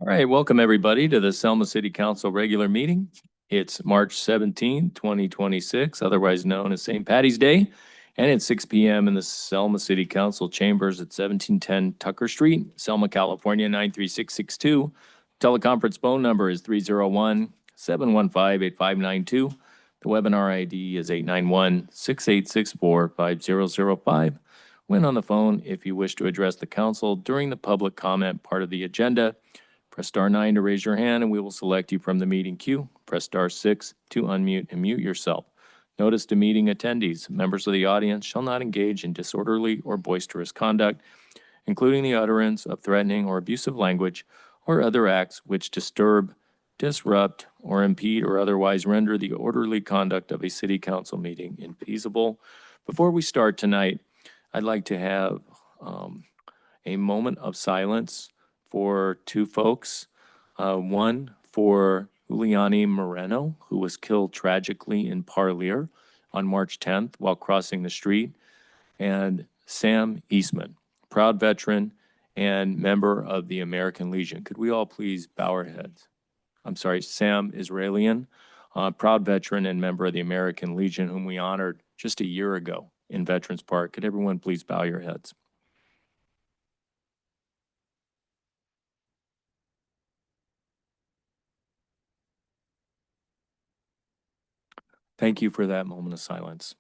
All right, welcome everybody to the Selma City Council regular meeting. It's March 17, 2026, otherwise known as St. Patty's Day, and it's 6 p.m. in the Selma City Council chambers at 1710 Tucker Street, Selma, California, 93662. Teleconference phone number is 301-715-8592. The webinar ID is 891-6864-5005. When on the phone, if you wish to address the council during the public comment part of the agenda, press star 9 to raise your hand and we will select you from the meeting queue. Press star 6 to unmute and mute yourself. Notice to meeting attendees, members of the audience shall not engage in disorderly or boisterous conduct, including the utterance of threatening or abusive language or other acts which disturb, disrupt, or impede or otherwise render the orderly conduct of a city council meeting infeasible. Before we start tonight, I'd like to have a moment of silence for two folks. One for Juliani Moreno, who was killed tragically in Parlier on March 10th while crossing the street, and Sam Eastman, proud veteran and member of the American Legion. Could we all please bow our heads? I'm sorry, Sam Israelian, proud veteran and member of the American Legion, whom we honored just a year ago in Veterans Park. Could everyone please bow your heads? Thank you for that moment of silence.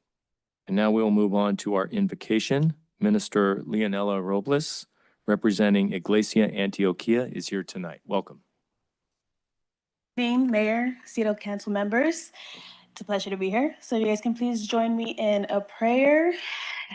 And now we'll move on to our invocation. Minister Leonela Robles, representing Iglesia Antioquia, is here tonight. Welcome. Good evening, Mayor, City Council members. It's a pleasure to be here. So you guys can please join me in a prayer.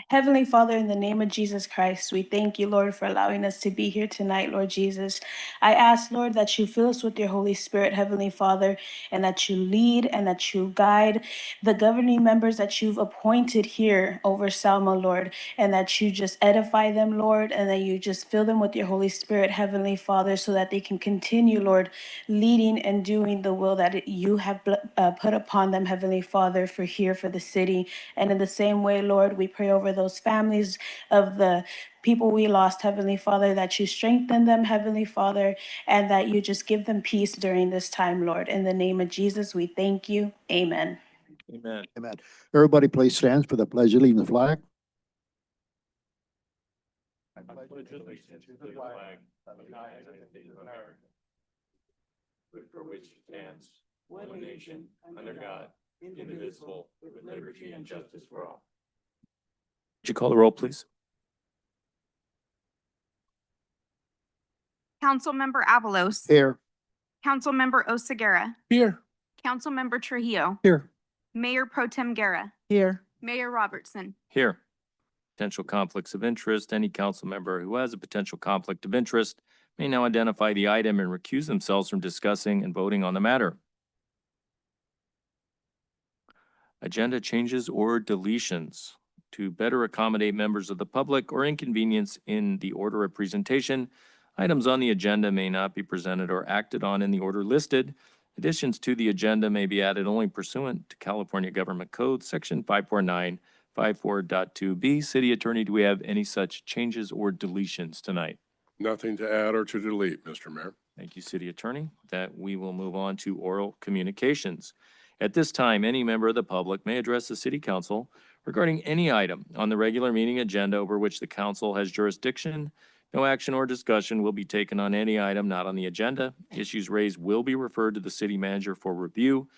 Heavenly Father, in the name of Jesus Christ, we thank you, Lord, for allowing us to be here tonight, Lord Jesus. I ask, Lord, that you fill us with your Holy Spirit, Heavenly Father, and that you lead and that you guide the governing members that you've appointed here over Selma, Lord, and that you just edify them, Lord, and that you just fill them with your Holy Spirit, Heavenly Father, so that they can continue, Lord, leading and doing the will that you have put upon them, Heavenly Father, for here, for the city. And in the same way, Lord, we pray over those families of the people we lost, Heavenly Father, that you strengthen them, Heavenly Father, and that you just give them peace during this time, Lord. In the name of Jesus, we thank you. Amen. Amen. Amen. Everybody please stand for the pledge of allegiance flag. I pledge allegiance to the flag of the United States of America, for which it stands, one nation, under God, indivisible, with liberty and justice for all. Would you call the roll, please? Councilmember Avalos. Here. Councilmember Oseguera. Here. Councilmember Trujillo. Here. Mayor Pro Tem Guerra. Here. Mayor Robertson. Here. Potential conflicts of interest. Any council member who has a potential conflict of interest may now identify the item and recuse themselves from discussing and voting on the matter. Agenda changes or deletions. To better accommodate members of the public or inconvenience in the order of presentation, items on the agenda may not be presented or acted on in the order listed. Additions to the agenda may be added only pursuant to California Government Code, Section 54954.2b. City Attorney, do we have any such changes or deletions tonight? Nothing to add or to delete, Mr. Mayor. Thank you, City Attorney. That we will move on to oral communications. At this time, any member of the public may address the City Council regarding any item on the regular meeting agenda over which the council has jurisdiction. No action or discussion will be taken on any item not on the agenda. Issues raised will be referred to the city manager for review.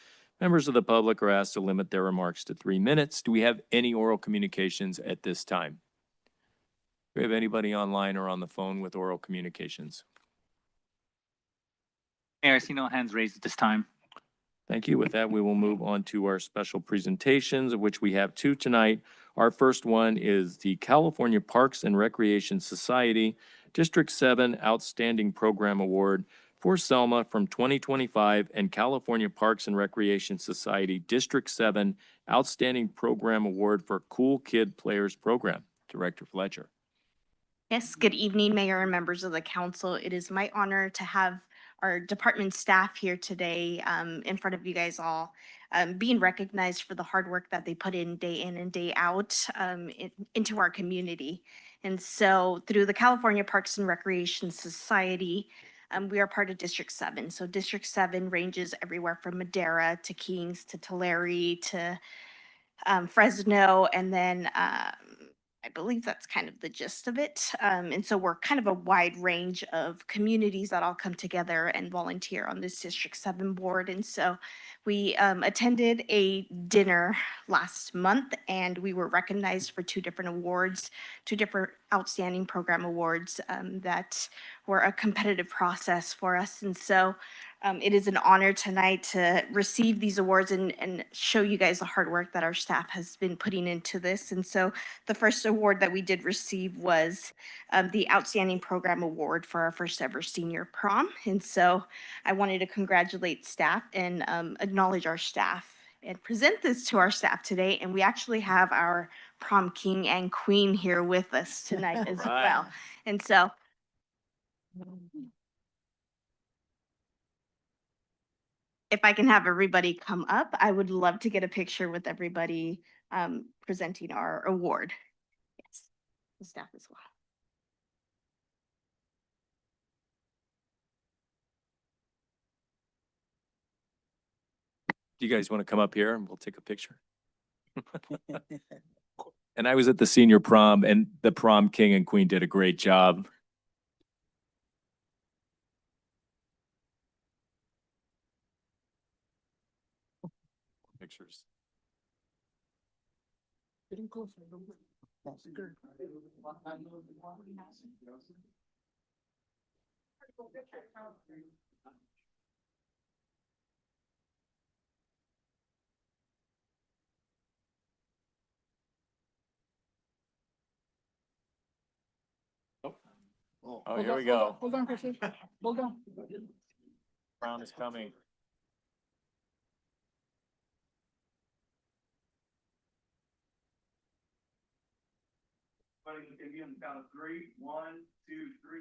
Members of the public are asked to limit their remarks to 3 minutes. Do we have any oral communications at this time? Do we have anybody online or on the phone with oral communications? Mayor, I see no hands raised at this time. Thank you. With that, we will move on to our special presentations, of which we have 2 tonight. Our first one is the California Parks and Recreation Society District 7 Outstanding Program Award for Selma from 2025 and California Parks and Recreation Society District 7 Outstanding Program Award for Cool Kid Players Program. Director Fletcher. Yes, good evening, Mayor and members of the council. It is my honor to have our department staff here today in front of you guys all. being recognized for the hard work that they put in and day out into our community. And so through the California Parks and Recreation Society, we are part of District 7. So District 7 ranges everywhere from Madera to Kings to Tulare to Fresno, and then I believe that's kind of the gist of it. And so we're kind of a wide range of communities that all come together and volunteer on this District 7 board. And so we attended a dinner last month, and we were recognized for two different awards, two different outstanding program awards that were a competitive process for us. And so it is an honor tonight to receive these awards and show you guys the hard work that our staff has been putting into this. And so the first award that we did receive was the Outstanding Program Award for our first ever senior prom. And so I wanted to congratulate staff and acknowledge our staff and present this to our staff today. And we actually have our prom king and queen here with us tonight as Right. well. And so if I can have everybody come up, I would love to get a picture with everybody presenting our award. Yes, the staff as well. Do you guys want to come up here and we'll take a picture? And I was at the senior prom and the prom king and queen did a great job. Pictures. Oh, here we go. Hold on, Chrissy. Hold on. Prom is coming. Everybody can give you on the count of 3. 1, 2, 3.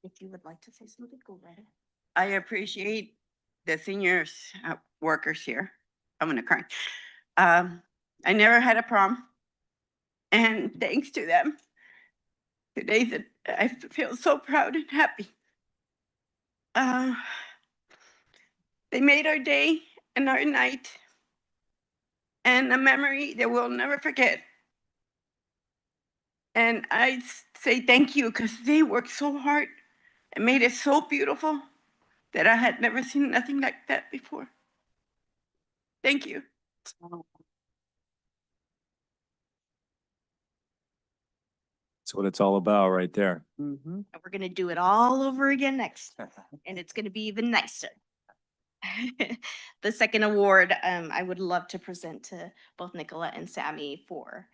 If you would like to say something, go right ahead. I appreciate the seniors workers here. I'm gonna cry. I never had a prom. And thanks to them, today I feel so proud and happy. They made our day and our night and a memory that we'll never forget. And I say thank you because they worked so hard and made it so beautiful that I had never seen nothing like that before. Thank you. That's what it's all about right there. And we're gonna do it all over again next time, and it's gonna be even nicer. The second award, I would love to present to both Nicola and Sammy for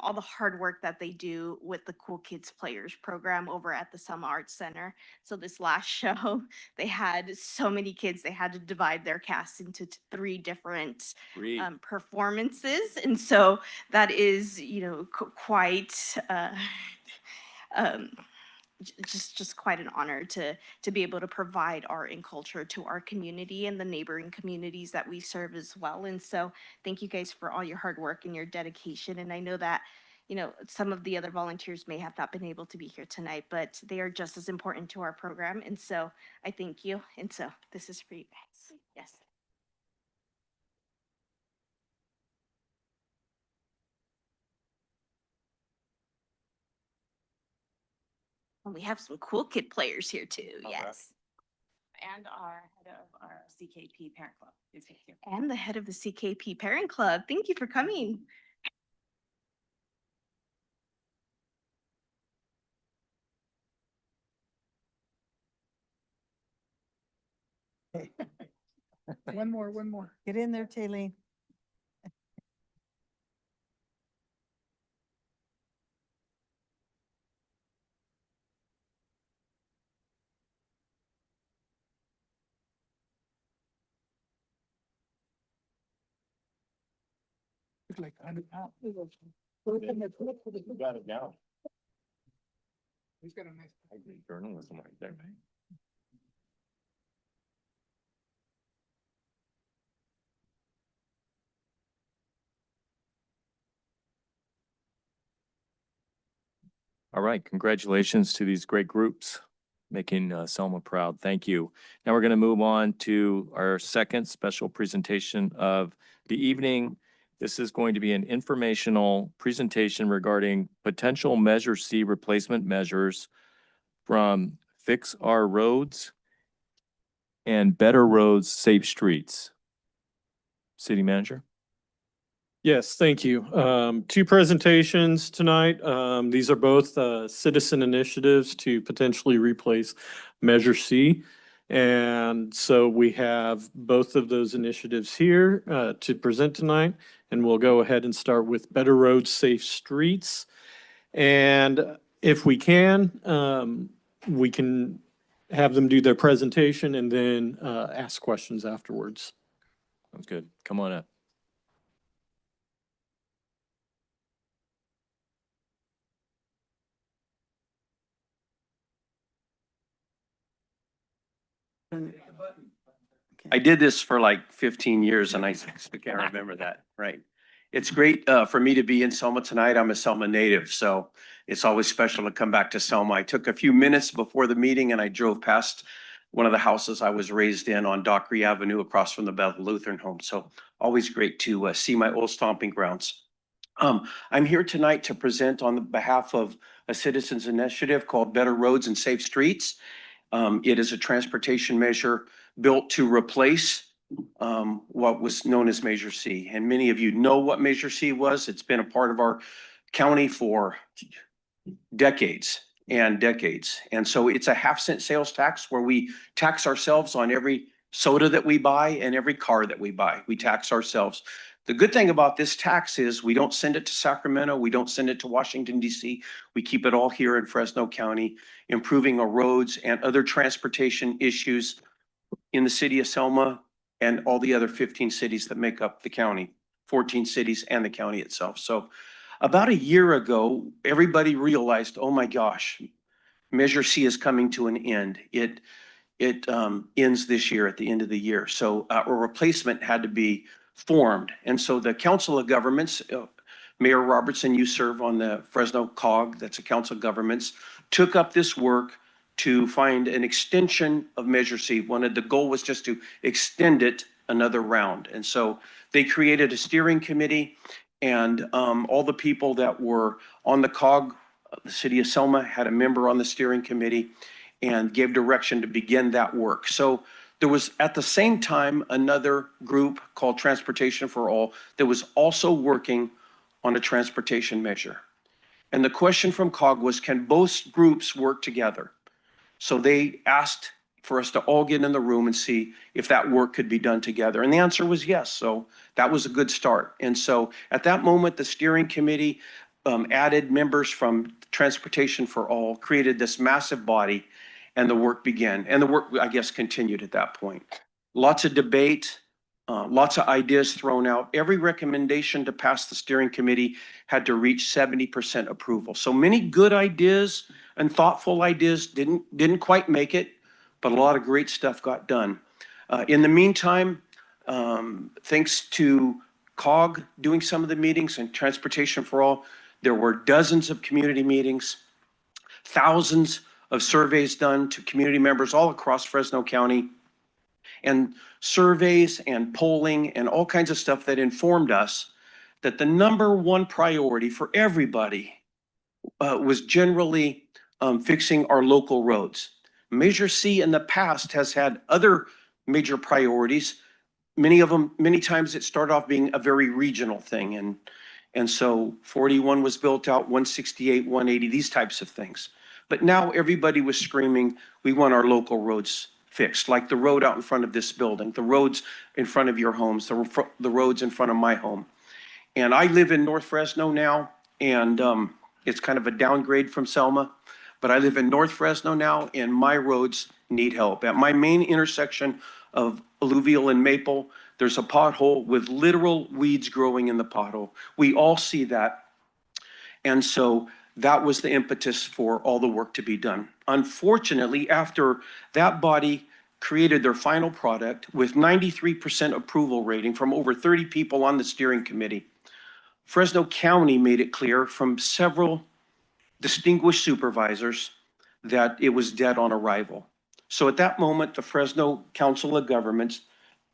all the hard work that they do with the Cool Kids Players program over at the Selma Arts Center. So this last show, they had so many kids, they had to divide their cast into 3 different Great. performances. And so that is, quite just quite an honor to be able to provide art and culture to our community and the neighboring communities that we serve as well. And so thank you guys for all your hard work and your dedication. And I know that some of the other volunteers may have not been able to be here tonight, but they are just as important to our program. And so I thank you. And so this is for you guys. Yes. And we have some cool kid players here too. All right. Yes. And our head of our CKP parent club is here. And the head of the CKP Parent Club. Thank you for coming. One more. Get in there, Taylene. Got it down. I agree, journalism right there. All right, congratulations to these great groups, making Selma proud. Thank you. Now we're going to move on to our second special presentation of the evening. This is going to be an informational presentation regarding potential Measure C replacement measures from Fix Our Roads and Better Roads, Safe Streets. City Manager? Yes, thank you. Two presentations tonight. These are both citizen initiatives to potentially replace Measure C. And so we have both of those initiatives here to present tonight. And we'll go ahead and start with Better Roads, Safe Streets. And if we can have them do their presentation and then ask questions afterwards. Sounds good. Come on up. I did this for like 15 years and I can't remember that, right? It's great for me to be in Selma tonight. I'm a Selma native, so it's always special to come back to Selma. I took a few minutes before the meeting and I drove past one of the houses I was raised in on Dockery Avenue across from the Bethel Lutheran home. So always great to see my old stomping grounds. I'm here tonight to present on behalf of a citizens initiative called Better Roads and Safe Streets. It is a transportation measure built to replace what was known as Measure C. And many of you know what Measure C was. It's been a part of our county for decades and decades. And so it's a 1/2-cent sales tax where we tax ourselves on every soda that we buy and every car that we buy. We tax ourselves. The good thing about this tax is we don't send it to Sacramento. We don't send it to Washington, D.C. We keep it all here in Fresno County, improving our roads and other transportation issues in the city of Selma and all the other 15 cities that make up the county, 14 cities and the county itself. So about a year ago, everybody realized, oh my gosh, Measure C is coming to an end. It ends this year at the end of the year. So a replacement had to be formed. And so the Council of Governments, Mayor Robertson, you serve on the Fresno COG, that's a Council of Governments, took up this work to find an extension of Measure C. The goal was just to extend it another round. And so they created a steering committee and all the people that were on the COG, the city of Selma had a member on the steering committee and gave direction to begin that work. So there was at the same time another group called Transportation for All that was also working on a transportation measure. And the question from COG was, can both groups work together? So they asked for us to all get in the room and see if that work could be done together. And the answer was yes. So that was a good start. And so at that moment, the steering committee added members from Transportation for All, created this massive body, and the work began. And the work, I guess, continued at that point. Lots of debate, lots of ideas thrown out. Every recommendation to pass the steering committee had to reach 70% approval. So many good ideas and thoughtful ideas didn't quite make it, but a lot of great stuff got done. In the meantime, thanks to COG doing some of the meetings and Transportation for All, there were dozens of community meetings, thousands of surveys done to community members all across Fresno County, and surveys and polling and all kinds of stuff that informed us that the number one priority for everybody was generally fixing our local roads. Measure C in the past has had other major priorities. Many times it started off being a very regional thing. And so 41 was built out, 168, 180, these types of things. But now everybody was screaming, we want our local roads fixed, like the road out in front of this building, the roads in front of your homes, the roads in front of my home. And I live in North Fresno now, and it's kind of a downgrade from Selma, but I live in North Fresno now, and my roads need help. At my main intersection of alluvial and maple. There's a pothole with literal weeds growing in the pothole. We all see that. And so that was the impetus for all the work to be done. Unfortunately, after that body created their final product with 93% approval rating from over 30 people on the steering committee, Fresno County made it clear from several distinguished supervisors that it was dead on arrival. So at that moment, the Fresno Council of Governments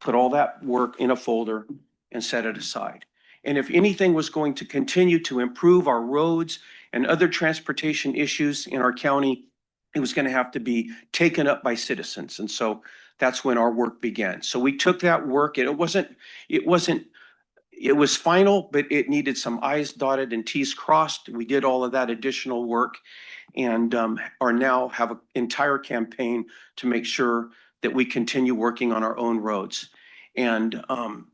put all that work in a folder and set it aside. And if anything was going to continue to improve our roads and other transportation issues in our county, it was going to have to be taken up by citizens. And so that's when our work began. So we took that work, and it was final, but it needed some I's dotted and T's crossed. We did all of that additional work and are now have an entire campaign to make sure that we continue working on our own roads. And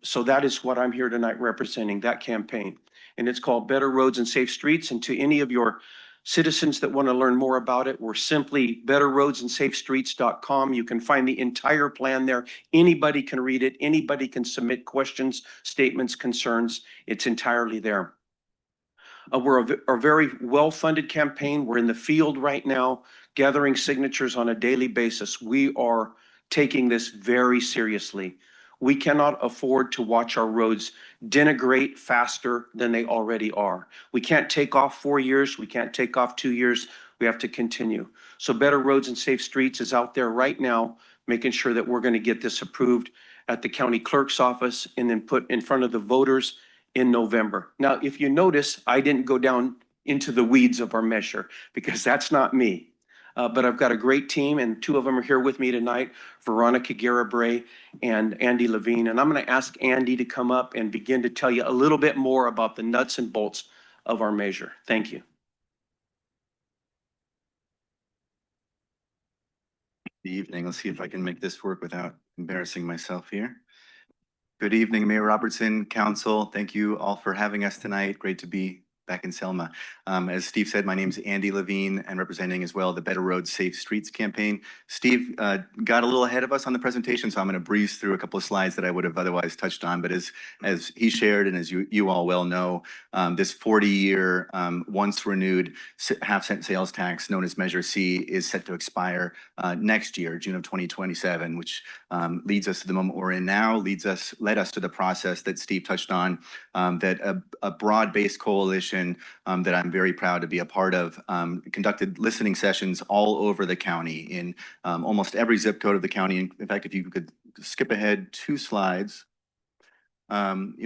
so that is what I'm here tonight representing, that campaign. And it's called Better Roads and Safe Streets. And to any of your citizens that want to learn more about it, we're simply betterroadsandsafestreets.com. You can find the entire plan there. Anybody can read it. Anybody can submit questions, statements, concerns. It's entirely there. We're a very well-funded campaign. We're in the field right now, gathering signatures on a daily basis. We are taking this very seriously. We cannot afford to watch our roads denigrate faster than they already are. We can't take off 4 years. We can't take off 2 years. We have to continue. So Better Roads and Safe Streets is out there right now, making sure that we're going to get this approved at the county clerk's office and then put in front of the voters in November. Now, if you notice, I didn't go down into the weeds of our measure because that's not me. But I've got a great team, and two of them are here with me tonight, Veronica Garibray and Andy Levine. And I'm going to ask Andy to come up and begin to tell you a little bit more about the nuts and bolts of our measure. Thank you. Good evening. Let's see if I can make this work without embarrassing myself here. Good evening, Mayor Robertson, Council. Thank you all for having us tonight. Great to be back in Selma. As Steve said, my name is Andy Levine, and representing as well the Better Roads, Safe Streets campaign. Steve got a little ahead of us on the presentation, so I'm going to breeze through a couple of slides that I would have otherwise touched on. But as he shared, and as you all well know, this 40-year, once renewed half-cent sales tax known as Measure C is set to expire next year, June of 2027, which leads us to the moment we're in now, led us to the process that Steve touched on, that a broad-based coalition that I'm very proud to be a part of conducted listening sessions all over the county in almost every zip code of the county. In fact, if you could skip ahead 2 slides.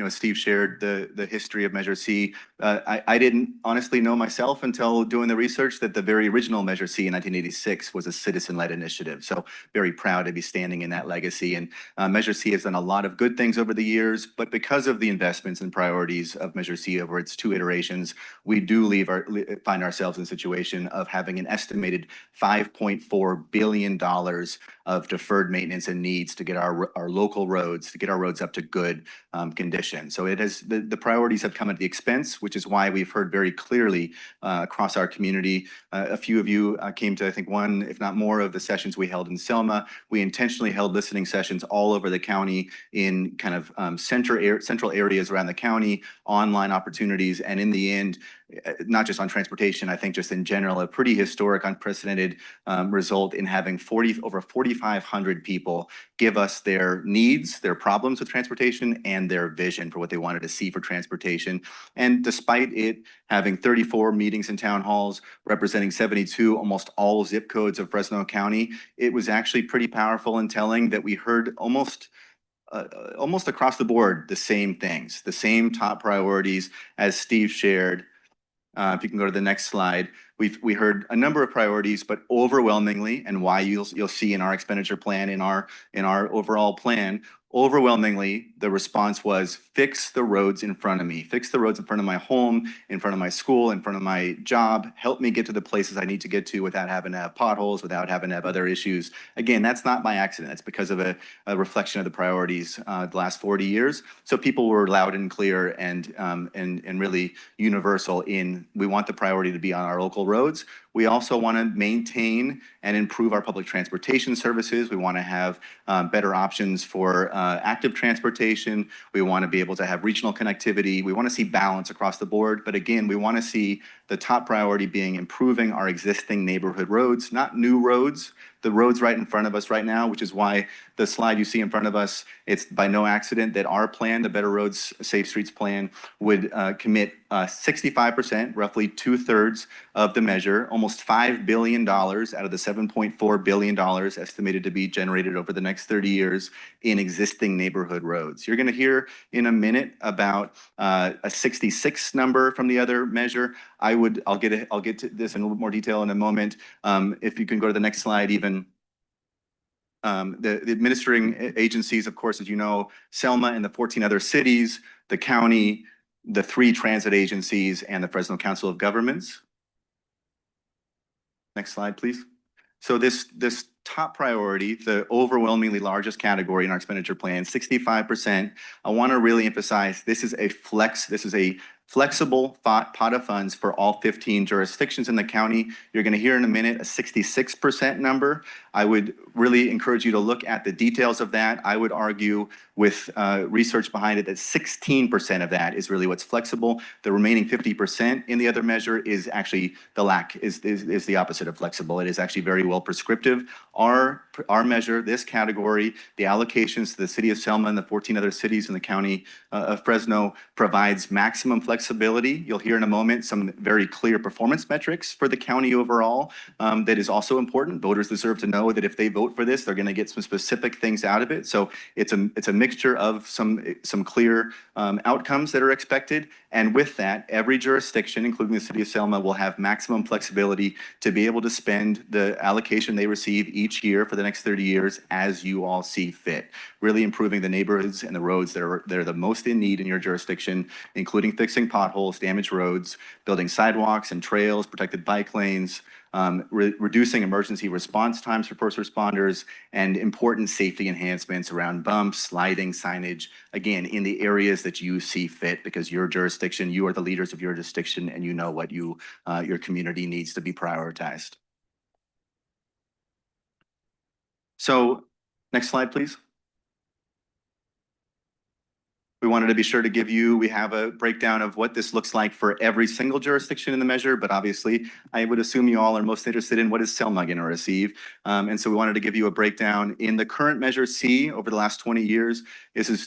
Steve shared the history of Measure C. I didn't honestly know myself until doing the research that the very original Measure C in 1986 was a citizen-led initiative. So very proud to be standing in that legacy. And Measure C has done a lot of good things over the years, but because of the investments and priorities of Measure C over its 2 iterations, we do find ourselves in a situation of having an estimated $5.4 billion of deferred maintenance and needs to get our local roads, to get our roads up to good condition. So it has the priorities have come at the expense, which is why we've heard very clearly across our community. A few of you came to, I think, one, if not more, of the sessions we held in Selma. We intentionally held listening sessions all over the county in kind of central areas around the county, online opportunities, and in the end, not just on transportation, I think just in general, a pretty historic, unprecedented result in having over 4,500 people give us their needs, their problems with transportation, and their vision for what they wanted to see for transportation. And despite it having 34 meetings in town halls, representing 72, almost all zip codes of Fresno County, it was actually pretty powerful and telling that we heard almost across the board the same things, the same top priorities as Steve shared. If you can go to the next slide, we heard a number of priorities, but overwhelmingly, and why you'll see in our expenditure plan, in our overall plan, overwhelmingly, the response was fix the roads in front of me, fix the roads in front of my home, in front of my school, in front of my job, help me get to the places I need to get to without having to have potholes, without having to have other issues. Again, that's not by accident. It's because of a reflection of the priorities the last 40 years. So people were loud and clear and really universal in, we want the priority to be on our local roads. We also want to maintain and improve our public transportation services. We want to have better options for active transportation. We want to be able to have regional connectivity. We want to see balance across the board. But again, we want to see the top priority being improving our existing neighborhood roads, not new roads. The roads right in front of us right now, which is why the slide you see in front of us, it's by no accident that our plan, the Better Roads, Safe Streets plan, would commit 65%, roughly 2/3 of the measure, almost $5 billion out of the $7.4 billion estimated to be generated over the next 30 years in existing neighborhood roads. You're going to hear in a minute about a 66 number from the other measure. I'll get to this in a little more detail in a moment. If you can go to the next slide, even. The administering agencies, of course, as you know, Selma and the 14 other cities, the county, the 3 transit agencies, and the Fresno Council of Governments. Next slide, please. So this top priority, the overwhelmingly largest category in our expenditure plan, 65%, I want to really emphasize this is a flexible pot of funds for all 15 jurisdictions in the county. You're going to hear in a minute a 66% number. I would really encourage you to look at the details of that. I would argue with research behind it that 16% of that is really what's flexible. The remaining 50% in the other measure is actually is the opposite of flexible. It is actually very well prescriptive. Our measure, this category, the allocations to the city of Selma and the 14 other cities in the county of Fresno provides maximum flexibility. You'll hear in a moment some very clear performance metrics for the county overall that is also important. Voters deserve to know that if they vote for this, they're going to get some specific things out of it. So it's a mixture of some clear outcomes that are expected. And with that, every jurisdiction, including the city of Selma, will have maximum flexibility to be able to spend the allocation they receive each year for the next 30 years as you all see fit, really improving the neighborhoods and the roads that are the most in need in your jurisdiction, including fixing potholes, damaged roads, building sidewalks and trails, protected bike lanes, reducing emergency response times for first responders, and important safety enhancements around bumps, lighting, signage, again, in the areas that you see fit, because your jurisdiction, you are the leaders of your jurisdiction, and you know what your community needs to be prioritized. So, next slide, please. We wanted to be sure to give you, we have a breakdown of what this looks like for every single jurisdiction in the measure, but obviously I would assume you all are most interested in what is Selma going to receive. And so we wanted to give you a breakdown in the current measure C over the last 20 years.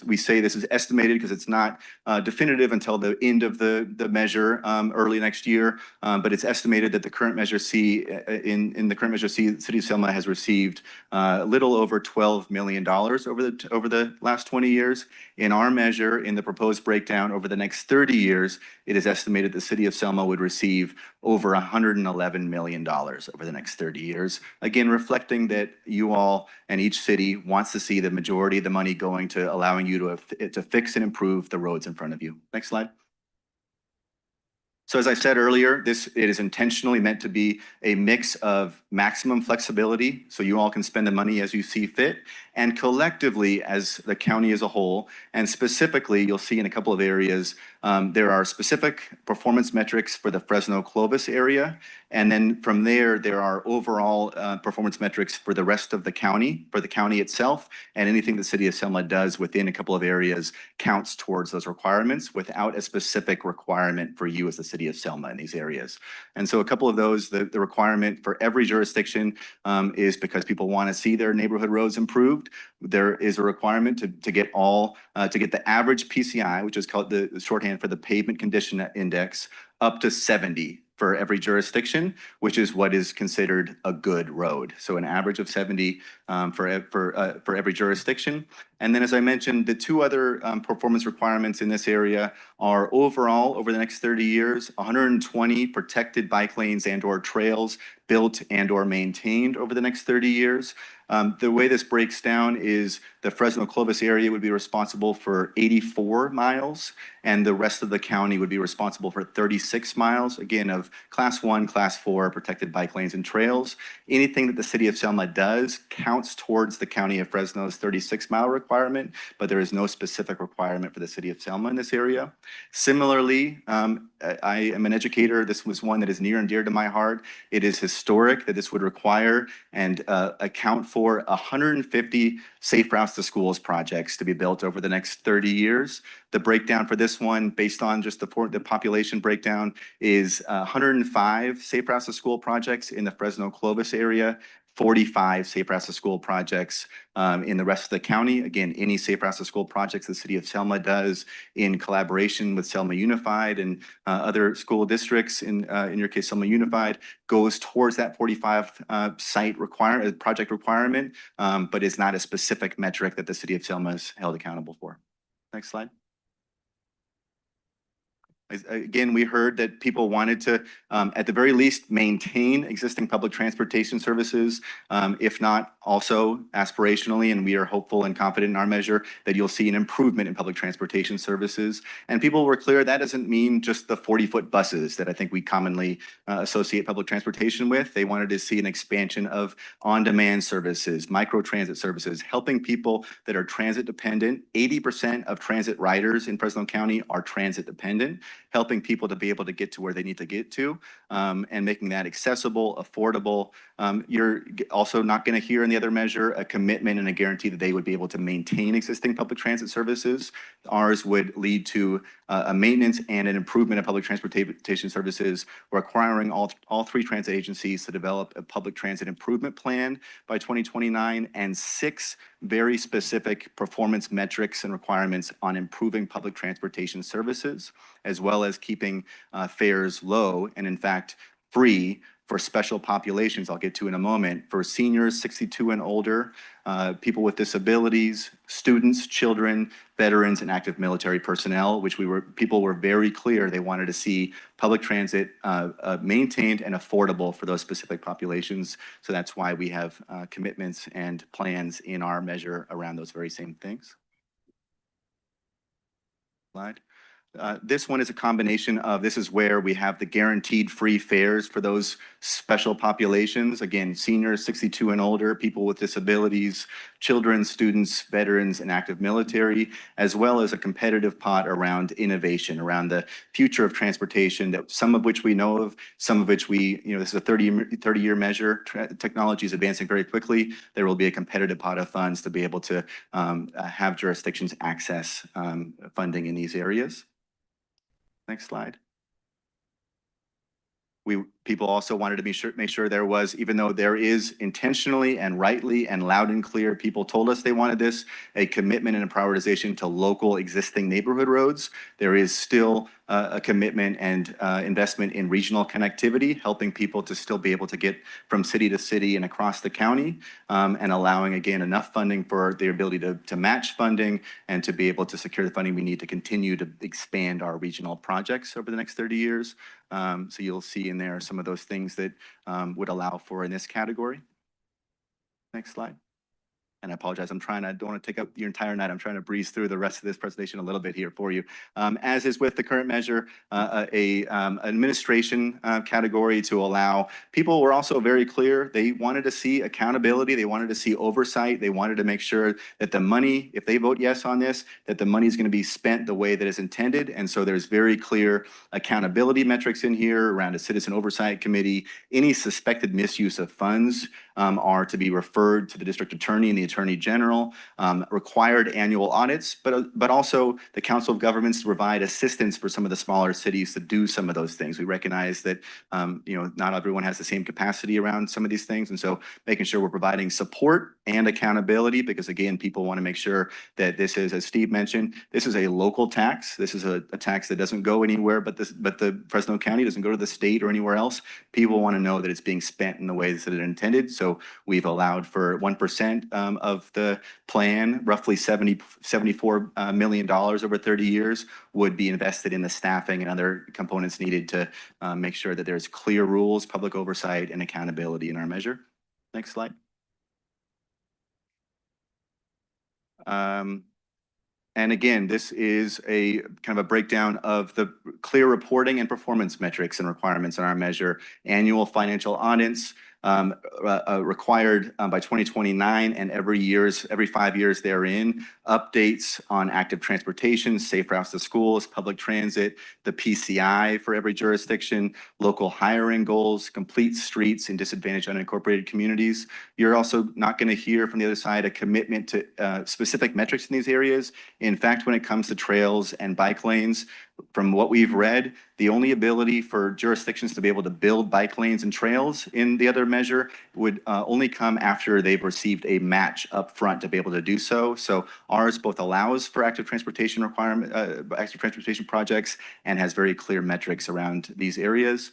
We say this is estimated because it's not definitive until the end of the measure early next year, but it's estimated that the current measure C, in the current measure C, the city of Selma has received a little over $12 million over the last 20 years. In our measure, in the proposed breakdown over the next 30 years, it is estimated the city of Selma would receive over $111 million over the next 30 years. Again, reflecting that you all and each city wants to see the majority of the money going to allowing you to fix and improve the roads in front of you. Next slide. So as I said earlier, it is intentionally meant to be a mix of maximum flexibility, so you all can spend the money as you see fit, and collectively as the county as a whole, and specifically, you'll see in a couple of areas, there are specific performance metrics for the Fresno-Clovis area, and then from there are overall performance metrics for the rest of the county, for the county itself, and anything the city of Selma does within a couple of areas counts towards those requirements without a specific requirement for you as the city of Selma in these areas. And so a couple of those, the requirement for every jurisdiction is because people want to see their neighborhood roads improved. There is a requirement to get the average PCI, which is called the shorthand for the pavement condition index, up to 70 for every jurisdiction, which is what is considered a good road. So an average of 70 for every jurisdiction. And then, as I mentioned, the two other performance requirements in this area are overall, over the next 30 years, 120 protected bike lanes and/or trails built and/or maintained over the next 30 years. The way this breaks down is the Fresno Clovis area would be responsible for 84 miles, and the rest of the county would be responsible for 36 miles, again, of Class 1, Class 4 protected bike lanes and trails. Anything that the City of Selma does counts towards the County of Fresno's 36-mile requirement, but there is no specific requirement for the City of Selma in this area. Similarly, I am an educator. This was one that is near and dear to my heart. It is historic that this would require and account for 150 Safe Routes to Schools projects to be built over the next 30 years. The breakdown for this one, based on just the population breakdown, is 105 Safe Routes to School projects in the Fresno Clovis area, 45 Safe Routes to School projects in the rest of the county. Again, any Safe Routes to School projects the City of Selma does in collaboration with Selma Unified and other school districts, in your case, Selma Unified, goes towards that 45 site project requirement, but is not a specific metric that the City of Selma is held accountable for. Next slide. Again, we heard that people wanted to, at the very least, maintain existing public transportation services, if not also aspirationally, and we are hopeful and confident in our measure that you'll see an improvement in public transportation services. And people were clear that doesn't mean just the 40-foot buses that I think we commonly associate public transportation with. They wanted to see an expansion of on-demand services, micro-transit services, helping people that are transit dependent. 80% of transit riders in Fresno County are transit dependent, helping people to be able to get to where they need to get to, and making that accessible, affordable. You're also not going to hear in the other measure a commitment and a guarantee that they would be able to maintain existing public transit services. Ours would lead to a maintenance and an improvement of public transportation services, requiring all three transit agencies to develop a public transit improvement plan by 2029 and 6 very specific performance metrics and requirements on improving public transportation services, as well as keeping fares low and in fact free for special populations I'll get to in a moment, for seniors 62 and older, people with disabilities, students, children, veterans, and active military personnel, which people were very clear they wanted to see public transit maintained and affordable for those specific populations. So that's why we have commitments and plans in our measure around those very same things. Slide. This one is a combination of, this is where we have the guaranteed free fares for those special populations. Again, seniors 62 and older, people with disabilities, children, students, veterans, and active military, as well as a competitive pot around innovation, around the future of transportation, that some of which we know of, some of which this is a 30-year measure. Technology is advancing very quickly. There will be a competitive pot of funds to be able to have jurisdictions access funding in these areas. Next slide. People also wanted to make sure there was, even though there is intentionally and rightly and loud and clear, people told us they wanted this, a commitment and a prioritization to local existing neighborhood roads. There is still a commitment and investment in regional connectivity, helping people to still be able to get from city to city and across the county, and allowing, again, enough funding for the ability to match funding and to be able to secure the funding we need to continue to expand our regional projects over the next 30 years. So you'll see in there some of those things that would allow for in this category. Next slide. And I apologize, I don't want to take up your entire night. I'm trying to breeze through the rest of this presentation a little bit here for you. As is with the current measure, administration category to allow, people were also very clear. They wanted to see accountability. They wanted to see oversight. They wanted to make sure that the money, if they vote yes on this, that the money is going to be spent the way that is intended. And so there's very clear accountability metrics in here around a citizen oversight committee. Any suspected misuse of funds are to be referred to the district attorney and the attorney general, required annual audits, but also the Council of Governments to provide assistance for some of the smaller cities to do some of those things. We recognize that not everyone has the same capacity around some of these things, and so making sure we're providing support and accountability, because again, people want to make sure that this is, as Steve mentioned, this is a local tax. This is a tax that doesn't go anywhere but the Fresno County, doesn't go to the state or anywhere else. People want to know that it's being spent in the ways that it intended. So we've allowed for 1% of the plan, roughly $74 million over 30 years would be invested in the staffing and other components needed to make sure that there's clear rules, public oversight, and accountability in our measure. Next slide. And again, this is a kind of a breakdown of the clear reporting and performance metrics and requirements in our measure. Annual financial audits required by 2029 and every 5 years therein. Updates on active transportation, safe routes to schools, public transit, the PCI for every jurisdiction, local hiring goals, complete streets in disadvantaged unincorporated communities. You're also not going to hear from the other side a commitment to specific metrics in these areas. In fact, when it comes to trails and bike lanes, from what we've read, the only ability for jurisdictions to be able to build bike lanes and trails in the other measure would only come after they've received a match up front to be able to do so. So ours both allows for active transportation active transportation projects and has very clear metrics around these areas.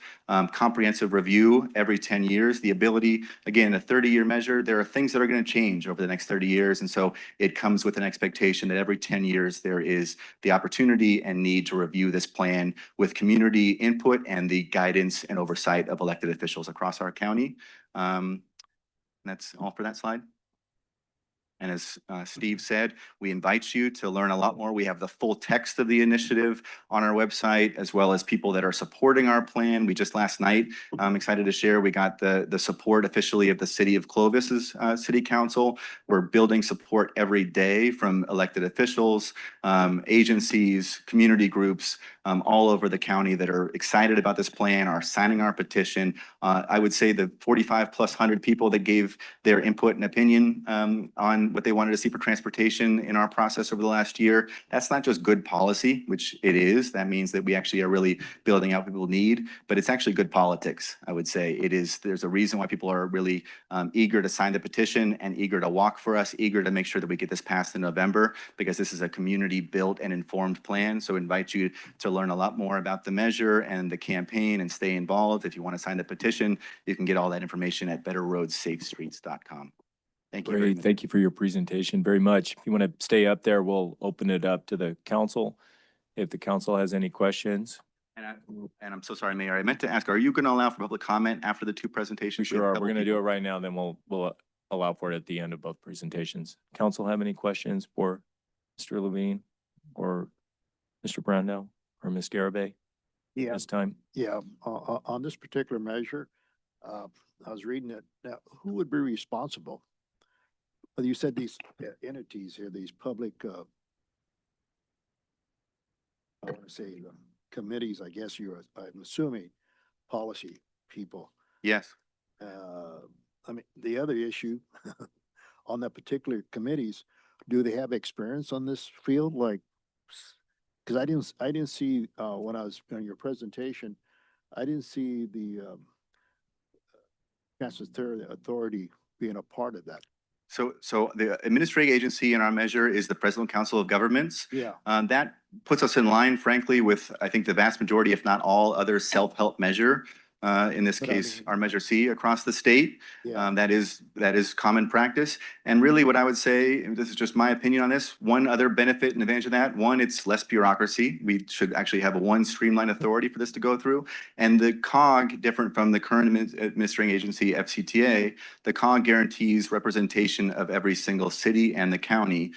Comprehensive review every 10 years, the ability, again, a 30-year measure, there are things that are going to change over the next 30 years. And so it comes with an expectation that every 10 years there is the opportunity and need to review this plan with community input and the guidance and oversight of elected officials across our county. That's all for that slide. And as Steve said, we invite you to learn a lot more. We have the full text of the initiative on our website, as well as people that are supporting our plan. We just last night, I'm excited to share, we got the support officially of the City of Clovis's City Council. We're building support every day from elected officials, agencies, community groups, all over the county that are excited about this plan, are signing our petition. I would say the 4,500+ people that gave their input and opinion on what they wanted to see for transportation in our process over the last year. That's not just good policy, which it is. That means that we actually are really building out what people need, but it's actually good politics, I would say. It is, there's a reason why people are really eager to sign the petition and eager to walk for us, eager to make sure that we get this passed in November, because this is a community built and informed plan. So I invite you to learn a lot more about the measure and the campaign and stay involved. If you want to sign the petition, you can get all that information at betterroadssafestreets.com. Thank you very Great. much. Thank you for your presentation very much. If you want to stay up there, we'll open it up to the council. If the council has any questions. And I'm so sorry, Mayor. I meant to ask, are you going to allow for public comment after the two presentations? We We sure have a are. couple We're going to do it people. right now, then we'll allow for it at the end of both presentations. Council have any questions for Mr. Levine or Mr. Brownell or Ms. Garabay Yeah, this time? yeah. On this particular measure, I was reading it. Now, who would be responsible? Well, you said these entities here, these public, I want to say committees, I guess I'm assuming policy people. Yes. I mean, the other issue on that particular committees, do they have experience on this field? Like, because I didn't see, when I was on your presentation, I didn't see the Transit Authority being a part of that. So the administrative agency in our measure is the President Council of Governments. Yeah. That puts us in line, frankly, with, I think, the vast majority, if not all, other self-help measure. In this But I case, mean- our Measure C across the state. Yeah. That is common practice. And really what I would say, and this is just my opinion on this, one other benefit and advantage of that, one, it's less bureaucracy. We should actually have one streamlined authority for this to go through. And the COG, different from the current administrating agency, FCTA, the COG guarantees representation of every single city and the county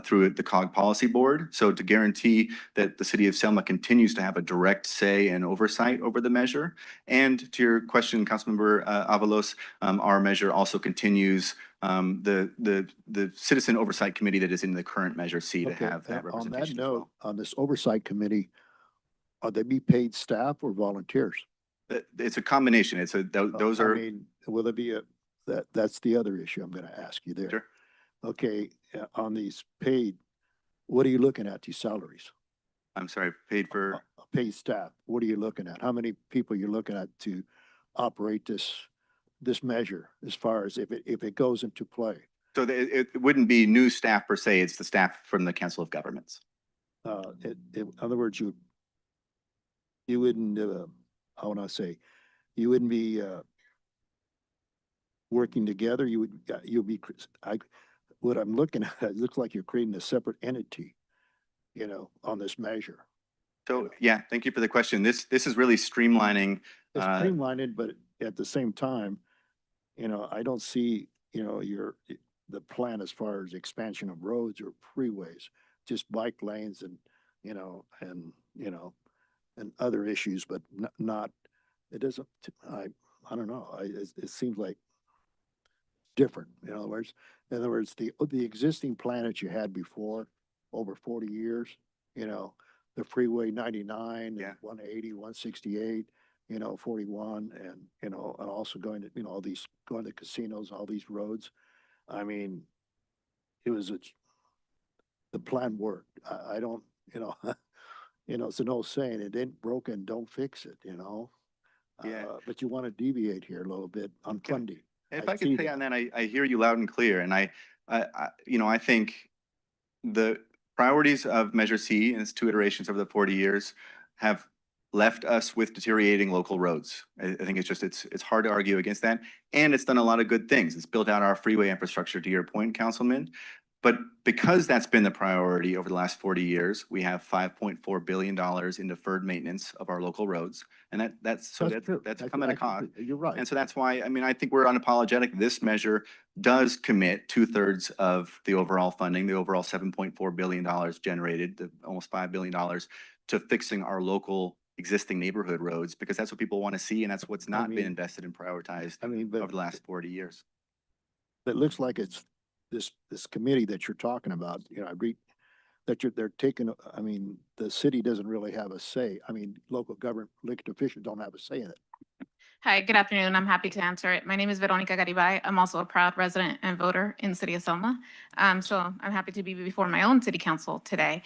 through the COG Policy Board. So to guarantee that the City of Selma continues to have a direct say and oversight over the measure. And to your question, Councilmember Avalos, our measure also continues the Citizen Oversight Committee that is in the current Measure C to Okay, have that on that representation as note, well. on this oversight committee, are they be paid staff or volunteers? It's a combination. It's a, those I are, mean, will there be that's the other issue I'm gonna ask you there. Sure. Okay, on these paid, what are you looking at, these salaries? I'm sorry, paid for, Paid staff, what are you looking at? How many people you're looking at to operate this measure as far as if it goes into play? so it wouldn't be new staff per se, it's the staff from the Council of Governments. In other words, you wouldn't, how would I say, you wouldn't be, working together, you'll be, what I'm looking at, it looks like you're creating a separate entity, on this measure. So, yeah, thank you for the question. This is really streamlining. It's streamlined, but at the same time, I don't see, the plan as far as expansion of roads or freeways, just bike lanes and, and other issues, but not, it doesn't, I don't know, it seems like different. In other words, the existing plan that you had before, over 40 years, the Freeway 99, Yeah. and 180, 168, 41, and also going to, all these, going to casinos, all these roads. I mean, it was the plan worked. I don't, it's an old saying, it ain't broken, don't fix it, Yeah. But you want to deviate here a little bit on Okay. funding. If I I could see say that. on that, I hear you loud and clear, and I think the priorities of Measure C and its two iterations over the 40 years have left us with deteriorating local roads. I think it's hard to argue against that, and it's done a lot of good things. It's built out our freeway infrastructure, to your point, Councilman. But because that's been the priority over the last 40 years, we have $5.4 billion in deferred maintenance of our local roads, and that's true. that's come at a cost. You're right. And so that's why, I mean, I think we're unapologetic. This measure does commit 2/3 of the overall funding, the overall $7.4 billion generated, the almost $5 billion to fixing our local existing neighborhood roads, because that's what people want to see, and that's what's not been mean- invested and prioritized But over the last 40 years. it looks like it's this committee that you're talking about, I read that they're taking, I mean, the city doesn't really have a say. I mean, local government elected officials don't have a say in it. Hi, good afternoon. I'm happy to answer it. My name is Veronica Garibay. I'm also a proud resident and voter in City of Selma. So I'm happy to be before my own city council today.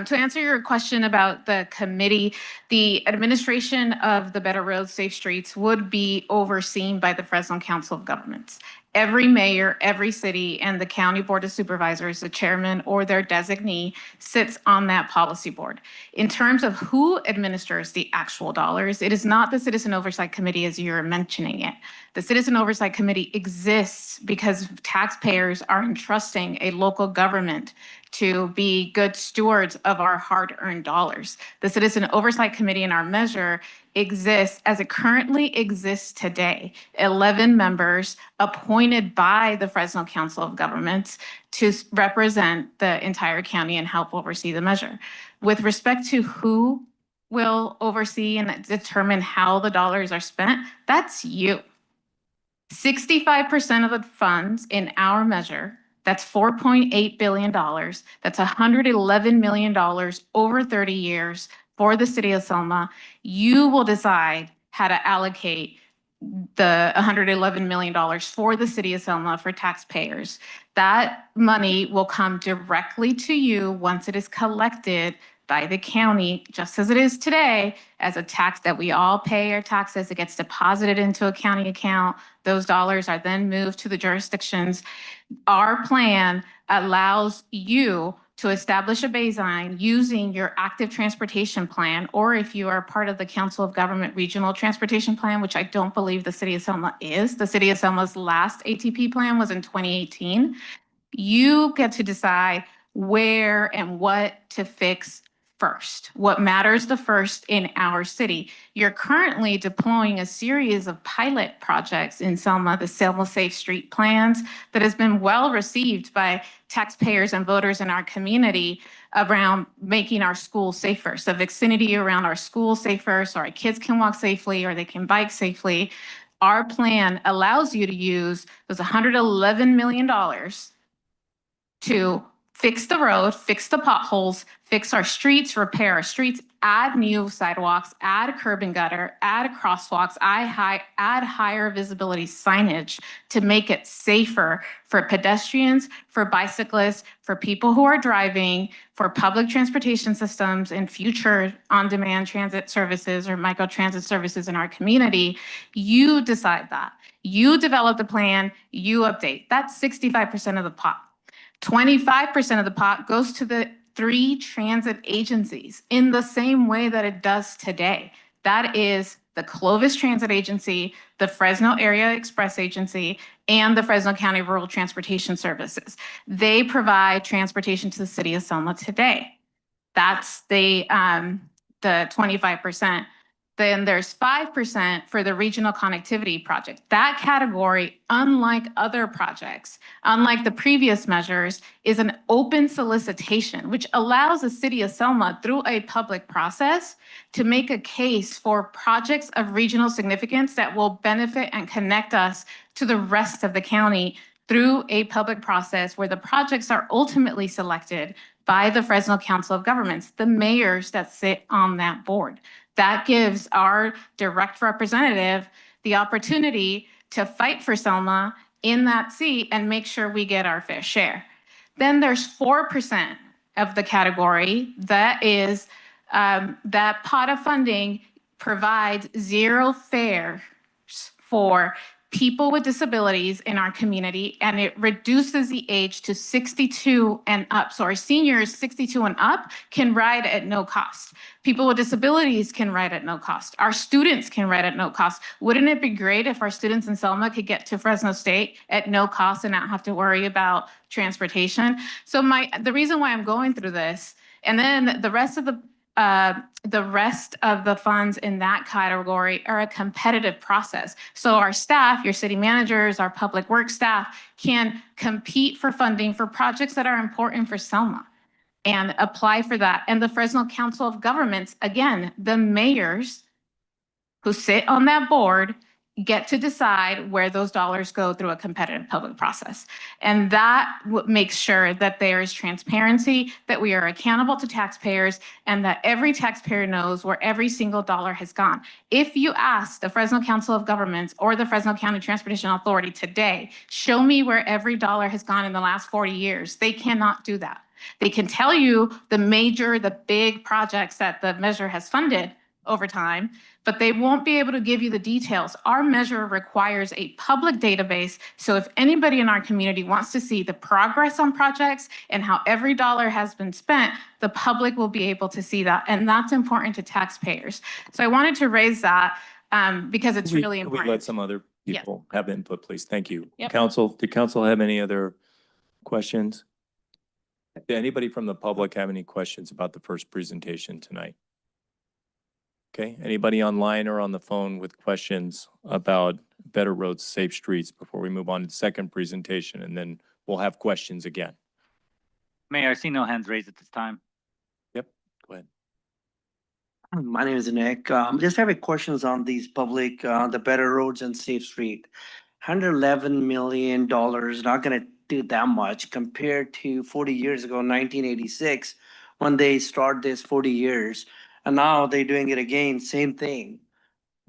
To answer your question about the committee, the administration of the Better Roads, Safe Streets would be overseen by the Fresno Council of Governments. Every mayor, every city, and the county board of supervisors, the chairman or their designee, sits on that policy board. In terms of who administers the actual dollars, it is not the Citizen Oversight Committee as you're mentioning it. The Citizen Oversight Committee exists because taxpayers are entrusting a local government to be good stewards of our hard-earned dollars. The Citizen Oversight Committee in our measure exists as it currently exists today, 11 members appointed by the Fresno Council of Governments to represent the entire county and help oversee the measure. With respect to who will oversee and determine how the dollars are spent, that's you. 65% of the funds in our measure, that's $4.8 billion, that's $111 million over 30 years for the city of Selma. You will decide how to allocate the $111 million for the city of Selma for taxpayers. That money will come directly to you once it is collected by the county, just as it is today, as a tax that we all pay our taxes. It gets deposited into a county account. Those dollars are then moved to the jurisdictions. Our plan allows you to establish a baseline using your active transportation plan, or if you are part of the Council of Government Regional Transportation Plan, which I don't believe the city of Selma is. The city of Selma's last ATP plan was in 2018. You get to decide where and what to fix first, what matters the first in our city. You're currently deploying a series of pilot projects in Selma, the Selma Safe Street plans, that has been well received by taxpayers and voters in our community around making our schools safer. So vicinity around our schools safer, so our kids can walk safely or they can bike safely. Our plan allows you to use those $111 million to fix the road, fix the potholes, fix our streets, repair our streets, add new sidewalks, add curb and gutter, add crosswalks, add higher visibility signage to make it safer for pedestrians, for bicyclists, for people who are driving, for public transportation systems and future on-demand transit services or microtransit services in our community. You decide that. You develop the plan, you update. That's 65% of the pot. 25% of the pot goes to the 3 transit agencies in the same way that it does today. That is the Clovis Transit Agency, the Fresno Area Express Agency, and the Fresno County Rural Transportation Services. They provide transportation to the city of Selma today. That's the 25%. Then there's 5% for the regional connectivity project. That category, unlike other projects, unlike the previous measures, is an open solicitation, which allows the city of Selma through a public process to make a case for projects of regional significance that will benefit and connect us to the rest of the county through a public process where the projects are ultimately selected by the Fresno Council of Governments, the mayors that sit on that board. That gives our direct representative the opportunity to fight for Selma in that seat and make sure we get our fair share. Then there's 4% of the category that is that pot of funding provides zero fares for people with disabilities in our community, and it reduces the age to 62 and up. So our seniors 62 and up can ride at no cost. People with disabilities can ride at no cost. Our students can ride at no cost. Wouldn't it be great if our students in Selma could get to Fresno State at no cost and not have to worry about transportation? So the reason why I'm going through this, and then the rest of the funds in that category are a competitive process. So our staff, your city managers, our public works staff can compete for funding for projects that are important for Selma and apply for that. And the Fresno Council of Governments, again, the mayors who sit on that board get to decide where those dollars go through a competitive public process. And that makes sure that there is transparency, that we are accountable to taxpayers, and that every taxpayer knows where every single dollar has gone. If you ask the Fresno Council of Governments or the Fresno County Transportation Authority today, show me where every dollar has gone in the last 40 years, they cannot do that. They can tell you the big projects that the measure has funded over time, but they won't be able to give you the details. Our measure requires a public database, so if anybody in our community wants to see the progress on projects and how every dollar has been spent, the public will be able to see that, and that's important to taxpayers. So I wanted to raise that because it's really Can important. we let some other people have input, please? Thank you. Yep. Did council have any other questions? Did anybody from the public have any questions about the first presentation tonight? Okay, anybody online or on the phone with questions about better roads, safe streets before we move on to the second presentation, and then we'll have questions again. Mayor, I see no hands raised at this time. Yep, go ahead. My name is Nick. Just have a questions on these public, the better roads and safe street. $111 million, not gonna do that much compared to 40 years ago, 1986, when they started this 40 years. And now they're doing it again, same thing.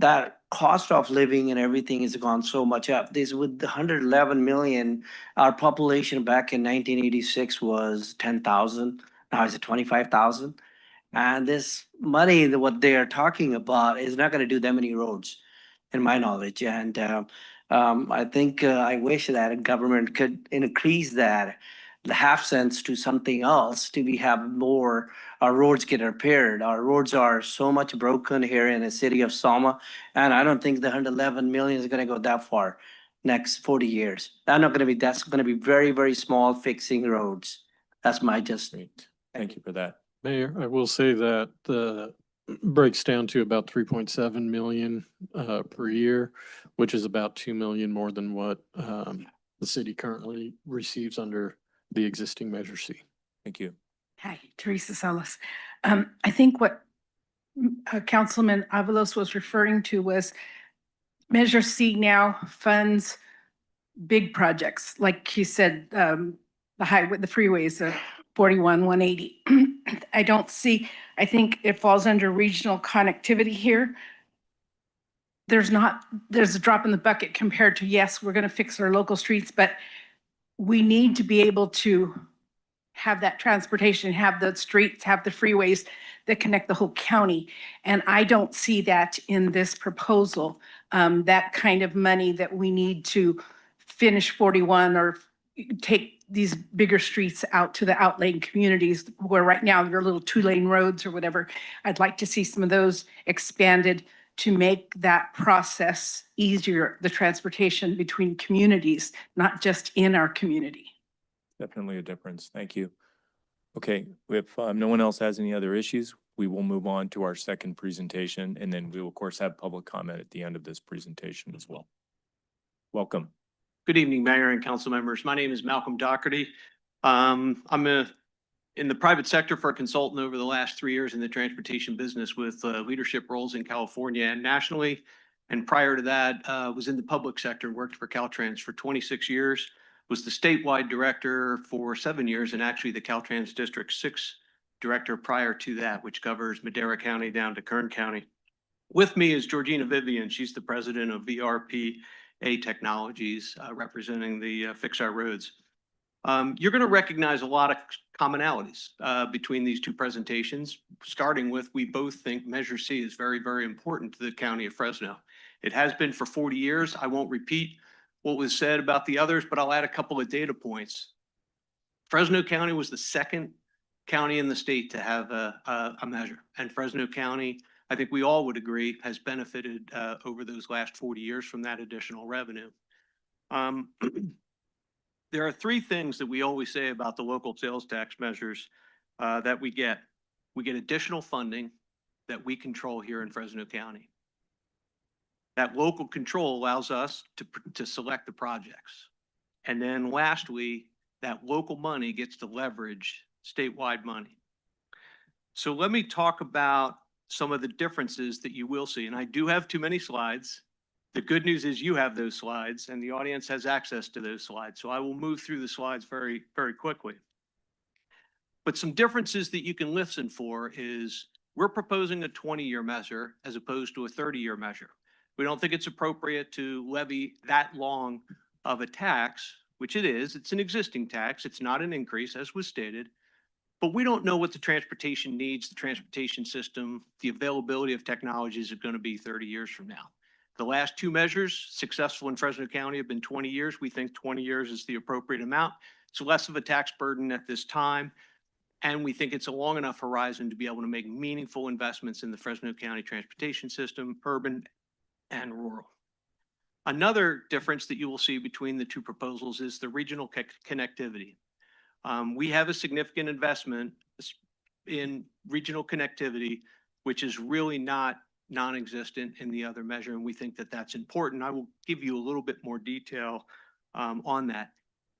That cost of living and everything has gone so much up. This with the 111 million, our population back in 1986 was 10,000. Now it's at 25,000. And this money, what they are talking about is not going to do that many roads, in my knowledge. And I think I wish that government could increase that, the half cents to something else to be have more roads get repaired. Our roads are so much broken here in the city of Selma, and I don't think the 111 million is going to go that far next 40 years. That's going to be very, very small fixing roads. That's my just. Great. Thank you for that. Mayor, I will say that breaks down to about 3.7 million per year, which is about 2 million more than what the city currently receives under the existing Measure C. Thank you. Hi, Teresa Salas. I think what Councilman Avalos was referring to was Measure C now funds big projects, like he said, the highway, the freeways, 41, 180. I think it falls under regional connectivity here. There's a drop in the bucket compared to, yes, we're gonna fix our local streets, but we need to be able to have that transportation, have the streets, have the freeways that connect the whole county. And I don't see that in this proposal, that kind of money that we need to finish 41 or take these bigger streets out to the outlying communities where right now they're little 2-lane roads or whatever. I'd like to see some of those expanded to make that process easier, the transportation between communities, not just in our community. Definitely a difference. Thank you. Okay, if no one else has any other issues, we will move on to our second presentation, and then we will, of course, have public comment at the end of this presentation as well. Welcome. Good evening, Mayor and council members. My name is Malcolm Doherty. In the private sector for a consultant over the last 3 years in the transportation business with leadership roles in California and nationally. And prior to that, was in the public sector, worked for Caltrans for 26 years, was the statewide director for 7 years, and actually the Caltrans District 6 director prior to that, which covers Madera County down to Kern County. With me is Georgina Vivian. She's the president of VRPA Technologies, representing the Fix Our Roads. You're going to recognize a lot of commonalities between these two presentations, starting with we both think Measure C is very, very important to the county of Fresno. It has been for 40 years. I won't repeat what was said about the others, but I'll add a couple of data points. Fresno County was the second county in the state to have a measure, and Fresno County, I think we all would agree, has benefited over those last 40 years from that additional revenue. There are three things that we always say about the local sales tax measures that we get. We get additional funding that we control here in Fresno County. That local control allows us to select the projects. And then lastly, that local money gets to leverage statewide money. So let me talk about some of the differences that you will see. And I do have too many slides. The good news is you have those slides and the audience has access to those slides. So I will move through the slides very, very quickly. But some differences that you can listen for is we're proposing a 20-year measure as opposed to a 30-year measure. We don't think it's appropriate to levy that long of a tax, which it is. It's an existing tax. It's not an increase, as was stated. But we don't know what the transportation needs, the transportation system, the availability of technologies are going to be 30 years from now. The last two measures successful in Fresno County have been 20 years. We think 20 years is the appropriate amount. It's less of a tax burden at this time. And we think it's a long enough horizon to be able to make meaningful investments in the Fresno County transportation system, urban and rural. Another difference that you will see between the two proposals is the regional connectivity. We have a significant investment in regional connectivity, which is really not non-existent in the other measure, and we think that that's important. I will give you a little bit more detail on that.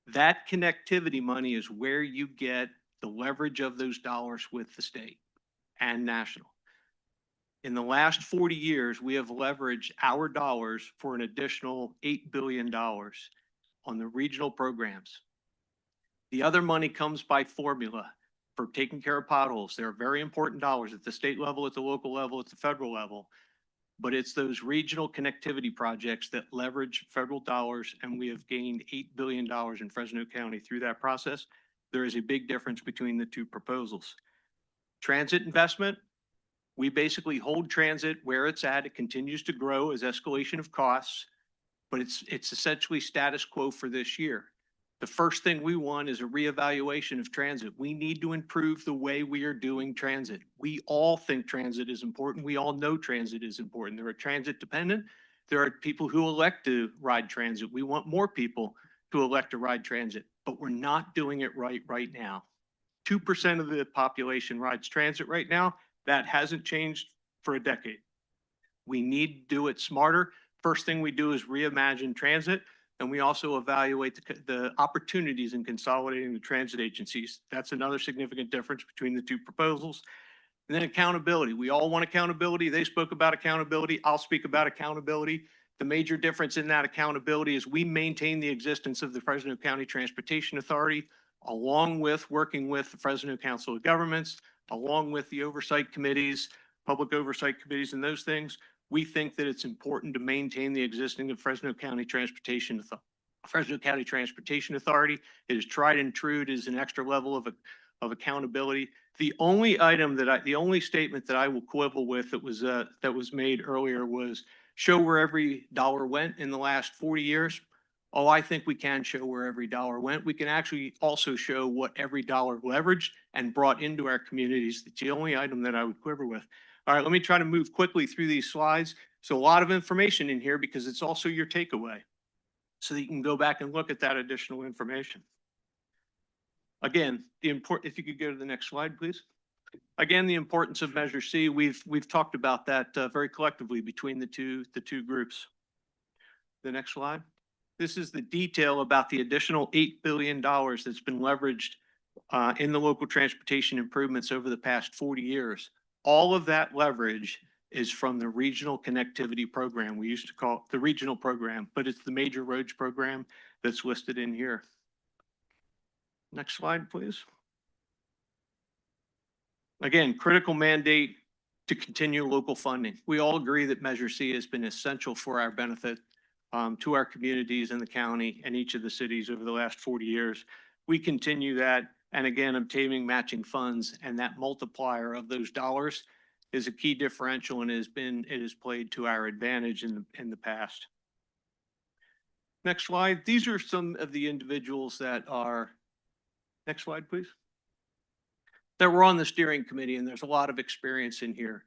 That connectivity money is where you get the leverage of those dollars with the state and national. In the last 40 years, we have leveraged our dollars for an additional $8 billion on the regional programs. The other money comes by formula for taking care of potholes. They're very important dollars at the state level, at the local level, at the federal level. But it's those regional connectivity projects that leverage federal dollars, and we have gained $8 billion in Fresno County through that process. There is a big difference between the two proposals. Transit investment, we basically hold transit where it's at. It continues to grow as escalation of costs, but it's essentially status quo for this year. The first thing we want is a reevaluation of transit. We need to improve the way we are doing transit. We all think transit is important. We all know transit is important. There are transit dependent. There are people who elect to ride transit. We want more people to elect to ride transit, but we're not doing it right now. 2% of the population rides transit right now. That hasn't changed for a decade. We need to do it smarter. First thing we do is reimagine transit. And we also evaluate the opportunities in consolidating the transit agencies. That's another significant difference between the two proposals. And then accountability. We all want accountability. They spoke about accountability. I'll speak about accountability. The major difference in that accountability is we maintain the existence of the Fresno County Transportation Authority, along with working with the Fresno Council of Governments, along with the oversight committees, public oversight committees, and those things. We think that it's important to maintain the existing of Fresno County Transportation Authority. It is tried and true. It is an extra level of accountability. The only statement that I will quibble with that was made earlier was show where every dollar went in the last 40 years. Oh, I think we can show where every dollar went. We can actually also show what every dollar leveraged and brought into our communities. It's the only item that I would quiver with. All right, let me try to move quickly through these slides. So a lot of information in here because it's also your takeaway so that you can go back and look at that additional information. Again, if you could go to the next slide, please. Again, the importance of Measure C, we've talked about that very collectively between the two groups. The next slide. This is the detail about the additional $8 billion that's been leveraged in the local transportation improvements over the past 40 years. All of that leverage is from the regional connectivity program. We used to call it the regional program, but it's the major roads program that's listed in here. Next slide, please. Again, critical mandate to continue local funding. We all agree that Measure C has been essential for our benefit to our communities in the county and each of the cities over the last 40 years. We continue that, and again, obtaining matching funds and that multiplier of those dollars is a key differential and it has played to our advantage in the past. Next slide. These are some of the individuals that are, next slide, please, that were on the steering committee, and there's a lot of experience in here.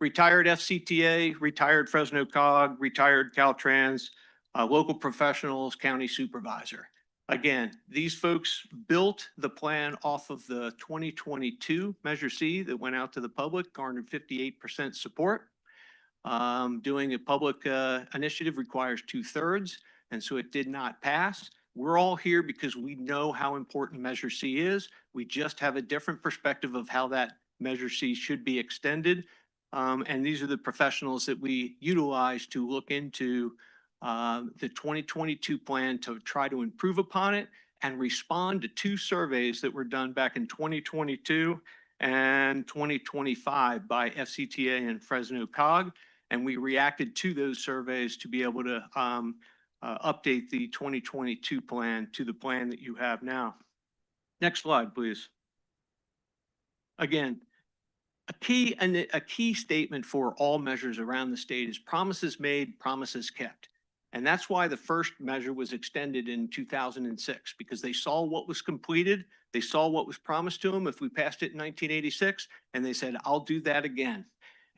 Retired FCTA, retired Fresno COG, retired Caltrans, local professionals, county supervisor. Again, these folks built the plan off of the 2022 Measure C that went out to the public, garnered 58% support. Doing a public initiative requires 2/3, and so it did not pass. We're all here because we know how important Measure C is. We just have a different perspective of how that Measure C should be extended. And these are the professionals that we utilize to look into the 2022 plan to try to improve upon it and respond to 2 surveys that were done back in 2022 and 2025 by FCTA and Fresno COG. And we reacted to those surveys to be able to update the 2022 plan to the plan that you have now. Next slide, please. Again, a key statement for all measures around the state is promises made, promises kept. And that's why the first measure was extended in 2006, because they saw what was completed. They saw what was promised to them if we passed it in 1986, and they said, I'll do that again.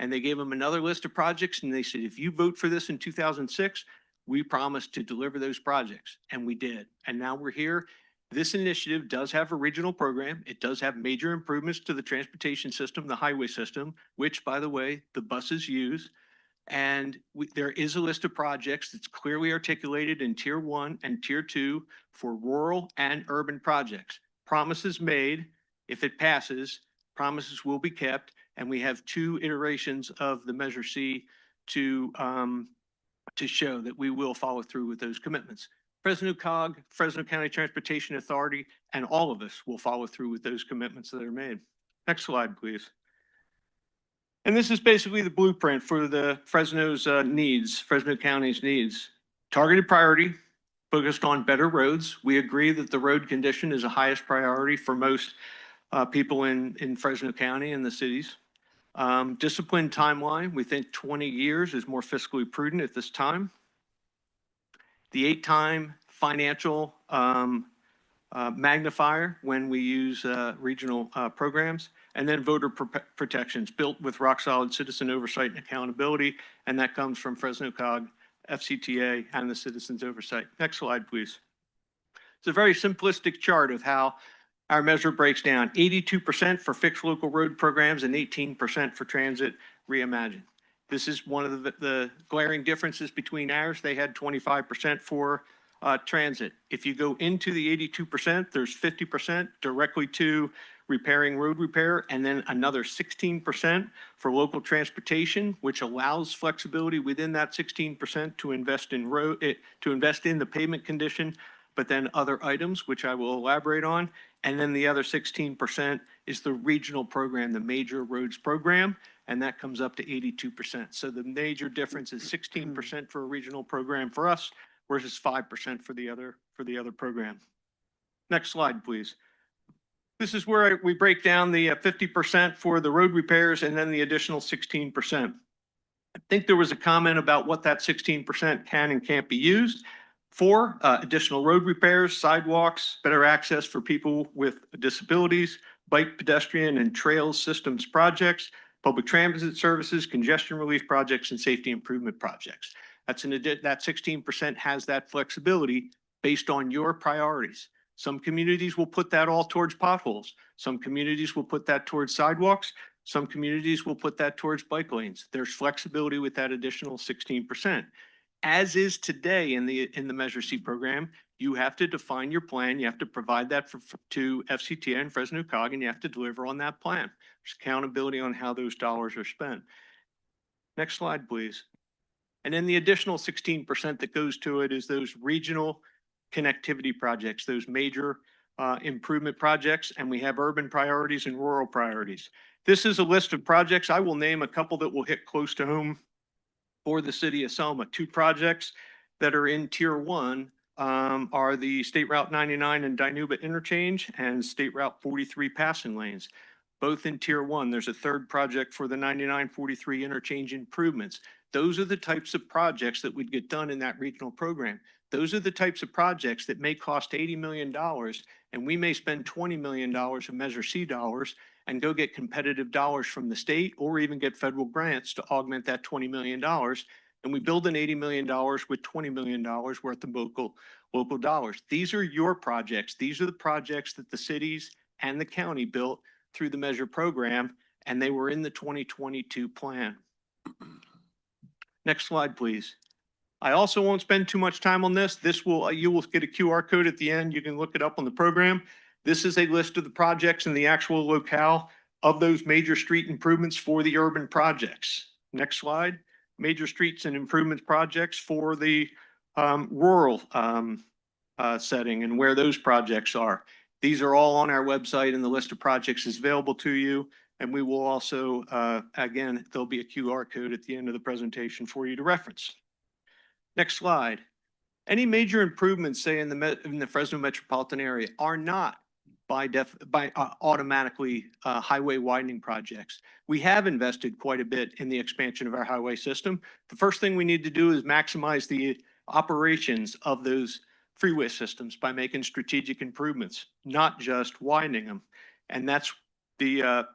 And they gave them another list of projects, and they said, if you vote for this in 2006, we promised to deliver those projects, and we did. And now we're here. This initiative does have a regional program. It does have major improvements to the transportation system, the highway system, which, by the way, the buses use. And there is a list of projects that's clearly articulated in Tier 1 and Tier 2 for rural and urban projects. Promises made, if it passes, promises will be kept. And we have 2 iterations of the Measure C to show that we will follow through with those commitments. Fresno COG, Fresno County Transportation Authority, and all of us will follow through with those commitments that are made. Next slide, please. And this is basically the blueprint for the Fresno's needs, Fresno County's needs. Targeted priority, focused on better roads. We agree that the road condition is the highest priority for most people in Fresno County and the cities. Disciplined timeline, we think 20 years is more fiscally prudent at this time. The 8-time financial magnifier when we use regional programs, and then voter protections built with rock solid citizen oversight and accountability, and that comes from Fresno COG, FCTA, and the citizens oversight. Next slide, please. It's a very simplistic chart of how our measure breaks down. 82% for fixed local road programs and 18% for transit reimagined. This is one of the glaring differences between ours. They had 25% for transit. If you go into the 82%, there's 50% directly to repairing road repair, and then another 16% for local transportation, which allows flexibility within that 16% to invest in the pavement condition, but then other items, which I will elaborate on. And then the other 16% is the regional program, the major roads program, and that comes up to 82%. So the major difference is 16% for a regional program for us versus 5% for the other program. Next slide, please. This is where we break down the 50% for the road repairs and then the additional 16%. I think there was a comment about what that 16% can and can't be used for. Additional road repairs, sidewalks, better access for people with disabilities, bike, pedestrian, and trails systems projects, public transit services, congestion relief projects, and safety improvement projects. That 16% has that flexibility based on your priorities. Some communities will put that all towards potholes. Some communities will put that towards sidewalks. Some communities will put that towards bike lanes. There's flexibility with that additional 16%. As is today in the Measure C program, you have to define your plan. You have to provide that to FCTA and Fresno COG, and you have to deliver on that plan. There's accountability on how those dollars are spent. Next slide, please. And then the additional 16% that goes to it is those regional connectivity projects, those major improvement projects, and we have urban priorities and rural priorities. This is a list of projects. I will name a couple that will hit close to home for the city of Selma. Two projects that are in Tier 1 are the State Route 99 and Dinuba interchange and State Route 43 passing lanes. Both in Tier 1. There's a third project for the 99-43 interchange improvements. Those are the types of projects that would get done in that regional program. Those are the types of projects that may cost $80 million, and we may spend $20 million of Measure C dollars and go get competitive dollars from the state or even get federal grants to augment that $20 million. And we build an $80 million with $20 million worth of local dollars. These are your projects. These are the projects that the cities and the county built through the Measure program, and they were in the 2022 plan. Next slide, please. I also won't spend too much time on this. You will get a QR code at the end. You can look it up on the program. This is a list of the projects in the actual locale of those major street improvements for the urban projects. Next slide. Major streets and improvements projects for the rural setting and where those projects are. These are all on our website, and the list of projects is available to you. And we will also, again, there'll be a QR code at the end of the presentation for you to reference. Next slide. Any major improvements, say in the Fresno metropolitan area, are not automatically highway widening projects. We have invested quite a bit in the expansion of our highway system. The first thing we need to do is maximize the operations of those freeway systems by making strategic improvements, not just widening them. And that's the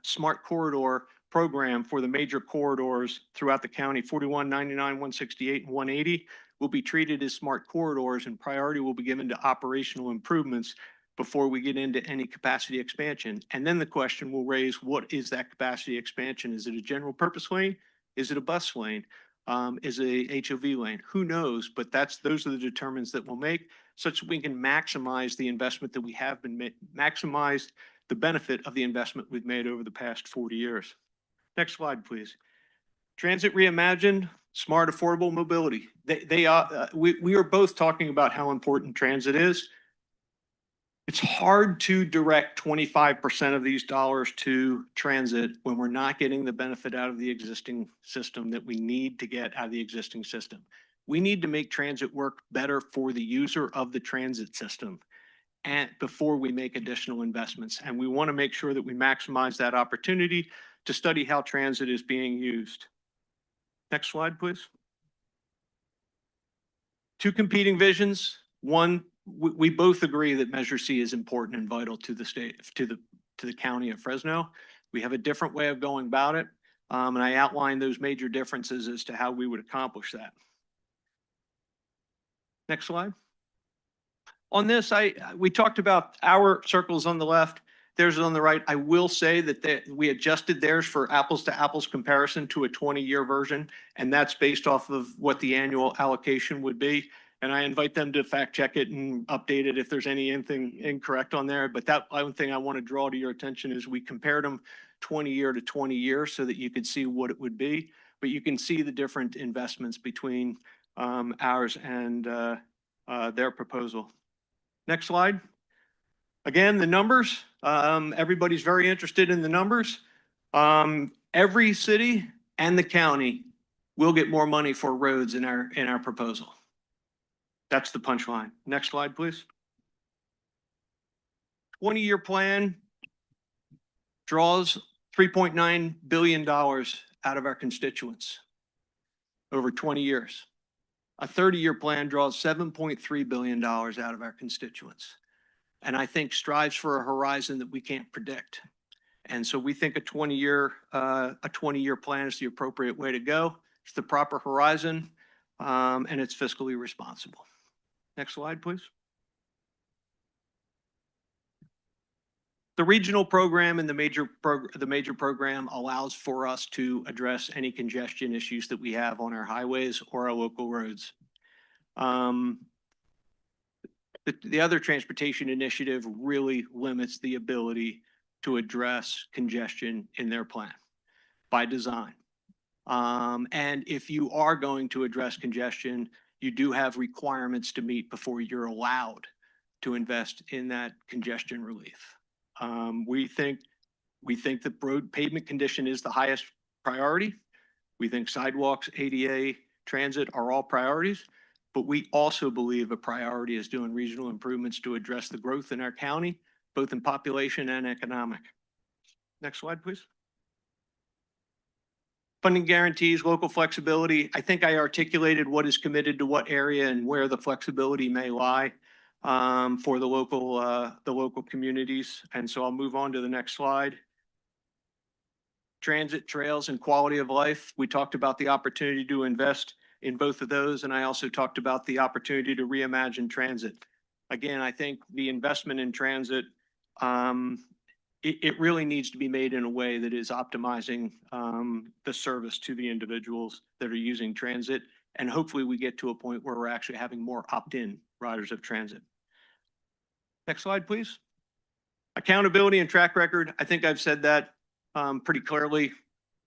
Smart Corridor program for the major corridors throughout the county. 41, 99, 168, and 180 will be treated as smart corridors, and priority will be given to operational improvements before we get into any capacity expansion. And then the question will raise, what is that capacity expansion? Is it a general purpose lane? Is it a bus lane? Is it a HOV lane? Who knows? But those are the determinants that we'll make, such that we can maximize the investment that we have been maximize the benefit of the investment we've made over the past 40 years. Next slide, please. Transit Reimagined, smart, affordable mobility. We are both talking about how important transit is. It's hard to direct 25% of these dollars to transit when we're not getting the benefit out of the existing system that we need to get out of the existing system. We need to make transit work better for the user of the transit system and before we make additional investments. And we want to make sure that we maximize that opportunity to study how transit is being used. Next slide, please. Two competing visions. One, we both agree that Measure C is important and vital to the state, to the county of Fresno. We have a different way of going about it. And I outlined those major differences as to how we would accomplish that. Next slide. On this, we talked about our circles on the left, theirs on the right. I will say that we adjusted theirs for apples to apples comparison to a 20-year version, and that's based off of what the annual allocation would be. And I invite them to fact check it and update it if there's anything incorrect on there. But that one thing I want to draw to your attention is we compared them 20 year to 20 years so that you could see what it would be. But you can see the different investments between ours and their proposal. Next slide. Again, the numbers. Everybody's very interested in the numbers. Every city and the county will get more money for roads in our proposal. That's the punchline. Next slide, please. 20-year plan draws $3.9 billion out of our constituents over 20 years. A 30-year plan draws $7.3 billion out of our constituents. And I think strives for a horizon that we can't predict. And so we think a 20-year plan is the appropriate way to go. It's the proper horizon, and it's fiscally responsible. Next slide, please. The regional program and the major program allows for us to address any congestion issues that we have on our highways or our local roads. The other transportation initiative really limits the ability to address congestion in their plan by design. And if you are going to address congestion, you do have requirements to meet before you're allowed to invest in that congestion relief. We think that road pavement condition is the highest priority. We think sidewalks, ADA, transit are all priorities, but we also believe a priority is doing regional improvements to address the growth in our county, both in population and economic. Next slide, please. Funding guarantees, local flexibility. I think I articulated what is committed to what area and where the flexibility may lie for the local communities. And so I'll move on to the next slide. Transit, trails, and quality of life. We talked about the opportunity to invest in both of those, and I also talked about the opportunity to reimagine transit. Again, I think the investment in transit, it really needs to be made in a way that is optimizing the service to the individuals that are using transit. And hopefully we get to a point where we're actually having more opt-in riders of transit. Next slide, please. Accountability and track record. I think I've said that pretty clearly.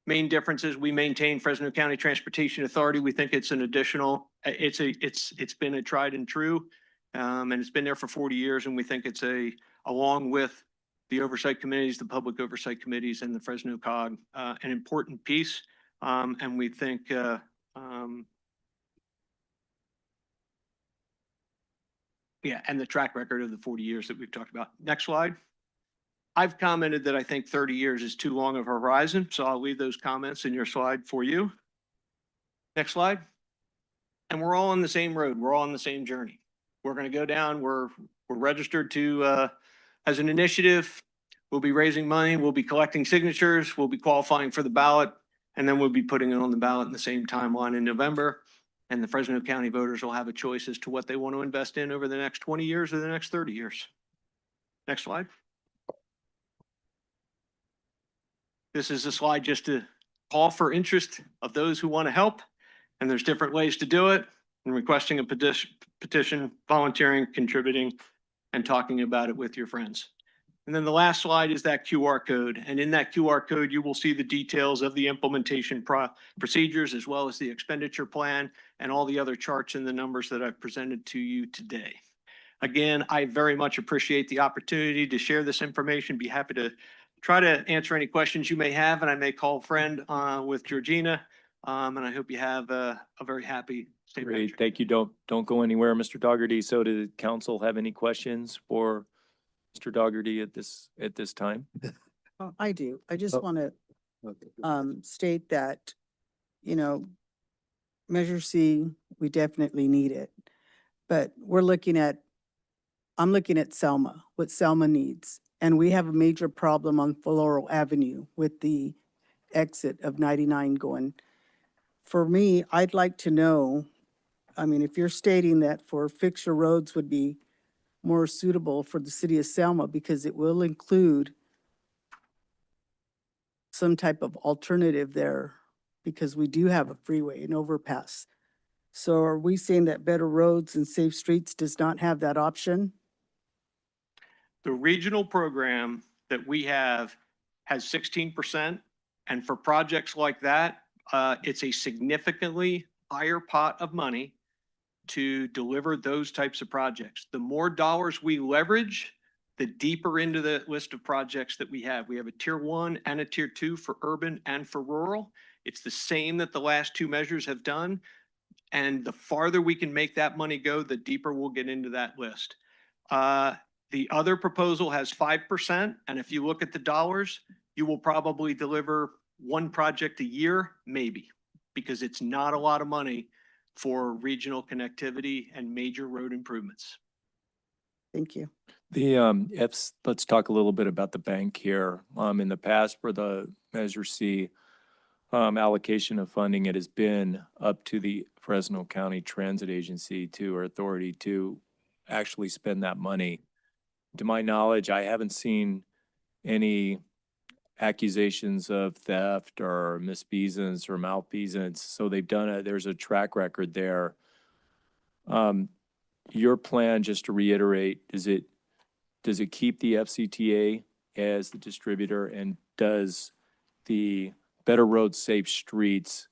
Main differences, we maintain Fresno County Transportation Authority. We think it's an additional, it's been a tried and true, and it's been there for 40 years. And we think it's along with the oversight committees, the public oversight committees, and the Fresno COG, an important piece. And we think, and the track record of the 40 years that we've talked about. Next slide. I've commented that I think 30 years is too long of a horizon, so I'll leave those comments in your slide for you. Next slide. And we're all on the same road. We're all on the same journey. We're going to go down. We're registered to as an initiative. We'll be raising money. We'll be collecting signatures. We'll be qualifying for the ballot, and then we'll be putting it on the ballot in the same timeline in November. And the Fresno County voters will have a choice as to what they want to invest in over the next 20 years or the next 30 years. Next slide. This is a slide just to call for interest of those who want to help. And there's different ways to do it. And requesting a petition, volunteering, contributing, and talking about it with your friends. And then the last slide is that QR code. And in that QR code, you will see the details of the implementation procedures, as well as the expenditure plan and all the other charts and the numbers that I've presented to you today. Again, I very much appreciate the opportunity to share this information. Be happy to try to answer any questions you may have, and I may call a friend with Georgina. And I hope you have a very happy St. Great, Patrick. thank you. Don't go anywhere, Mr. Dougherty. So did council have any questions for Mr. Dougherty at this time? I do. I just Oh. want to Okay. state that, Measure C, we definitely need it. But I'm looking at Selma, what Selma needs. And we have a major problem on Floral Avenue with the exit of 99 going. For me, I'd like to know, if you're stating that for fixture roads would be more suitable for the city of Selma because it will include some type of alternative there because we do have a freeway and overpass. So are we saying that Better Roads and Safe Streets does not have that option? The regional program that we have has 16%. And for projects like that, it's a significantly higher pot of money to deliver those types of projects. The more dollars we leverage, the deeper into the list of projects that we have. We have a tier 1 and a tier 2 for urban and for rural. It's the same that the last two measures have done. And the farther we can make that money go, the deeper we'll get into that list. The other proposal has 5%. And if you look at the dollars, you will probably deliver one project a year, maybe, because it's not a lot of money for regional connectivity and major road improvements. Thank you. Let's talk a little bit about the bank here. In the past for the Measure C allocation of funding, it has been up to the Fresno County Transit Agency or authority to actually spend that money. To my knowledge, I haven't seen any accusations of theft or misfeasance or malfeasance. So they've done it. There's a track record there. Your plan, just to reiterate, does it keep the FCTA as the distributor, and does the Better Roads Safe Streets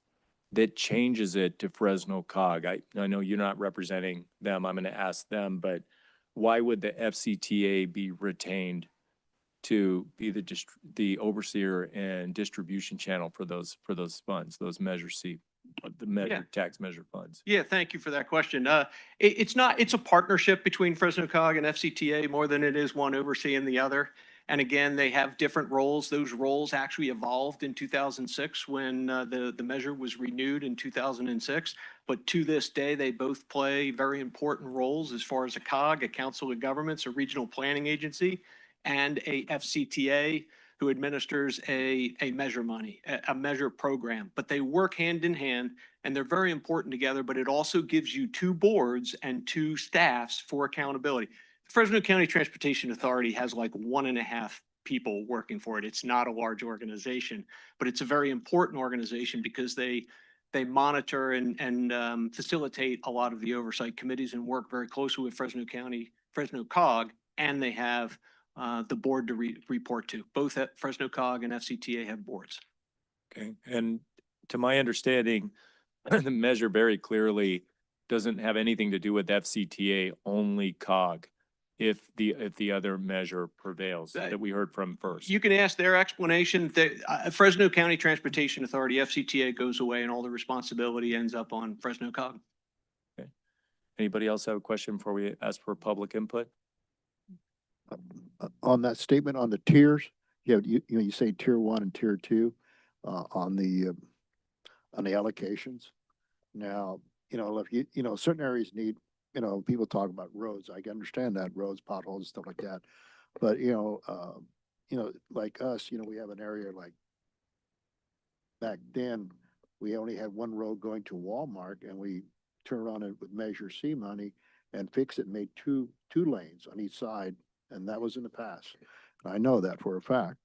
that changes it to Fresno COG? I know you're not representing them. I'm going to ask them, but why would the FCTA be retained to be the overseer and distribution channel for those funds, those Measure C, tax measure funds? Yeah, thank you for that question. It's a partnership between Fresno COG and FCTA more than it is one overseeing the other. And again, they have different roles. Those roles actually evolved in 2006 when the measure was renewed in 2006. But to this day, they both play very important roles as far as a COG, a Council of Governments, a regional planning agency, and a FCTA who administers a measure money, a measure program. But they work hand in hand, and they're very important together, but it also gives you two boards and two staffs for accountability. Fresno County Transportation Authority has like 1.5 people working for it. It's not a large organization, but it's a very important organization because they monitor and facilitate a lot of the oversight committees and work very closely with Fresno COG, and they have the board to report to. Both at Fresno COG and FCTA have boards. Okay, and to my understanding, the measure very clearly doesn't have anything to do with FCTA, only COG, if the other measure prevails that we heard from first. You can ask their explanation. Fresno County Transportation Authority, FCTA, goes away and all the responsibility ends up on Fresno COG. Okay. Anybody else have a question before we ask for public input? On that statement on the tiers, you say tier 1 and tier 2 on the allocations. Now, if certain areas need, people talk about roads. I can understand that, roads, potholes, stuff like that. But like us, we have an area like back then we only had one road going to Walmart, and we turned around it with Measure C money and fixed it, and made two lanes on each side. And that was in the past. I know that for a fact.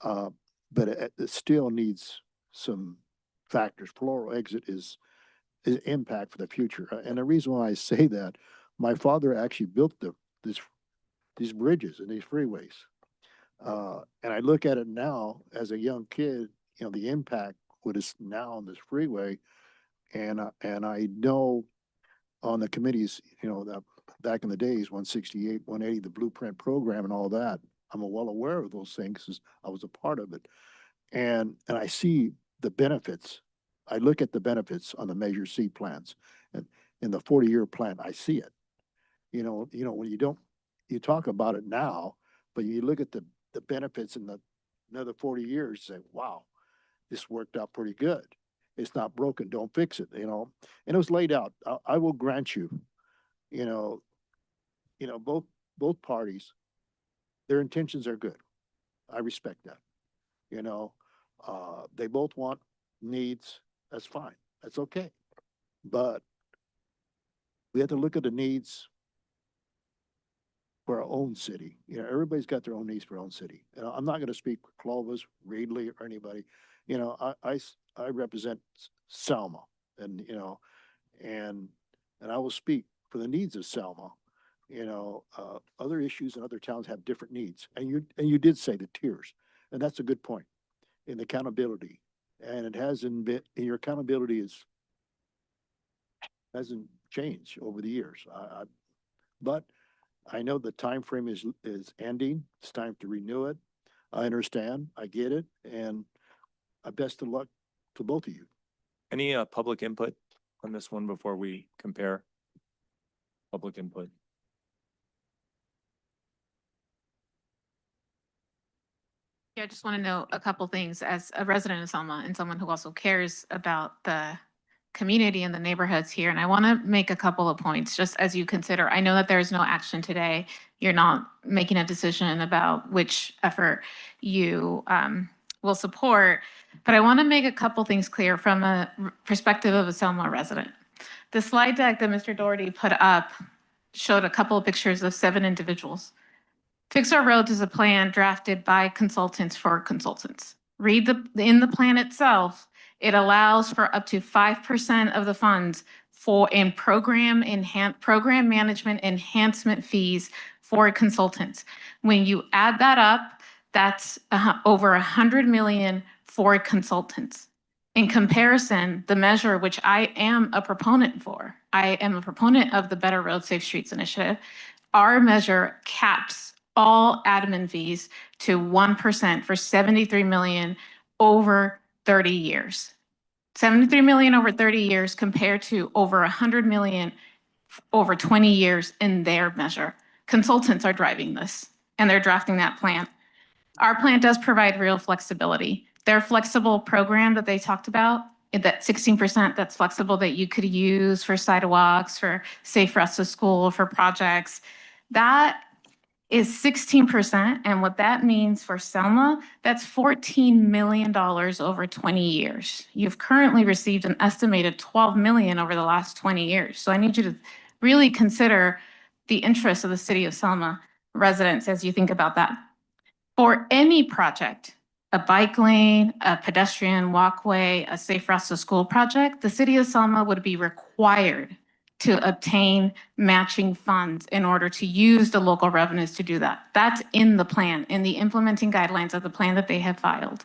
But it still needs some factors. Floral exit is impact for the future. And the reason why I say that, my father actually built these bridges and these freeways. And I look at it now as a young kid, the impact what is now on this freeway. And I know on the committees, that back in the days, 168, 180, the blueprint program and all that, I'm well aware of those things because I was a part of it. And I see the benefits. I look at the benefits on the Measure C plans, and in the 40-year plan, I see it. When you talk about it now, but you look at the benefits in another 40 years, say, wow, this worked out pretty good. It's not broken, don't fix it, and it was laid out. I will grant you, both parties, their intentions are good. I respect that. They both want needs. That's fine. That's okay. But we have to look at the needs for our own city. Everybody's got their own needs for our own city. And I'm not going to speak for Clovis, Reedley, or anybody. I represent Selma, and I will speak for the needs of Selma. Other issues in other towns have different needs, and you did say the tiers, and that's a good point in accountability. And it hasn't been, your accountability hasn't changed over the years. But I know the time frame is ending. It's time to renew it. I understand. I get it, and best of luck to both of you. Any public input on this one before we compare? Public input. Yeah, I just want to know a couple things as a resident of Selma and someone who also cares about the community and the neighborhoods here. And I want to make a couple of points just as you consider. I know that there is no action today. You're not making a decision about which effort you will support. But I want to make a couple things clear from a perspective of a Selma resident. The slide deck that Mr. Doherty put up showed a couple of pictures of 7 individuals. Fix Our Roads is a plan drafted by consultants for consultants. Read in the plan itself, it allows for up to 5% of the funds in program management enhancement fees for consultants. When you add that up, that's over 100 million for consultants. In comparison, the measure, which I am a proponent for, I am a proponent of the Better Road Safe Streets Initiative. Our measure caps all admin fees to 1% for 73 million over 30 years. 73 million over 30 years compared to over 100 million over 20 years in their measure. Consultants are driving this, and they're drafting that plan. Our plan does provide real flexibility. Their flexible program that they talked about, that 16% that's flexible that you could use for sidewalks, for safe routes to school, for projects, that is 16%. And what that means for Selma, that's $14 million over 20 years. You've currently received an estimated 12 million over the last 20 years. So I need you to really consider the interests of the City of Selma residents as you think about that. For any project, a bike lane, a pedestrian walkway, a safe routes to school project, the City of Selma would be required to obtain matching funds in order to use the local revenues to do that. That's in the plan, in the implementing guidelines of the plan that they have filed.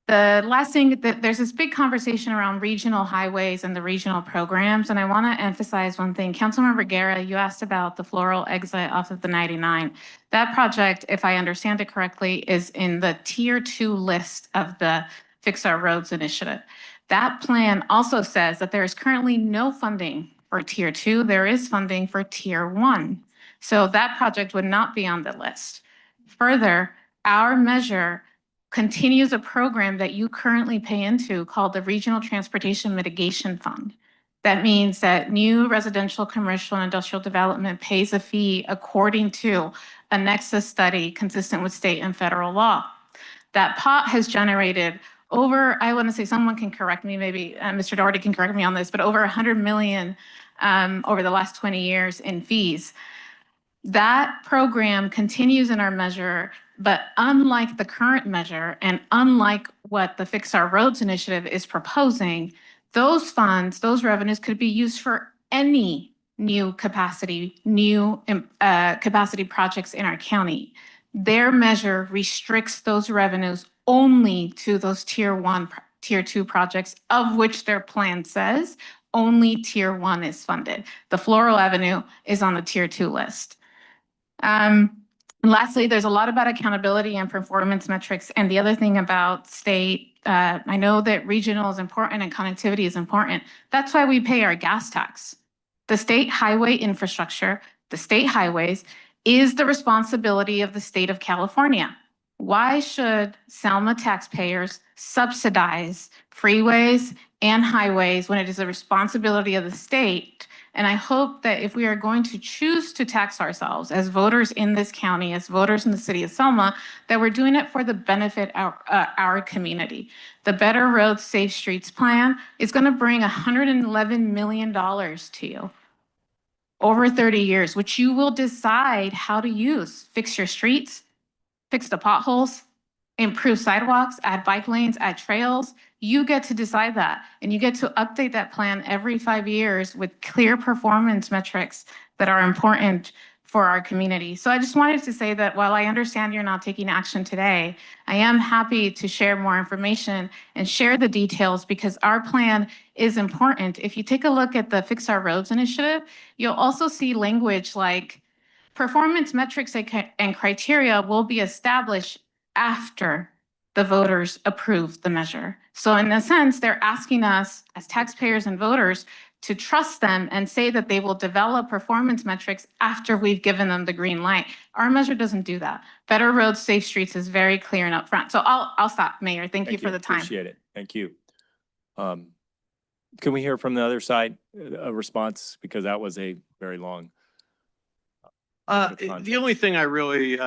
The last thing, there's this big conversation around regional highways and the regional programs, and I want to emphasize one thing. Councilmember Guerra, you asked about the floral exit off of the 99. That project, if I understand it correctly, is in the Tier 2 list of the Fix Our Roads initiative. That plan also says that there is currently no funding for Tier 2. There is funding for Tier 1. So that project would not be on the list. Further, our measure continues a program that you currently pay into called the Regional Transportation Mitigation Fund. That means that new residential, commercial, and industrial development pays a fee according to a nexus study consistent with state and federal law. That pot has generated over, I want to say, someone can correct me, maybe Mr. Doherty can correct me on this, but over 100 million over the last 20 years in fees. That program continues in our measure, but unlike the current measure and unlike what the Fix Our Roads initiative is proposing, those funds, those revenues could be used for any new capacity projects in our county. Their measure restricts those revenues only to those Tier 1, Tier 2 projects, of which their plan says only Tier 1 is funded. The Floral Avenue is on the Tier 2 list. Lastly, there's a lot about accountability and performance metrics. And the other thing about state, I know that regional is important and connectivity is important. That's why we pay our gas tax. The state highway infrastructure, the state highways, is the responsibility of the state of California. Why should Selma taxpayers subsidize freeways and highways when it is the responsibility of the state? And I hope that if we are going to choose to tax ourselves as voters in this county, as voters in the City of Selma, that we're doing it for the benefit of our community. The Better Roads Safe Streets plan is going to bring $111 million to you over 30 years, which you will decide how to use. Fix your streets, fix the potholes, improve sidewalks, add bike lanes, add trails. You get to decide that, and you get to update that plan every 5 years with clear performance metrics that are important for our community. So I just wanted to say that while I understand you're not taking action today, I am happy to share more information and share the details because our plan is important. If you take a look at the Fix Our Roads initiative, you'll also see language like performance metrics and criteria will be established after the voters approve the measure. So in a sense, they're asking us as taxpayers and voters to trust them and say that they will develop performance metrics after we've given them the green light. Our measure doesn't do that. Better Roads, Safe Streets is very clear and upfront. So I'll stop, Mayor. Thank you for the time. Appreciate it. Thank you. Can we hear from the other side a response? Because that was a very long. The only thing I really,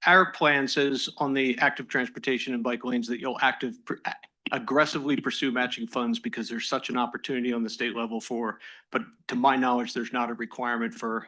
our plan says on the active transportation and bike lanes that you'll aggressively pursue matching funds because there's such an opportunity on the state level but to my knowledge, there's not a requirement for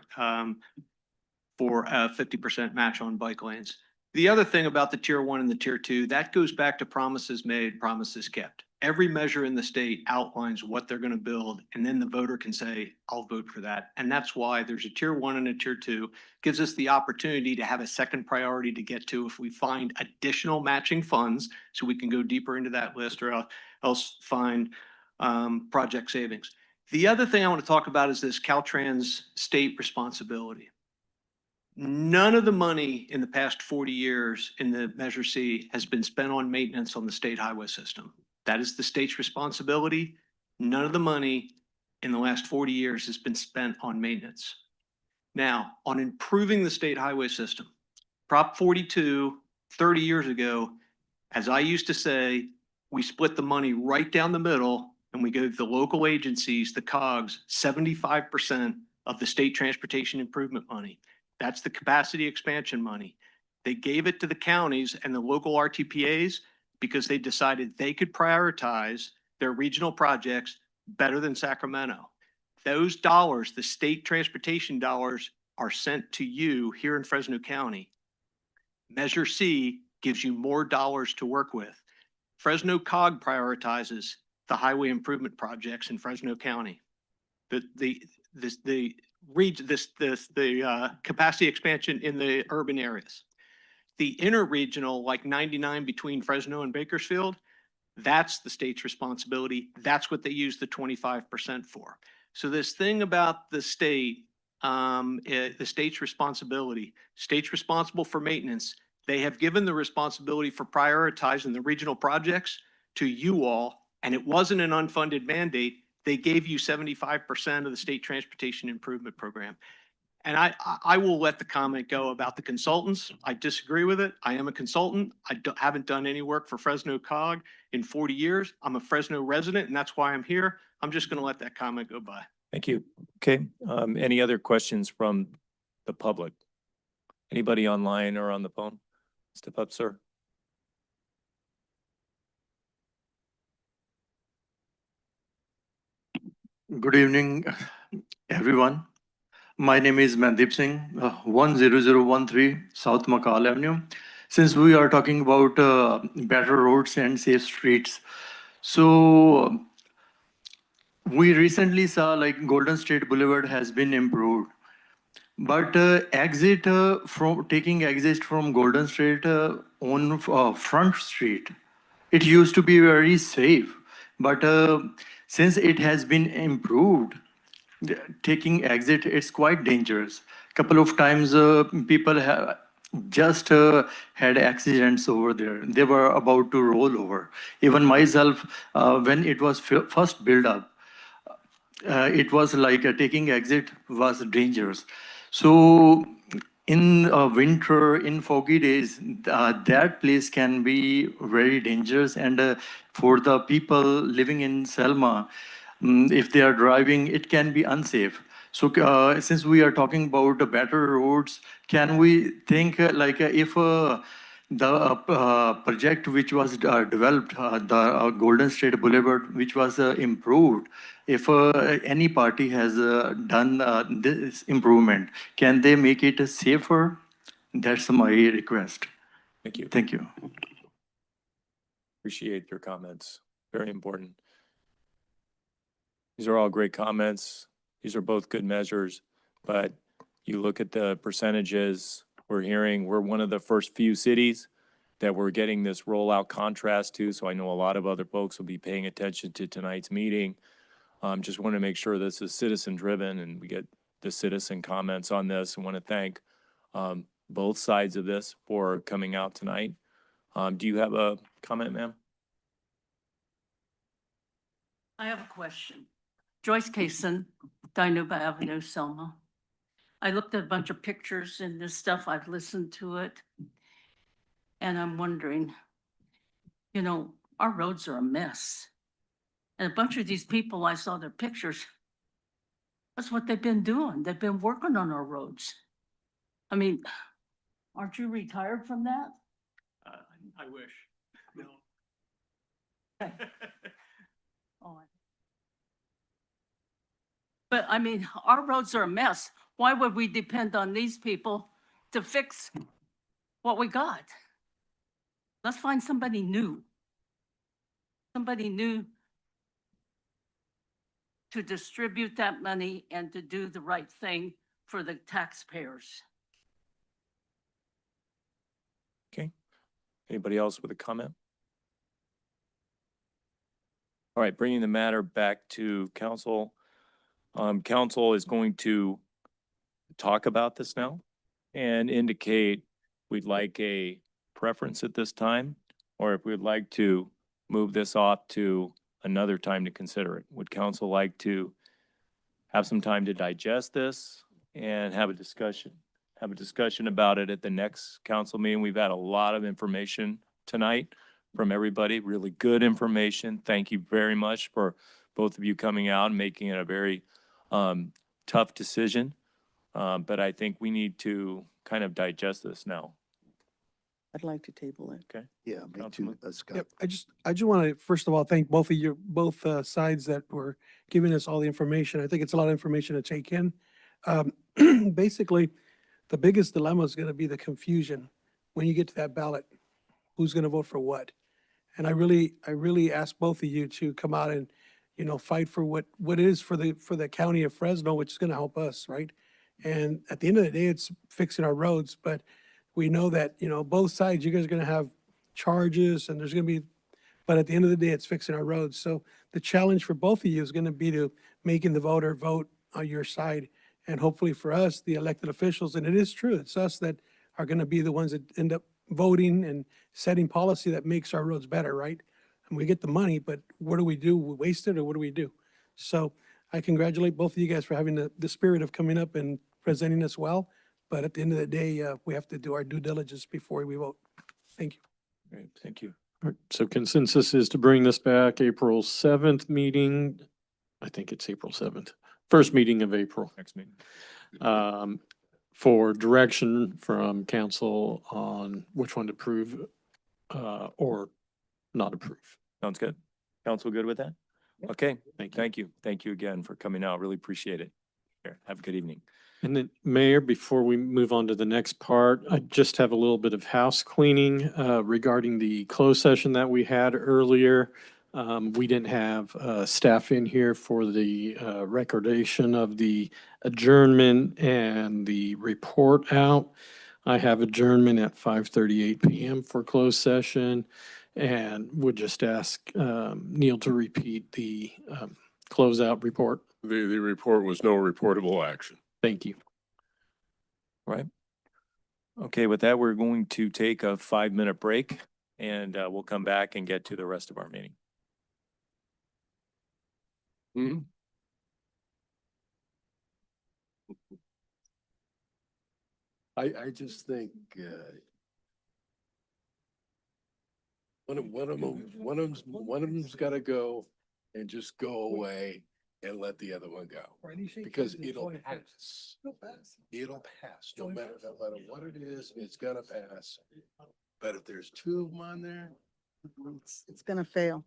for a 50% match on bike lanes. The other thing about the tier 1 and the tier 2, that goes back to promises made, promises kept. Every measure in the state outlines what they're going to build, and then the voter can say, I'll vote for that. And that's why there's a tier 1 and a tier 2. Gives us the opportunity to have a second priority to get to if we find additional matching funds, so we can go deeper into that list, or else find project savings. The other thing I want to talk about is this Caltrans state responsibility. None of the money in the past 40 years in the Measure C has been spent on maintenance on the state highway system. That is the state's responsibility. None of the money in the last 40 years has been spent on maintenance. Now, on improving the state highway system, Prop 42, 30 years ago, as I used to say, we split the money right down the middle and we gave the local agencies, the COGS, 75% of the state transportation improvement money. That's the capacity expansion money. They gave it to the counties and the local RTPAs because they decided they could prioritize their regional projects better than Sacramento. Those dollars, the state transportation dollars, are sent to you here in Fresno County. Measure C gives you more dollars to work with. Fresno COG prioritizes the highway improvement projects in Fresno County. The capacity expansion in the urban areas. The interregional, like 99 between Fresno and Bakersfield, that's the state's responsibility. That's what they use the 25% for. So this thing about the state, the state's responsibility, state's responsible for maintenance. They have given the responsibility for prioritizing the regional projects to you all, and it wasn't an unfunded mandate. They gave you 75% of the state transportation improvement program. And I will let the comment go about the consultants. I disagree with it. I am a consultant. I haven't done any work for Fresno COG in 40 years. I'm a Fresno resident, and that's why I'm here. I'm just going to let that comment go by. Thank you. Okay, any other questions from the public? Anybody online or on the phone? Step up, sir. Good evening, everyone. My name is Mandeep Singh, 10013 South McCall Avenue. Since we are talking about better roads and safe streets, so we recently saw like Golden State Boulevard has been improved, but taking exit from Golden State on Front Street, it used to be very safe, but since it has been improved, taking exit, it's quite dangerous. Couple of times people have just had accidents over there. They were about to roll over. Even myself, when it was first built up, it was like taking exit was dangerous. So in winter, in foggy days, that place can be very dangerous. And for the people living in Selma, if they are driving, it can be unsafe. So since we are talking about better roads, can we think if the project which was developed, the Golden State Boulevard, which was improved, if any party has done this improvement, can they make it safer? That's my request. Thank you. Thank you. Appreciate your comments. Very important. These are all great comments. These are both good measures, but you look at the percentages we're hearing, we're one of the first few cities that we're getting this rollout contrast to. So I know a lot of other folks will be paying attention to tonight's meeting. Just want to make sure this is citizen driven and we get the citizen comments on this. I want to thank both sides of this for coming out tonight. Do you have a comment, ma'am? I have a question. Joyce Kaysen, Dinuba Avenue, Selma. I looked at a bunch of pictures and this stuff. I've listened to it. And I'm wondering, you know, our roads are a mess. And a bunch of these people, I saw their pictures. That's what they've been doing. They've been working on our roads. I mean, aren't you retired from that? I wish. No. Oh. But I mean, our roads are a mess. Why would we depend on these people to fix what we got? Let's find somebody new. Somebody new to distribute that money and to do the right thing for the taxpayers. Okay. Anybody else with a comment? All right, bringing the matter back to council. Council is going to talk about this now and indicate we'd like a preference at this time, or if we'd like to move this off to another time to consider it. Would council like to have some time to digest this and have a discussion? Have a discussion about it at the next council meeting. We've had a lot of information tonight from everybody, really good information. Thank you very much for both of you coming out and making it a very tough decision. But I think we need to kind of digest this now. I'd like to table it. Okay? Yeah, me too, Councilman? Scott. Yep, I just want to, first of all, thank both of you, both sides that were giving us all the information. I think it's a lot of information to take in. Basically, the biggest dilemma is going to be the confusion when you get to that ballot. Who's going to vote for what? And I really ask both of you to come out and, fight for what is for the county of Fresno, which is going to help us, right? And at the end of the day, it's fixing our roads, but we know that, both sides, you guys are going to have charges and there's going to be, but at the end of the day, it's fixing our roads. So the challenge for both of you is going to be to making the voter vote on your side. And hopefully for us, the elected officials, and it is true, it's us that are going to be the ones that end up voting and setting policy that makes our roads better, right? And we get the money, but what do? We waste it, or what do we do? So I congratulate both of you guys for having the spirit of coming up and presenting us well. But at the end of the day, we have to do our due diligence before we vote. Thank you. Great, thank you. All right, so consensus is to bring this back April 7th meeting. I think it's April 7th, first meeting of April. Next meeting. For direction from council on which one to approve or not approve. Sounds good. Council good with that? Okay, Thank you. thank you. Thank you again for coming out. Really appreciate it. Here, have a good evening. And then, Mayor, before we move on to the next part, I just have a little bit of house cleaning regarding the closed session that we had earlier. We didn't have staff in here for the recordation of the adjournment and the report out. I have adjournment at 5:38 PM for closed session and would just ask Neil to repeat the closeout report. The report was no reportable action. Thank you. Right. Okay, with that, we're going to take a 5-minute break and we'll come back and get to the rest of our meeting. I just think, one of them's gotta go and just go away and let the other one go. Because it'll pass. It'll pass, no matter what it is, it's gonna pass. But if there's two of them on there, It's gonna fail.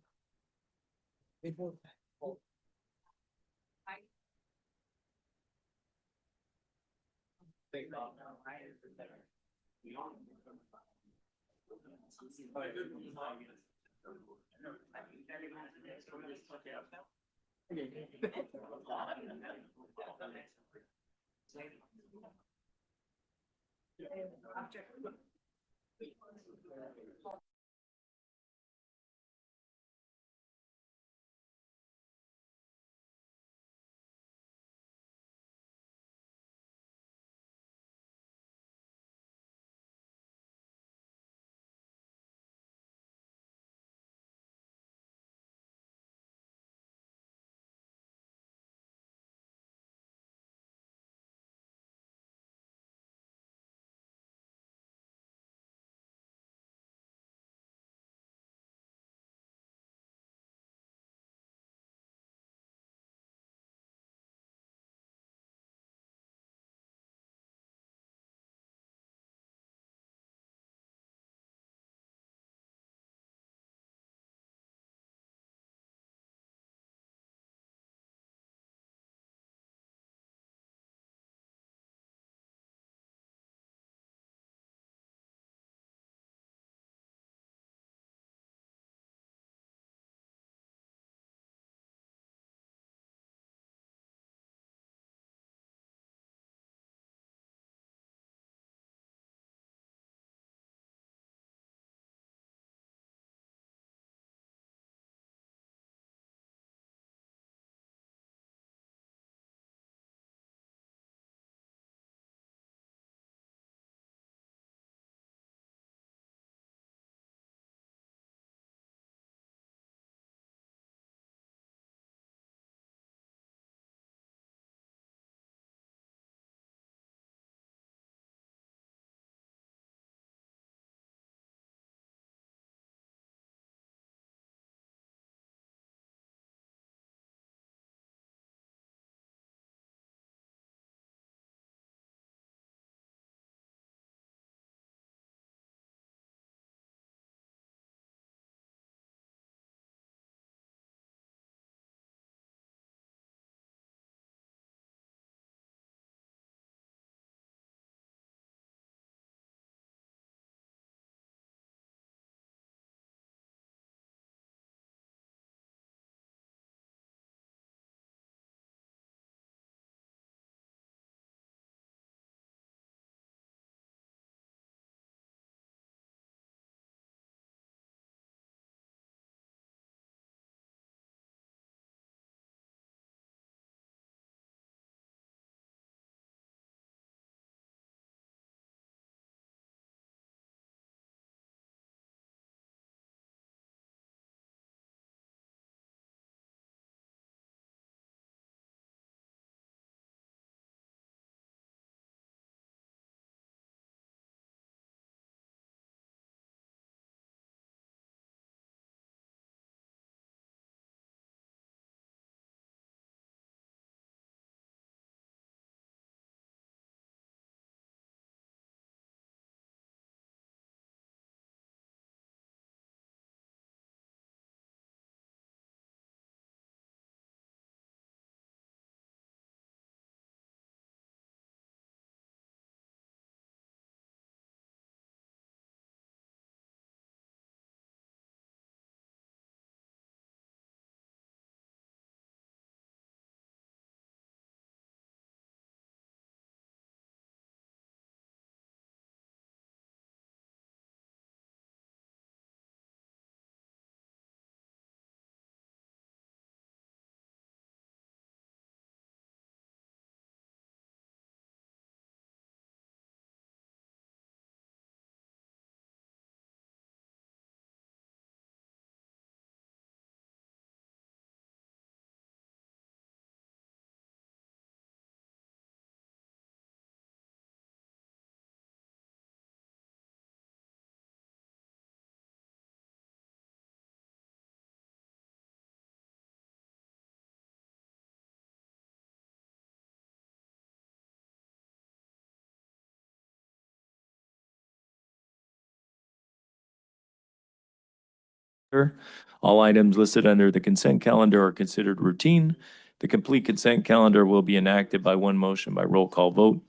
All items listed under the consent calendar are considered routine. The complete consent calendar will be enacted by one motion by roll call vote.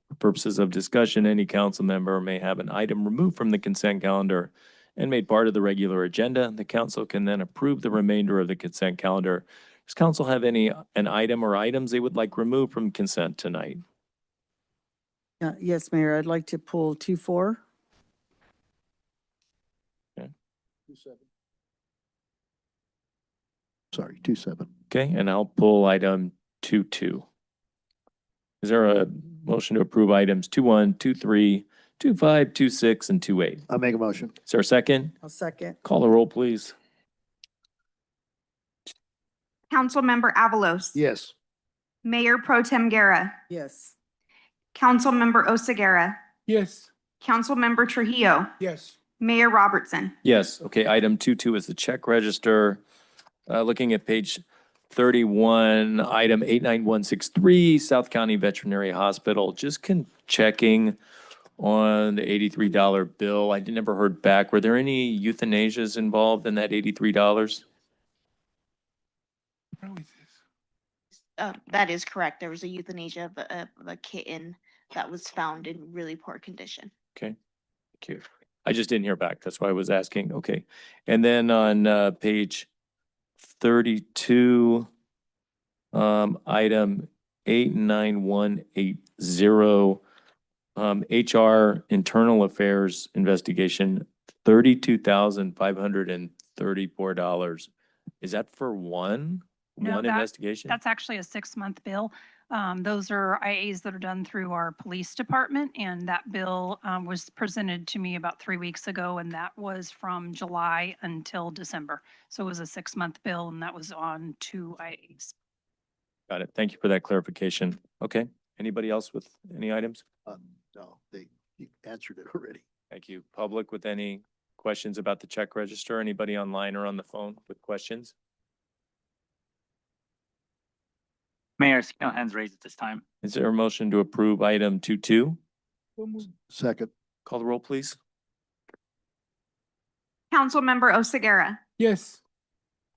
For purposes of discussion, any council member may have an item removed from the consent calendar and made part of the regular agenda. The council can then approve the remainder of the consent calendar. Does council have an item or items they would like removed from consent tonight? Yes, Mayor, I'd like to pull 2-4. Sorry, 2-7. Okay, and I'll pull item 2-2. Is there a motion to approve items 2-1, 2-3, 2-5, 2-6, and 2-8? I make a motion. Is there a second? I'll second. Call the roll, please. Councilmember Avalos. Yes. Mayor Pro Tem Guerra. Yes. Councilmember Oseguera. Yes. Councilmember Trujillo. Yes. Mayor Robertson. Yes, okay, item 2-2 is the check register. Looking at page 31, item 89163, South County Veterinary Hospital, just checking on the $83 bill. I never heard back. Were there any euthanasias involved in that $83? That is correct. There was a euthanasia of a kitten that was found in really poor condition. Okay, thank you. I just didn't hear back. That's why I was asking. Okay. And then on page 32, item 89180, HR Internal Affairs Investigation, $32,534. Is that for one No, investigation? That's actually a 6-month bill. Those are IAs that are done through our police department, and that bill was presented to me about 3 weeks ago, and that was from July until December. So it was a 6-month bill, and that was on 2 IAs. Got it. Thank you for that clarification. Okay. Anybody else with any items? No, you answered it already. Thank you. Public with any questions about the check register? Anybody online or on the phone with questions? Mayor, I see no hands raised at this time. Is there a motion to approve item 2-2? Second. Call the roll, please. Councilmember Oseguera. Yes.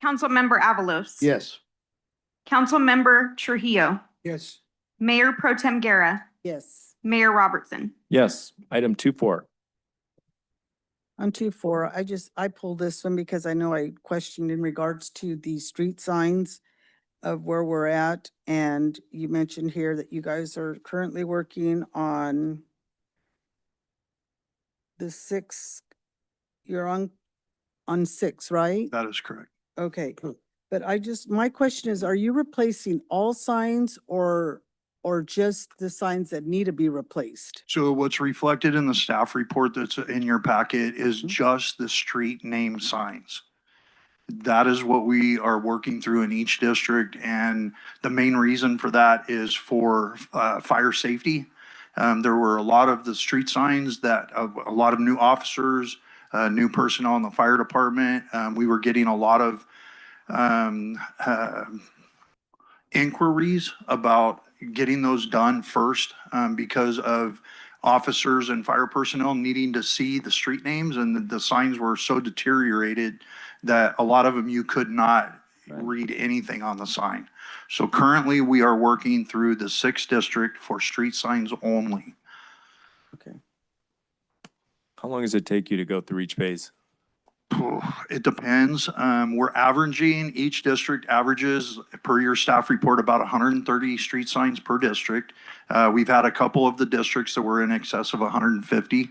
Councilmember Avalos. Yes. Councilmember Trujillo. Yes. Mayor Pro Tem Guerra. Yes. Mayor Robertson. Yes. Item 2-4. On 2-4, I pulled this one because I know I questioned in regards to the street signs of where we're at. And you mentioned here that you guys are currently working on the 6, you're on 6, right? That is correct. Okay, but my question is, are you replacing all signs or just the signs that need to be replaced? So what's reflected in the staff report that's in your packet is just the street name signs. That is what we are working through in each district, and the main reason for that is for fire safety. There were a lot of the street signs that a lot of new officers, new personnel in the fire department. We were getting a lot of inquiries about getting those done first because of officers and fire personnel needing to see the street names, and the signs were so deteriorated that a lot of them you could not read anything on the sign. So currently we are working through the 6th district for street signs only. Okay. How long does it take you to go through each phase? It depends. We're averaging, each district averages per your staff report about 130 street signs per district. We've had a couple of the districts that were in excess of 150.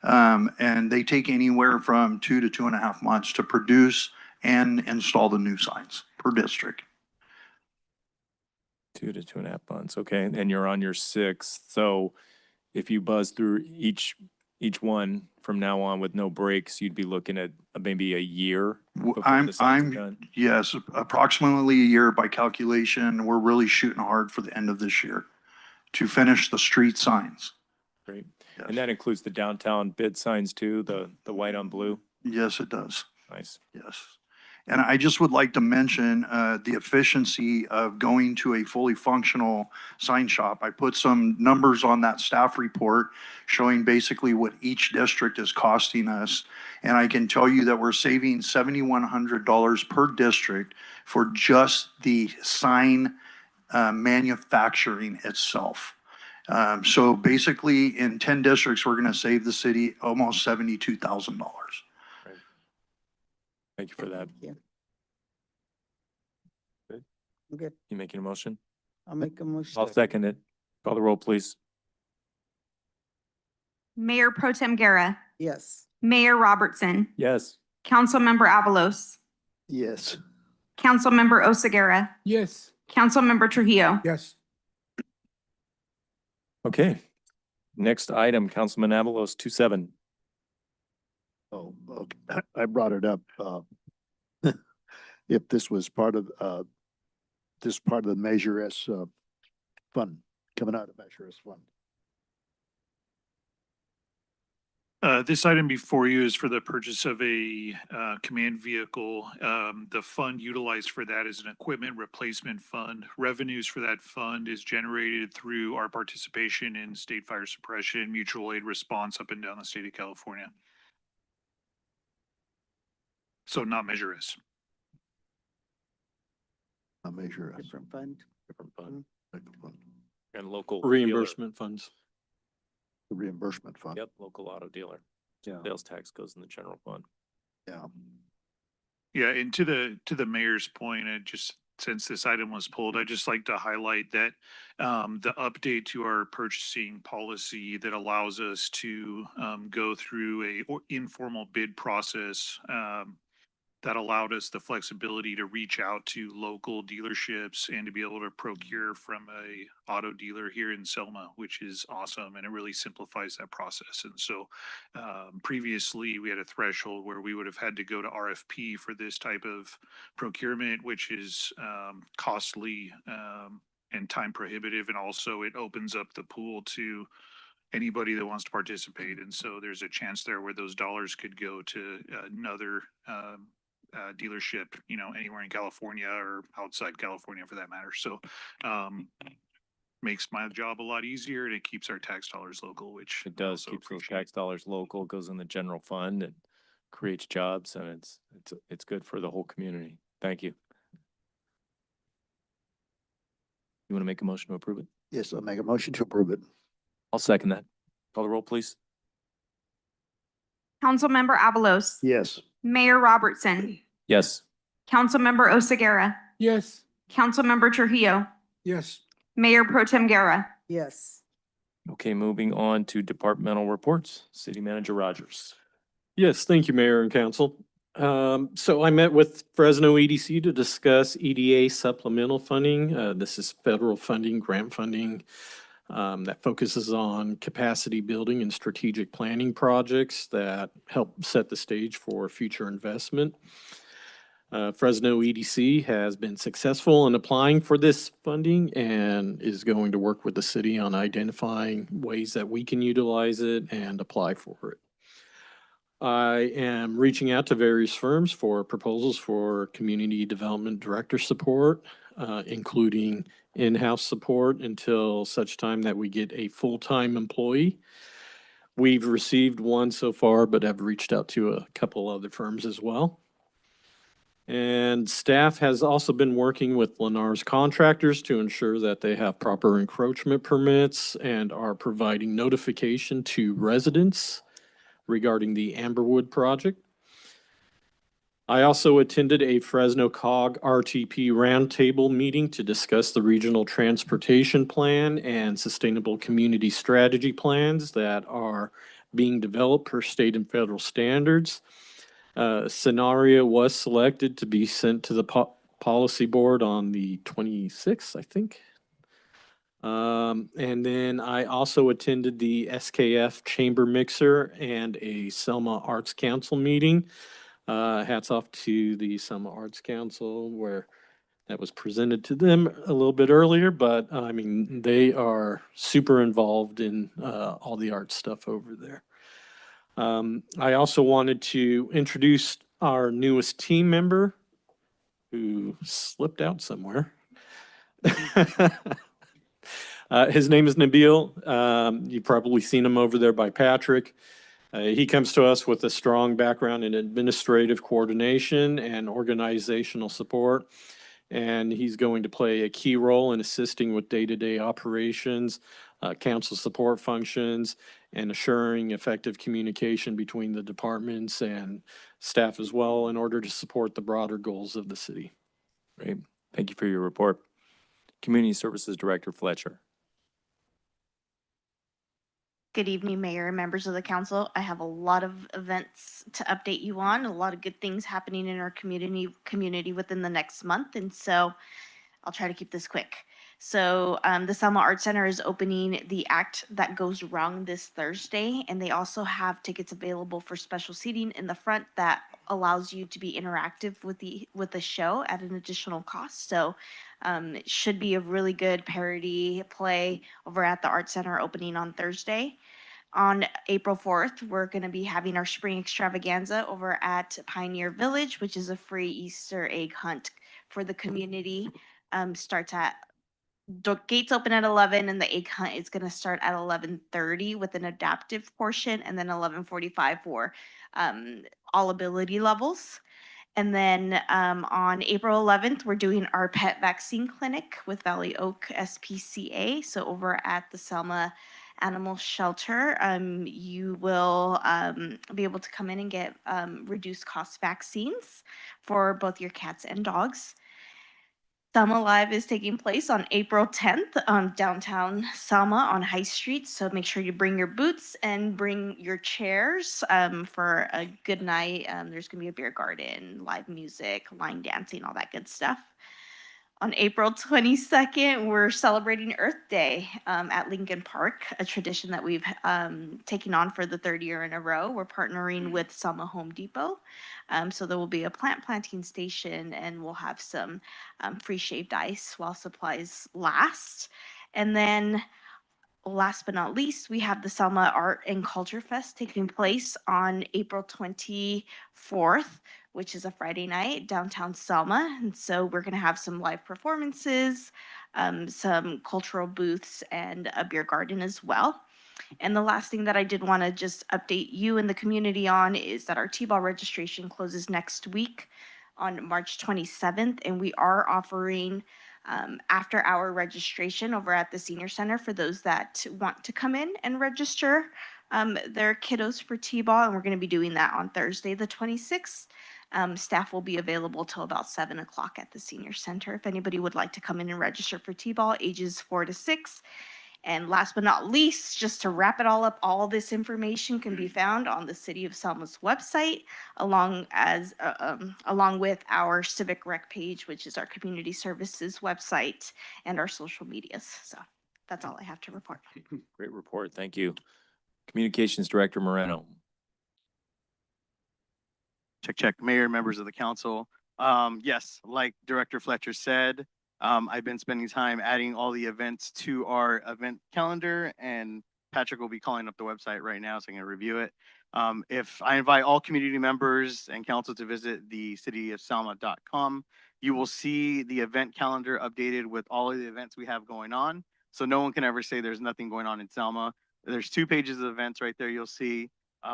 And they take anywhere from 2 to 2.5 months to produce and install the new signs per district. 2 to 2.5 months. Okay. And you're on your 6th. So if you buzz through each one from now on with no breaks, you'd be looking at maybe a year before the signs are done? Yes, approximately a year by calculation. We're really shooting hard for the end of this year to finish the street signs. Great. And that includes the downtown bid signs too, the white on blue? Yes, it does. Nice. Yes. And I just would like to mention the efficiency of going to a fully functional sign shop. I put some numbers on that staff report showing basically what each district is costing us. And I can tell you that we're saving $7,100 per district for just the sign manufacturing itself. So basically, in 10 districts, we're going to save the city almost $72,000. Thank you for that. Yeah. Good. Good. You making a motion? I'll make a motion. I'll second it. Call the roll, please. Mayor Pro Tem Guerra, Yes. Mayor Robertson, Yes. Councilmember Avalos, Yes. Councilmember Oseguera, Yes. Councilmember Trujillo. Yes. Okay. Next item, Councilman Avalos, 27. Oh, okay. I brought it up, if this was part of, the Measure S, fund, coming out of Measure S fund. This item before you is for the purchase of a command vehicle. The fund utilized for that is an equipment replacement fund. Revenues for that fund is generated through our participation in state fire suppression, mutual aid response up and down the state of California. So not Measure S. A Measure S. Different fund. Different fund. Different fund. And local Reimbursement funds. The reimbursement fund. Dealer. Yep, local auto dealer. Yeah. Sales tax goes in the general fund. Yeah. Yeah, and to the mayor's point, just since this item was pulled, I'd just like to highlight that the update to our purchasing policy that allows us to go through a informal bid process that allowed us the flexibility to reach out to local dealerships and to be able to procure from a auto dealer here in Selma, which is awesome. And it really simplifies that process. And so previously we had a threshold where we would have had to go to RFP for this type of procurement, which is costly and time prohibitive. And also it opens up the pool to anybody that wants to participate. And so there's a chance there where those dollars could go to another dealership, anywhere in California or outside California for that matter. So makes my job a lot easier and it keeps our tax dollars local, which It does, keeps those tax dollars local, goes in the general fund and creates jobs, and it's good for the whole community. Thank you. You want to make a motion to approve it? Yes, I'll make a motion to approve it. I'll second that. Call the roll, please. Councilmember Avalos, Yes. Mayor Robertson, Yes. Councilmember Oseguera, Yes. Councilmember Trujillo, Yes. Mayor Pro Tem Guerra. Yes. Okay, moving on to departmental reports. City Manager Rogers. Yes, thank you, Mayor and Council. So I met with Fresno EDC to discuss EDA supplemental funding. This is federal funding, grant funding, that focuses on capacity building and strategic planning projects that help set the stage for future investment. Fresno EDC has been successful in applying for this funding and is going to work with the city on identifying ways that we can utilize it and apply for it. I am reaching out to various firms for proposals for community development director support, including in-house support until such time that we get a full-time employee. We've received one so far, but have reached out to a couple other firms as well. And staff has also been working with Lennar's contractors to ensure that they have proper encroachment permits and are providing notification to residents regarding the Amberwood project. I also attended a Fresno COG RTP roundtable meeting to discuss the regional transportation plan and sustainable community strategy plans that are being developed per state and federal standards. Scenario was selected to be sent to the policy board on the 26th, I think. And then I also attended the SKF Chamber Mixer and a Selma Arts Council meeting. Hats off to the Selma Arts Council where that was presented to them a little bit earlier, but I mean, they are super involved in all the art stuff over there. I also wanted to introduce our newest team member, who slipped out somewhere. His name is Nabil. You've probably seen him over there by Patrick. He comes to us with a strong background in administrative coordination and organizational support. And he's going to play a key role in assisting with day-to-day operations, council support functions, and assuring effective communication between the departments and staff as well in order to support the broader goals of the city. Great. Thank you for your report. Community Services Director Fletcher. Good evening, Mayor and members of the council. I have a lot of events to update you on, a lot of good things happening in our community within the next month, and so I'll try to keep this quick. So the Selma Art Center is opening the Act That Goes Wrong this Thursday, and they also have tickets available for special seating in the front that allows you to be interactive with the show at an additional cost. So it should be a really good parody play over at the Art Center opening on Thursday. On April 4th, we're going to be having our spring extravaganza over at Pioneer Village, which is a free Easter egg hunt for the community. Starts at gates open at 11 and the egg hunt is going to start at 11:30 with an adaptive portion, and then 11:45 for all ability levels. And then on April 11th, we're doing our pet vaccine clinic with Valley Oak SPCA. So over at the Selma Animal Shelter, you will be able to come in and get reduced cost vaccines for both your cats and dogs. Selma Live is taking place on April 10th on downtown Selma on High Street. So make sure you bring your boots and bring your chairs for a good night. There's going to be a beer garden, live music, line dancing, all that good stuff. On April 22nd, we're celebrating Earth Day at Lincoln Park, a tradition that we've taken on for the third year in a row. We're partnering with Selma Home Depot. So there will be a plant planting station, and we'll have some free shaved ice while supplies last. And then last but not least, we have the Selma Art and Culture Fest taking place on April 24th, which is a Friday night downtown Selma. And so we're going to have some live performances, some cultural booths, and a beer garden as well. And the last thing that I did want to just update you and the community on is that our T-ball registration closes next week on March 27th, and we are offering after hour registration over at the senior center for those that want to come in and register their kiddos for T-ball, and we're going to be doing that on Thursday the 26th. Staff will be available till about 7 o'clock at the senior center if anybody would like to come in and register for T-ball, ages 4 to 6. And last but not least, just to wrap it all up, all this information can be found on the City of Selma's website, along with our Civic Rec page, which is our community services website, and our social medias. So that's all I have to report. Great report. Thank you. Communications Director Moreno. Check, Mayor, members of the council. Yes, like Director Fletcher said, I've been spending time adding all the events to our event calendar, and Patrick will be calling up the website right now so I can review it. If I invite all community members and council to visit the cityofselma.com, you will see the event calendar updated with all of the events we have going on. So no one can ever say there's nothing going on in Selma. There's 2 pages of events right there you'll see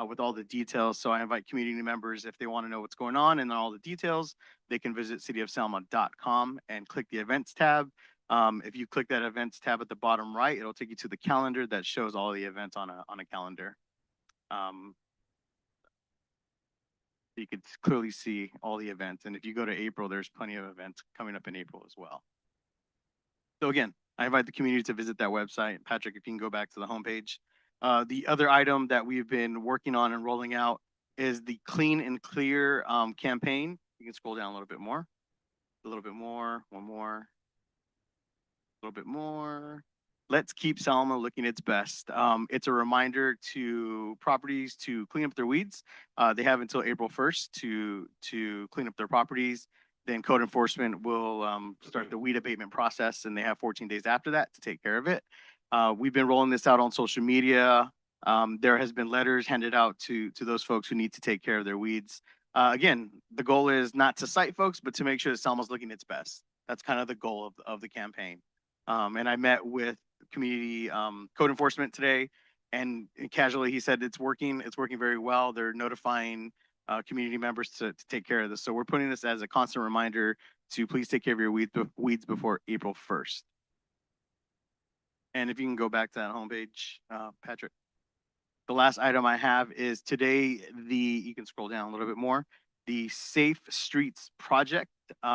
with all the details. So I invite community members, if they want to know what's going on and all the details, they can visit cityofselma.com and click the events tab. If you click that events tab at the bottom right, it'll take you to the calendar that shows all the events on a calendar. You could clearly see all the events. And if you go to April, there's plenty of events coming up in April as well. So again, I invite the community to visit that website. Patrick, if you can go back to the homepage. The other item that we've been working on and rolling out is the Clean and Clear campaign. You can scroll down a little bit more, one more, a little bit more. Let's keep Selma looking its best. It's a reminder to properties to clean up their weeds. They have until April 1st to clean up their properties. Then code enforcement will start the weed abatement process, and they have 14 days after that to take care of it. We've been rolling this out on social media. There has been letters handed out to those folks who need to take care of their weeds. Again, the goal is not to cite folks, but to make sure that Selma's looking its best. That's kind of the goal of the campaign. And I met with community code enforcement today, and casually he said it's working very well. They're notifying community members to take care of this. So we're putting this as a constant reminder to please take care of your weeds before April 1st. And if you can go back to that homepage, Patrick. The last item I have is today, you can scroll down a little bit more. The Safe Streets Project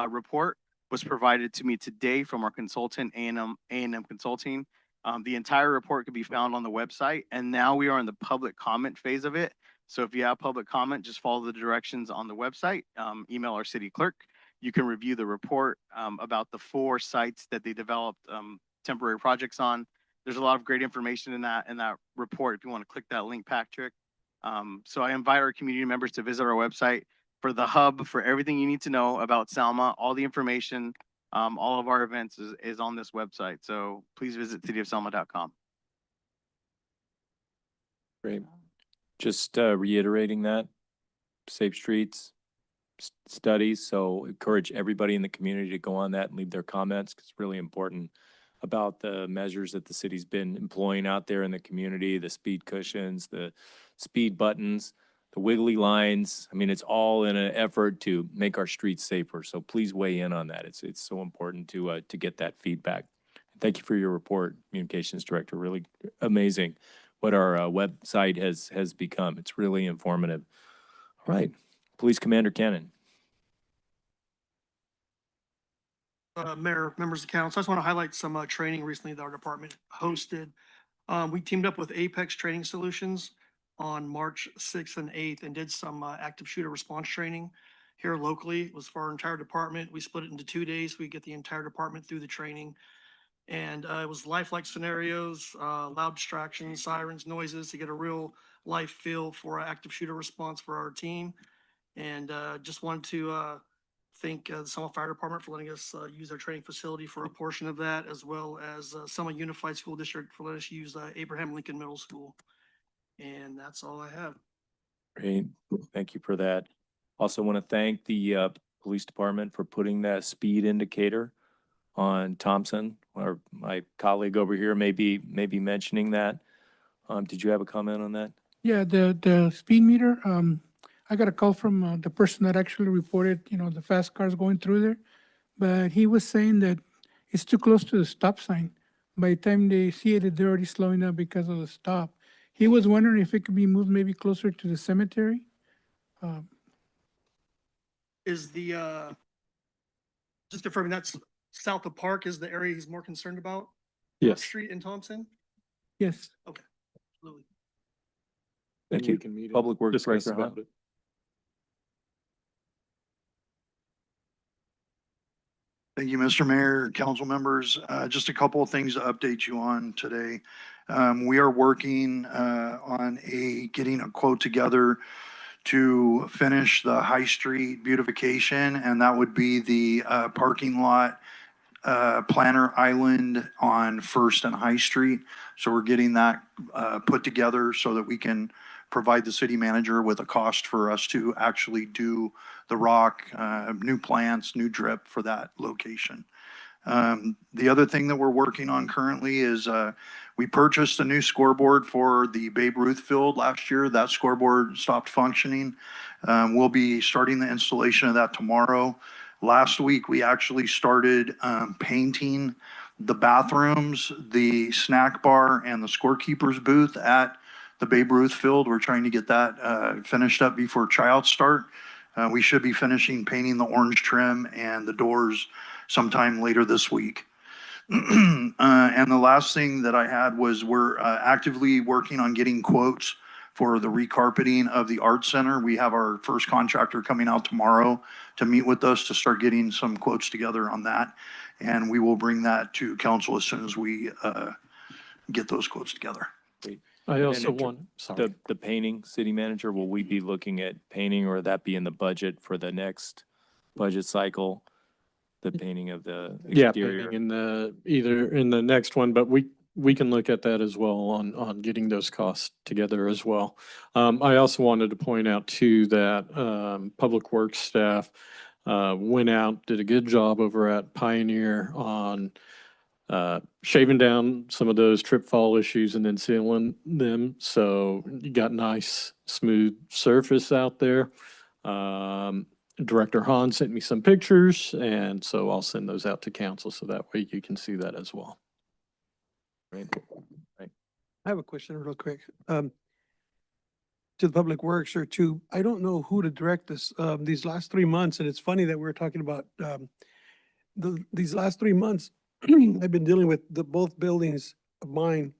report was provided to me today from our consultant, A&M Consulting. The entire report can be found on the website, and now we are in the public comment phase of it. So if you have public comment, just follow the directions on the website, email our city clerk. You can review the report about the 4 sites that they developed temporary projects on. There's a lot of great information in that report if you want to click that link, Patrick. So I invite our community members to visit our website for the hub for everything you need to know about Selma. All the information, all of our events is on this website. So please visit cityofselma.com. Great. Just reiterating that, Safe Streets studies. So encourage everybody in the community to go on that and leave their comments, because it's really important about the measures that the city's been employing out there in the community, the speed cushions, the speed buttons, the wiggly lines. I mean, it's all in an effort to make our streets safer. So please weigh in on that. It's so important to get that feedback. Thank you for your report, Communications Director. Really amazing what our website has become. It's really informative. All right, Police Commander Cannon. Mayor, members of the council, I just want to highlight some training recently that our department hosted. We teamed up with Apex Training Solutions on March 6th and 8th and did some active shooter response training here locally. It was for our entire department. We split it into 2 days. We get the entire department through the training. And it was lifelike scenarios, loud distractions, sirens, noises to get a real life feel for active shooter response for our team. And just wanted to thank the Selma Fire Department for letting us use their training facility for a portion of that, as well as Selma Unified School District for letting us use Abraham Lincoln Middle School. And that's all I have. Great, thank you for that. Also want to thank the police department for putting that speed indicator on Thompson, or my colleague over here may be mentioning that. Did you have a comment on that? Yeah, the speed meter, I got a call from the person that actually reported, the fast cars going through there. But he was saying that it's too close to the stop sign. By the time they see it, they're already slowing down because of the stop. He was wondering if it could be moved maybe closer to the cemetery. Is the, just confirming, that's south of Park is the area he's more concerned about? Park Yes. Street in Thompson? Yes. Okay, absolutely. Thank And we you. can meet and Public Works discuss Director, about huh? it. Thank you, Mr. Mayor, council members. Just a couple of things to update you on today. We are working on getting a quote together to finish the High Street beautification, and that would be the parking lot planter island on First and High Street. So we're getting that put together so that we can provide the city manager with a cost for us to actually do the rock, new plants, new drip for that location. The other thing that we're working on currently is we purchased a new scoreboard for the Babe Ruth field last year. That scoreboard stopped functioning. We'll be starting the installation of that tomorrow. Last week, we actually started painting the bathrooms, the snack bar, and the scorekeeper's booth at the Babe Ruth field. We're trying to get that finished up before tryouts start. We should be finishing painting the orange trim and the doors sometime later this week. And the last thing that I had was we're actively working on getting quotes for the recarpeting of the art center. We have our first contractor coming out tomorrow to meet with us to start getting some quotes together on that. And we will bring that to council as soon as we get those quotes together. I also want, sorry. The painting, city manager, will we be looking at painting, or that be in the budget for the next budget cycle? The painting of the Yeah, exterior? painting in either in the next one, but we can look at that as well on getting those costs together as well. I also wanted to point out too that, Public Works staff, went out, did a good job over at Pioneer on, shaving down some of those trip fall issues and then sealing them. So you got nice, smooth surface out there. Director Hahn sent me some pictures, and so I'll send those out to council so that way you can see that as well. Right. Right. I have a question real quick. To the Public Works or to, I don't know who to direct this, these last 3 months, and it's funny that we're talking about, these last 3 months, I've been dealing with both buildings of mine.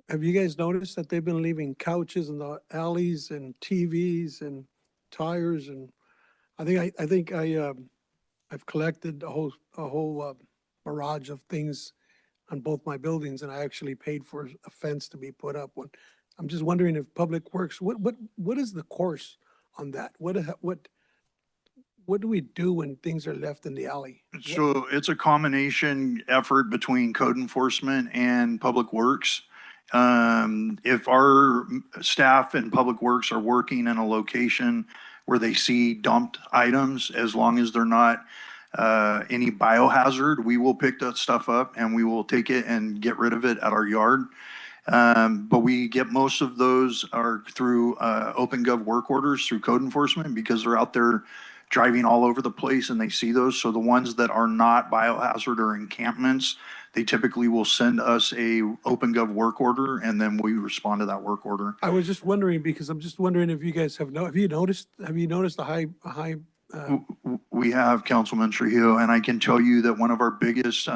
Have you guys noticed that they've been leaving couches in the alleys and TVs and tires? And I've collected a whole barrage of things on both my buildings, and I actually paid for a fence to be put up. I'm just wondering if Public Works, what is the course on that? What do we do when things are left in the alley? So it's a combination effort between code enforcement and Public Works. If our staff and Public Works are working in a location where they see dumped items, as long as they're not any biohazard, we will pick that stuff up and we will take it and get rid of it at our yard. But we get most of those are through OpenGov work orders through code enforcement because they're out there driving all over the place and they see those. So the ones that are not biohazard or encampments, they typically will send us a OpenGov work order and then we respond to that work order. I was just wondering, because I'm just wondering if you guys have you noticed a high We have, Councilman Trujillo, and I can tell you that one of our biggest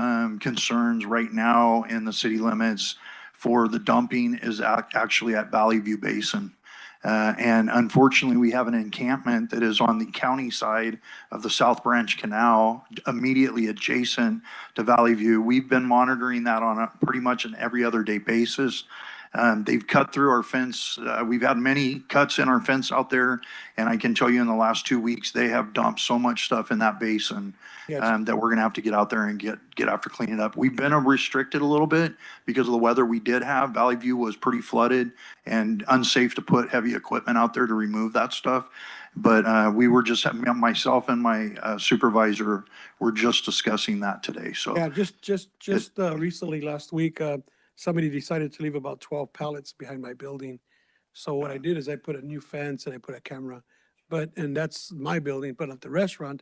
concerns right now in the city limits for the dumping is actually at Valley View Basin. And unfortunately, we have an encampment that is on the county side of the South Branch Canal, immediately adjacent to Valley View. We've been monitoring that on a pretty much an every other day basis. They've cut through our fence. We've had many cuts in our fence out there, and I can tell you in the last 2 weeks, they have dumped so much stuff in that basin that we're gonna have to get out there and get after cleaning up. We've been restricted a little bit because of the weather we did have. Valley View was pretty flooded and unsafe to put heavy equipment out there to remove that stuff. But we were just, myself and my supervisor were just discussing that today, so. Yeah, just recently, last week, somebody decided to leave about 12 pallets behind my building. So what I did is I put a new fence and I put a camera, and that's my building, but at the restaurant,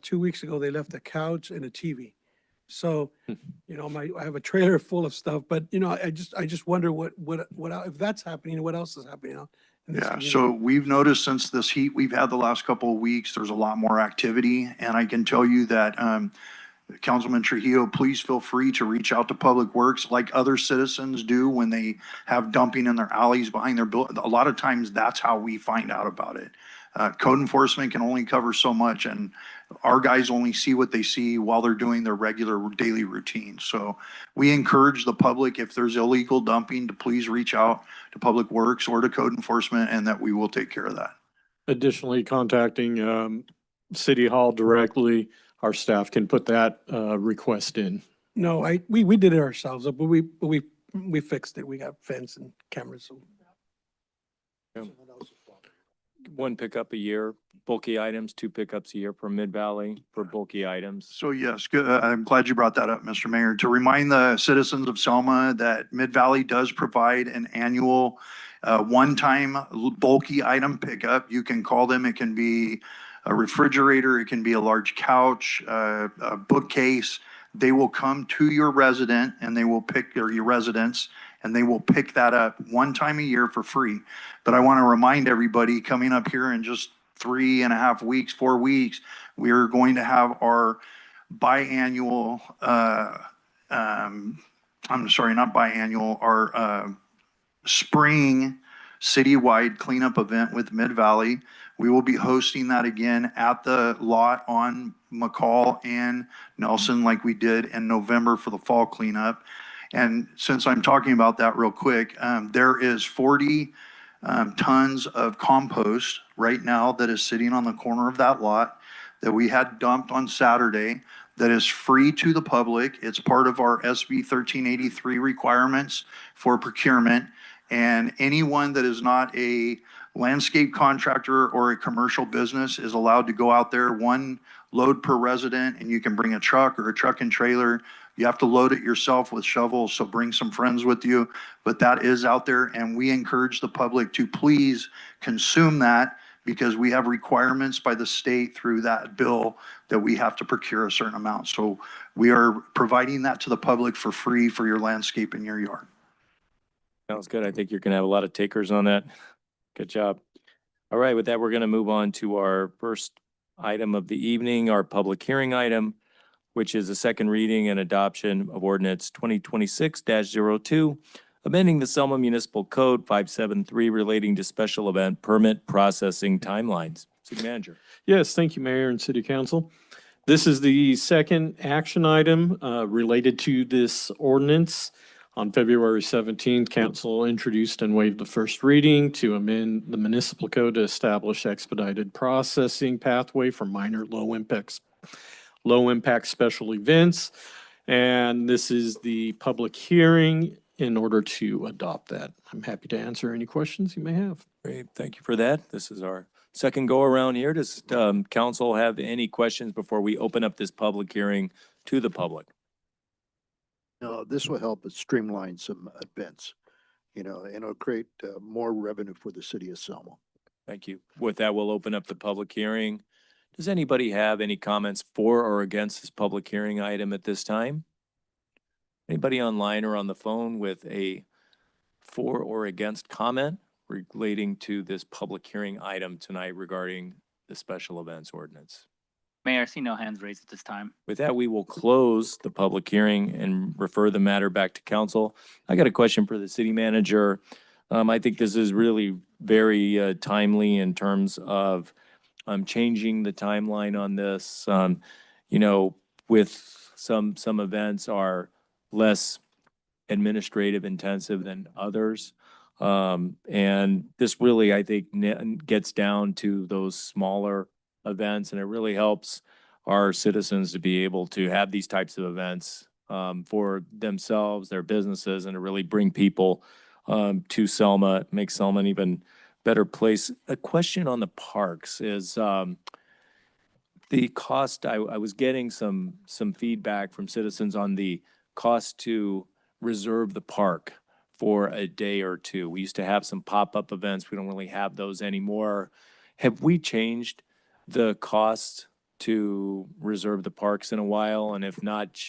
2 weeks ago, they left a couch and a TV. So, I have a trailer full of stuff, but I just wonder what if that's happening, what else is happening out in this Yeah, community? so we've noticed since this heat we've had the last couple of weeks, there's a lot more activity. And I can tell you that, Councilman Trujillo, please feel free to reach out to Public Works like other citizens do when they have dumping in their alleys behind their building. A lot of times that's how we find out about it. Code enforcement can only cover so much and our guys only see what they see while they're doing their regular daily routine. So we encourage the public, if there's illegal dumping, to please reach out to Public Works or to code enforcement and that we will take care of that. Additionally, contacting, City Hall directly, our staff can put that, request in. No, we did it ourselves, but we fixed it. We got fence and cameras. So. One pickup a year, bulky items, 2 pickups a year for Mid-Valley for bulky items. So yes, good. I'm glad you brought that up, Mr. Mayor. To remind the citizens of Selma that Mid-Valley does provide an annual one-time bulky item pickup. You can call them. It can be a refrigerator. It can be a large couch, a bookcase. They will come to your resident and they will pick, or your residence, and they will pick that up one time a year for free. But I want to remind everybody coming up here in just 3.5 weeks, 4 weeks, we are going to have our biannual, I'm sorry, not biannual, our spring citywide cleanup event with Mid-Valley. We will be hosting that again at the lot on McCall and Nelson like we did in November for the fall cleanup. And since I'm talking about that real quick, there is 40 tons of compost right now that is sitting on the corner of that lot that we had dumped on Saturday that is free to the public. It's part of our SB 1383 requirements for procurement. And anyone that is not a landscape contractor or a commercial business is allowed to go out there, one load per resident, and you can bring a truck or a truck and trailer. You have to load it yourself with shovels, so bring some friends with you. But that is out there, and we encourage the public to please consume that because we have requirements by the state through that bill that we have to procure a certain amount. So we are providing that to the public for free for your landscape in your yard. Sounds good. I think you're going to have a lot of takers on that. Good job. All right, with that, we're going to move on to our first item of the evening, our public hearing item, which is a second reading and adoption of ordinance 2026-02, amending the Selma Municipal Code 573 relating to special event permit processing timelines. City Manager. Yes, thank you, Mayor and City Council. This is the second action item related to this ordinance. On February 17th, council introduced and waived the first reading to amend the municipal code to establish expedited processing pathway for minor low impact special events. And this is the public hearing in order to adopt that. I'm happy to answer any questions you may have. Great, thank you for that. This is our second go around here. Does council have any questions before we open up this public hearing to the public? This will help us streamline some events, and it'll create more revenue for the city of Selma. Thank you. With that, we'll open up the public hearing. Does anybody have any comments for or against this public hearing item at this time? Anybody online or on the phone with a for or against comment relating to this public hearing item tonight regarding the special events ordinance? Mayor, I see no hands raised at this time. With that, we will close the public hearing and refer the matter back to council. I got a question for the city manager. I think this is really very timely in terms of changing the timeline on this. With some events are less administrative intensive than others. And this really, I think, gets down to those smaller events, and it really helps our citizens to be able to have these types of events for themselves, their businesses, and to really bring people to Selma, make Selma an even better place. A question on the parks is the cost. I was getting some feedback from citizens on the cost to reserve the park for a day or two. We used to have some pop-up events. We don't really have those anymore. Have we changed the cost to reserve the parks in a while? And if not,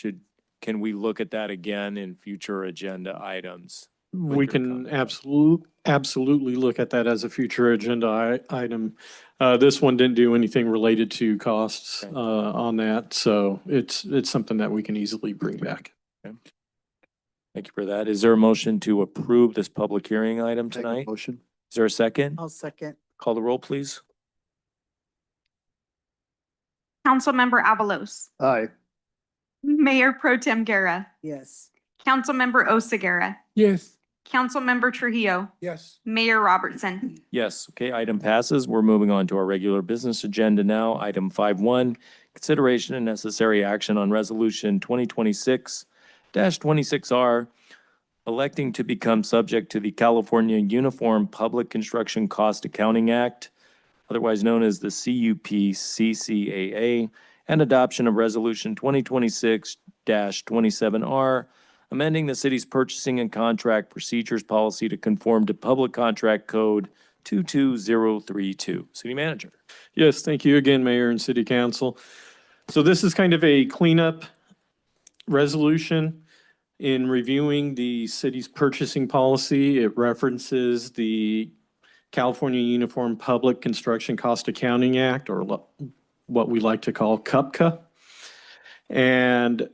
can we look at that again in future agenda items? We can absolutely look at that as a future agenda item. This one didn't do anything related to costs on that, so it's something that we can easily bring back. Okay. Thank you for that. Is there a motion to approve this public hearing item tonight? Motion. Is there a second? I'll second. Call the roll, please. Councilmember Avalos, Aye. Mayor Pro Tem Guerra, Yes. Councilmember Oseguera, Yes. Councilmember Trujillo, Yes. Mayor Robertson. Yes, okay, item passes. We're moving on to our regular business agenda now. Item 5.1, consideration and necessary action on resolution 2026-26R, electing to become subject to the California Uniform Public Construction Cost Accounting Act, otherwise known as the CUP-CCAA, and adoption of resolution 2026-27R, amending the city's purchasing and contract procedures policy to conform to Public Contract Code 22032. City Manager. Yes, thank you again, Mayor and City Council. So this is kind of a cleanup resolution. In reviewing the city's purchasing policy, it references the California Uniform Public Construction Cost Accounting Act, or what we like to call CUPCA. And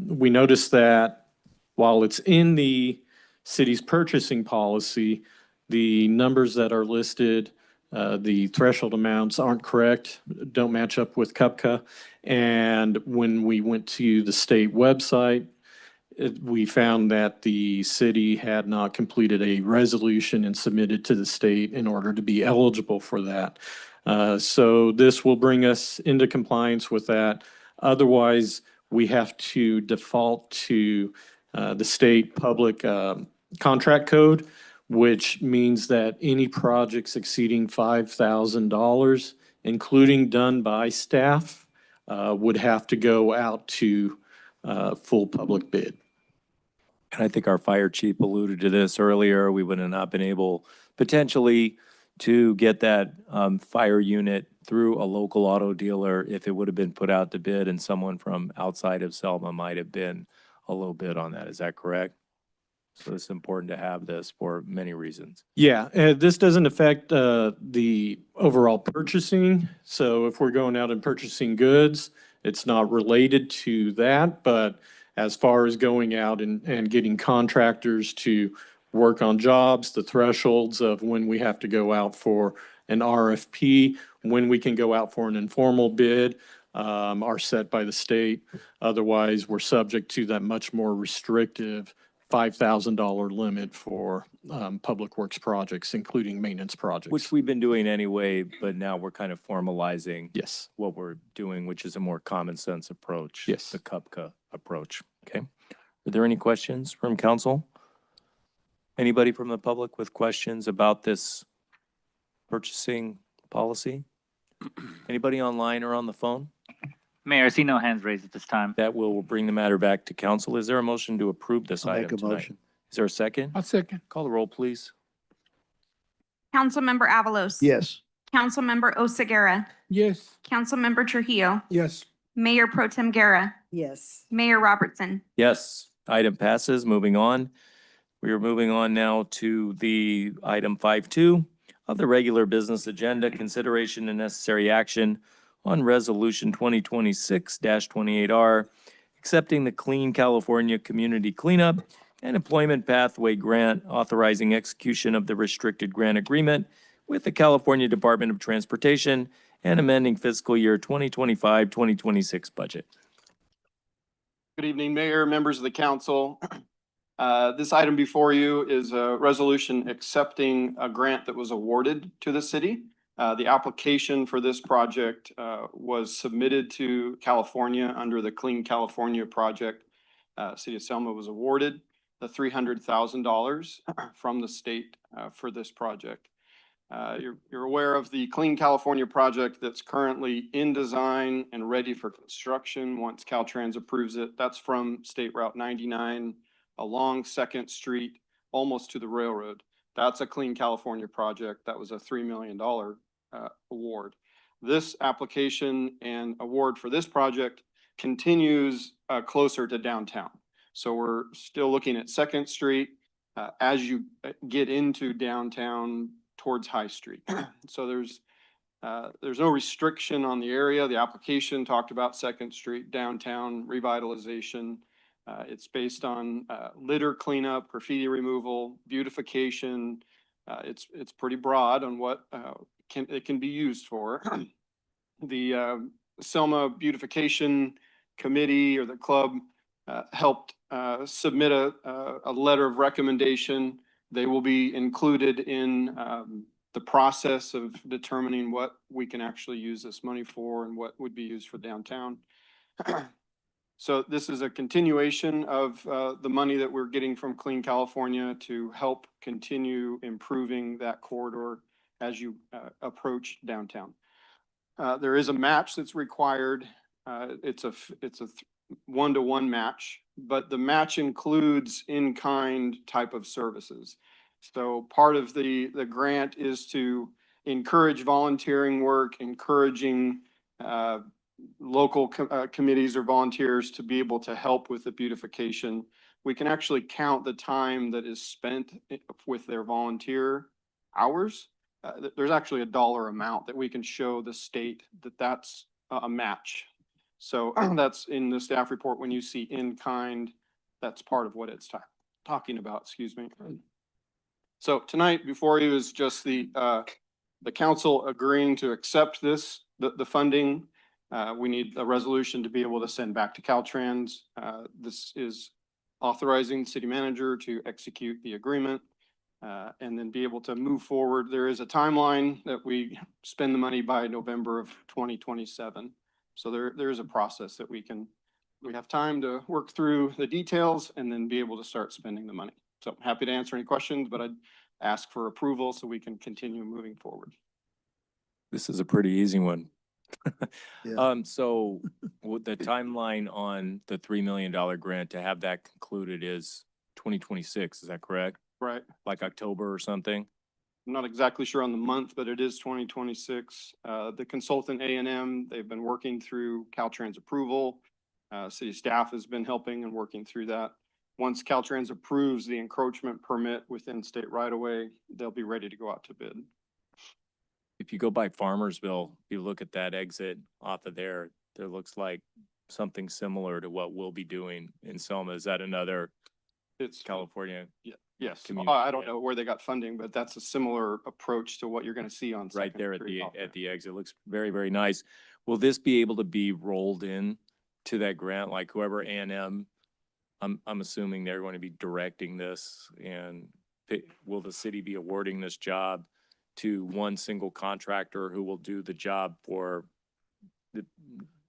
we noticed that while it's in the city's purchasing policy, the numbers that are listed, the threshold amounts aren't correct, don't match up with CUPCA. And when we went to the state website, we found that the city had not completed a resolution and submitted to the state in order to be eligible for that. So this will bring us into compliance with that. Otherwise, we have to default to the state public contract code, which means that any projects exceeding $5,000, including done by staff, would have to go out to full public bid. And I think our fire chief alluded to this earlier. We would have not been able potentially to get that fire unit through a local auto dealer if it would have been put out to bid, and someone from outside of Selma might have been a low bid on that. Is that correct? So it's important to have this for many reasons. Yeah, this doesn't affect the overall purchasing. So if we're going out and purchasing goods, it's not related to that. But as far as going out and getting contractors to work on jobs, the thresholds of when we have to go out for an RFP, when we can go out for an informal bid, are set by the state. Otherwise, we're subject to that much more restrictive $5,000 limit for public works projects, including maintenance projects. Which we've been doing anyway, but now we're kind of formalizing Yes. what we're doing, which is a more common sense approach. Yes. The CUPCA approach. Okay. Are there any questions from council? Anybody from the public with questions about this purchasing policy? Anybody online or on the phone? Mayor, I see no hands raised at this time. That will bring the matter back to council. Is there a motion to approve this I'll item make a tonight? motion. Is there a second? I'll second. Call the roll, please. Councilmember Avalos. Yes. Councilmember Oseguera. Yes. Councilmember Trujillo. Yes. Mayor Pro Tem Guerra. Yes. Mayor Robertson. Yes, item passes. Moving on. We are moving on now to the item 5.2 of the regular business agenda, consideration and necessary action on Resolution 2026-28R, accepting the Clean California Community Cleanup and Employment Pathway Grant, authorizing execution of the restricted grant agreement with the California Department of Transportation and amending fiscal year 2025-2026 budget. Good evening, Mayor, members of the council. This item before you is a resolution accepting a grant that was awarded to the city. The application for this project was submitted to California under the Clean California project. City of Selma was awarded the $300,000 from the state for this project. You're aware of the Clean California project that's currently in design and ready for construction once Caltrans approves it. That's from State Route 99 along 2nd Street, almost to the railroad. That's a Clean California project. That was a $3 million award. This application and award for this project continues closer to downtown. So we're still looking at 2nd Street as you get into downtown towards High Street. So there's no restriction on the area. The application talked about 2nd Street downtown revitalization. It's based on litter cleanup, graffiti removal, beautification. It's pretty broad on what it can be used for. The Selma Beautification Committee or the club helped submit a letter of recommendation. They will be included in the process of determining what we can actually use this money for and what would be used for downtown. So this is a continuation of the money that we're getting from Clean California to help continue improving that corridor as you approach downtown. There is a match that's required. It's a 1-to-1 match, but the match includes in-kind type of services. So part of the grant is to encourage volunteering work, encouraging local committees or volunteers to be able to help with the beautification. We can actually count the time that is spent with their volunteer hours. There's actually a dollar amount that we can show the state that that's a match. So that's in the staff report. When you see in kind, that's part of what it's talking about, excuse me. So tonight before you is just the council agreeing to accept this, the funding. We need a resolution to be able to send back to Caltrans. This is authorizing the city manager to execute the agreement, and then be able to move forward. There is a timeline that we spend the money by November of 2027. So there is a process that we have time to work through the details and then be able to start spending the money. So happy to answer any questions, but I'd ask for approval so we can continue moving forward. This is a pretty easy one. Yeah. So with the timeline on the $3 million grant to have that concluded is 2026, is that correct? Right. Like October or something? I'm not exactly sure on the month, but it is 2026. The consultant A&M, they've been working through Caltrans approval. City staff has been helping and working through that. Once Caltrans approves the encroachment permit within state right of way, they'll be ready to go out to bid. If you go by Farmersville, you look at that exit off of there looks like something similar to what we'll be doing in Selma. Is that another It's California? Yes. community, I don't yeah. know where they got funding, but that's a similar approach to what you're going to see on Right Second there at Street off at the exit. Looks very, very nice. Will this be able to be rolled in to that grant? Like whoever A&M, I'm assuming they're going to be directing this, and will the city be awarding this job to one single contractor who will do the job for the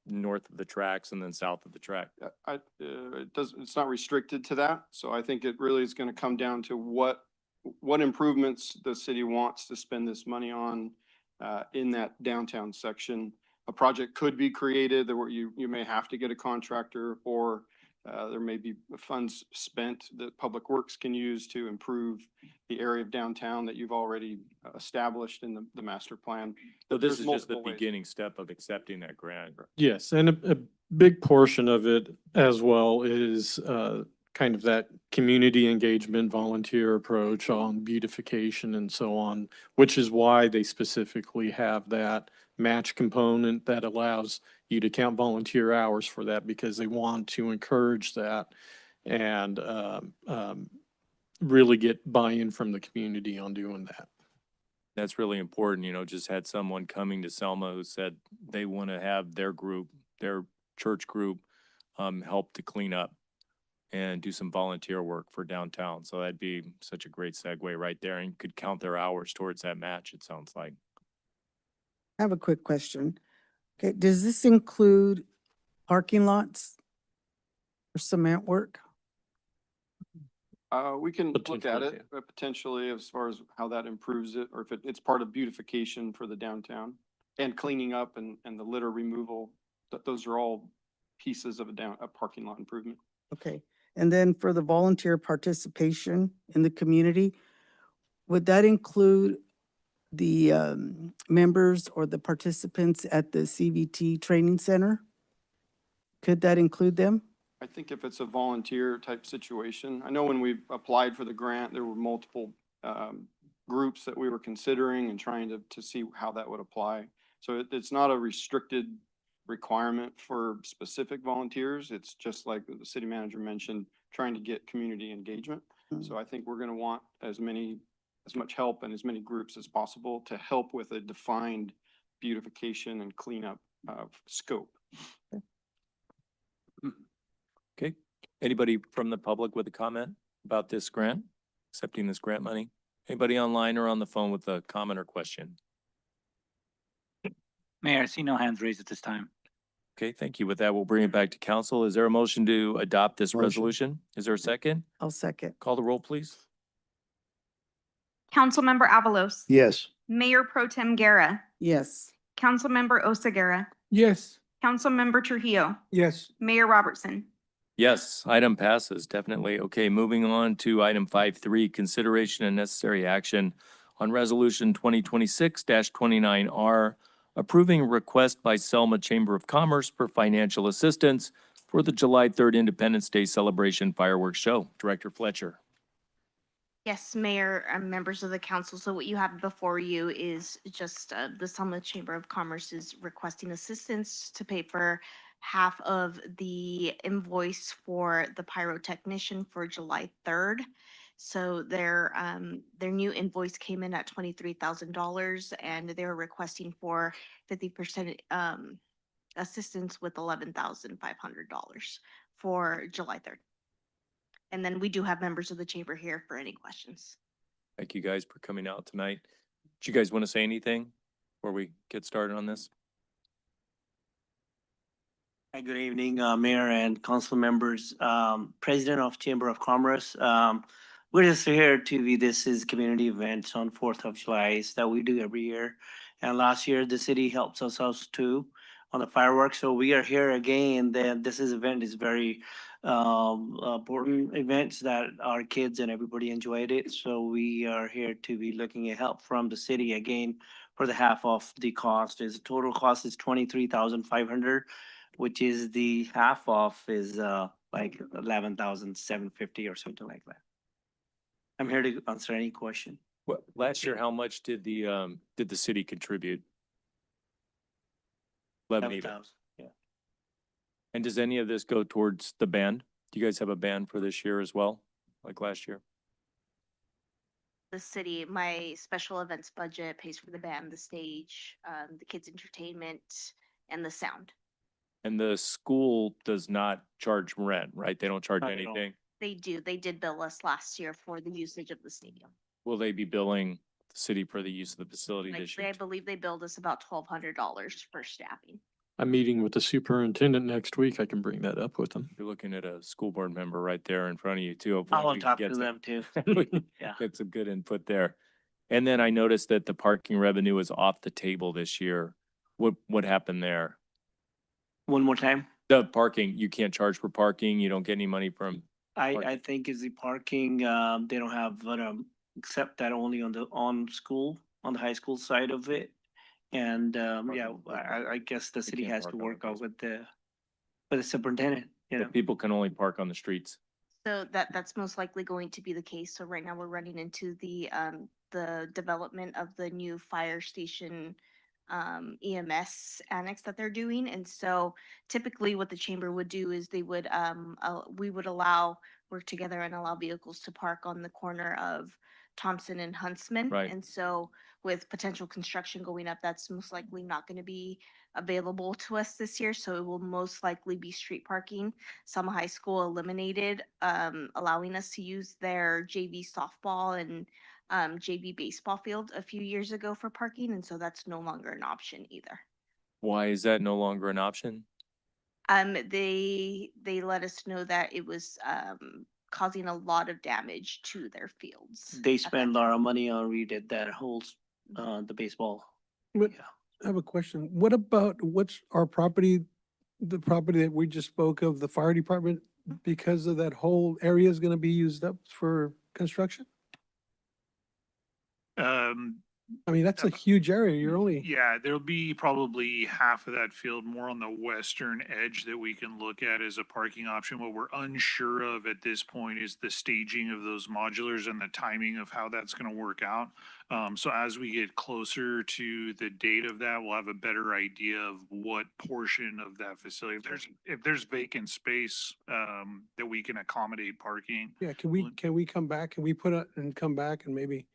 north of the tracks and then south of the track? it's not restricted to that. So I think it really is going to come down to what improvements the city wants to spend this money on in that downtown section. A project could be created where you may have to get a contractor, or there may be funds spent that Public Works can use to improve the area of downtown that you've already established in the master plan. So this There's is just the multiple ways. beginning step of accepting that grant. Yes, and a big portion of it as well is kind of that community engagement, volunteer approach on beautification and so on, which is why they specifically have that match component that allows you to count volunteer hours for that, because they want to encourage that and really get buy-in from the community on doing that. That's really important. Just had someone coming to Selma who said they want to have their group, their church group, help to clean up and do some volunteer work for downtown. So that'd be such a great segue right there, and could count their hours towards that match, it sounds like. I have a quick question. Okay, does this include parking lots for cement work? We can look at Potentially, it, but potentially as far as how that improves it, or if it's part of beautification for the downtown and cleaning up and the litter removal. Those are all pieces of a parking lot improvement. Okay, and then for the volunteer participation in the community, would that include the members or the participants at the CVT training center? Could that include them? I think if it's a volunteer type situation, I know when we applied for the grant, there were multiple groups that we were considering and trying to see how that would apply. So it's not a restricted requirement for specific volunteers. It's just like the city manager mentioned, trying to get community engagement. So I think we're going to want as much help and as many groups as possible to help with a defined beautification and cleanup scope. Okay. Anybody from the public with a comment about this grant, accepting this grant money? Anybody online or on the phone with a comment or question? Mayor, I see no hands raised at this time. Okay, thank you. With that, we'll bring it back to council. Is there a motion to adopt this Motion. resolution? Is there a second? I'll second. Call the roll, please. Councilmember Avalos. Yes. Mayor Pro Tem Guerra. Yes. Councilmember Oseguera. Yes. Councilmember Trujillo. Yes. Mayor Robertson. Yes, item passes, definitely. Okay, moving on to item 5.3, consideration and necessary action on resolution 2026-29R, approving request by Selma Chamber of Commerce for financial assistance for the July 3rd Independence Day celebration fireworks show. Director Fletcher. Yes, Mayor and members of the council. So what you have before you is just the Selma Chamber of Commerce is requesting assistance to pay for half of the invoice for the pyrotechnician for July 3rd. So their new invoice came in at $23,000, and they're requesting for 50% assistance with $11,500 for July 3rd. And then we do have members of the chamber here for any questions. Thank you guys for coming out tonight. Do you guys want to say anything before we get started on this? Hi, good evening, Mayor and council members, President of Chamber of Commerce. We're just here this is community events on 4th of July that we do every year. And last year, the city helps us out too on the fireworks. So we are here again. Event is very important events that our kids and everybody enjoyed it. So we are here to be looking at help from the city again for the half of the cost. Is total cost is 23,500. Which is the half off is like 11,750 or something like that. I'm here to answer any question. Well, last year, how much did the city contribute? 11 even. 11,000, yeah. And does any of this go towards the band? Do you guys have a band for this year as well, like last year? The city, my special events budget pays for the band, the stage, the kids' entertainment, and the sound. And the school does not charge rent, right? They don't charge Not at all. anything. They do. They did bill us last year for the usage of the stadium. Will they be billing the city for the use of the facility this year? I believe they billed us about $1,200 for staffing. I'm meeting with the superintendent next week. I can bring that up with them. You're looking at a school board member right there in front of you too. I will talk to them too. Yeah. Get some good input there. And then I noticed that the parking revenue is off the table this year. What happened there? One more time. The parking, you can't charge for parking. You don't get any money from. I think is the parking, they don't have, except that only on the the high school side of it. And, yeah, I guess the city can't has park to on work the out with the superintendent, you know. People can only park on the streets. So that's most likely going to be the case. So right now we're running into the development of the new fire station EMS annex that they're doing. And so typically what the chamber would do is we would work together and allow vehicles to park on the corner of Thompson and Huntsman. Right. And so with potential construction going up, that's most likely not going to be available to us this year. So it will most likely be street parking. Selma High School eliminated allowing us to use their JV softball and JV baseball field a few years ago for parking, and so that's no longer an option either. Why is that no longer an option? They let us know that it was causing a lot of damage to their fields. They spend a lot of money on redid that whole, the baseball. But Yeah. I have a question. What about what's our property, the property that we just spoke of, the fire department, because of that whole area is gonna be used up for construction? I mean, that's a huge area. You're only, Yeah, there'll be probably half of that field more on the western edge that we can look at as a parking option. What we're unsure of at this point is the staging of those modulars and the timing of how that's gonna work out. So as we get closer to the date of that, we'll have a better idea of what portion of that facility. If there's vacant space, that we can accommodate parking. yeah, can we come back? Can we put it and come back and maybe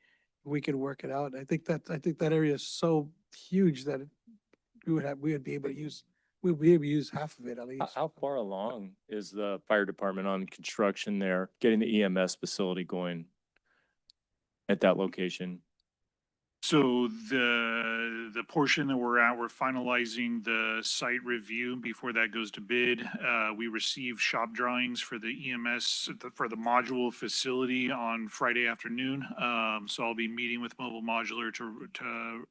we could work it out? I think that area is so huge that we would be able to use half of it at least. How far along is the fire department on construction there, getting the EMS facility going at that location? So the portion that we're finalizing the site review before that goes to bid. We received shop drawings for the EMS, for the module facility on Friday afternoon. So I'll be meeting with Mobile Modular to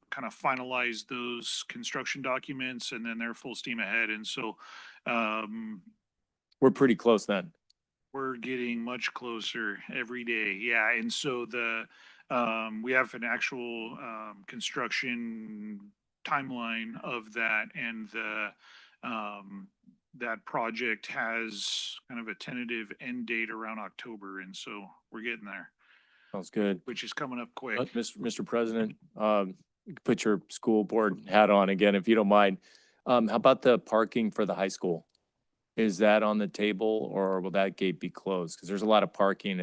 kind of finalize those construction documents, and then they're full steam ahead. And so We're pretty close then. we're getting much closer every day. Yeah, and so we have an actual construction timeline of that, and that project has kind of a tentative end date around October, and so we're getting there, Sounds good. which is coming up quick. Mr. President, you can put your school board hat on again, if you don't mind. How about the parking for the high school? Is that on the table, or will that gate be closed? Because there's a lot of parking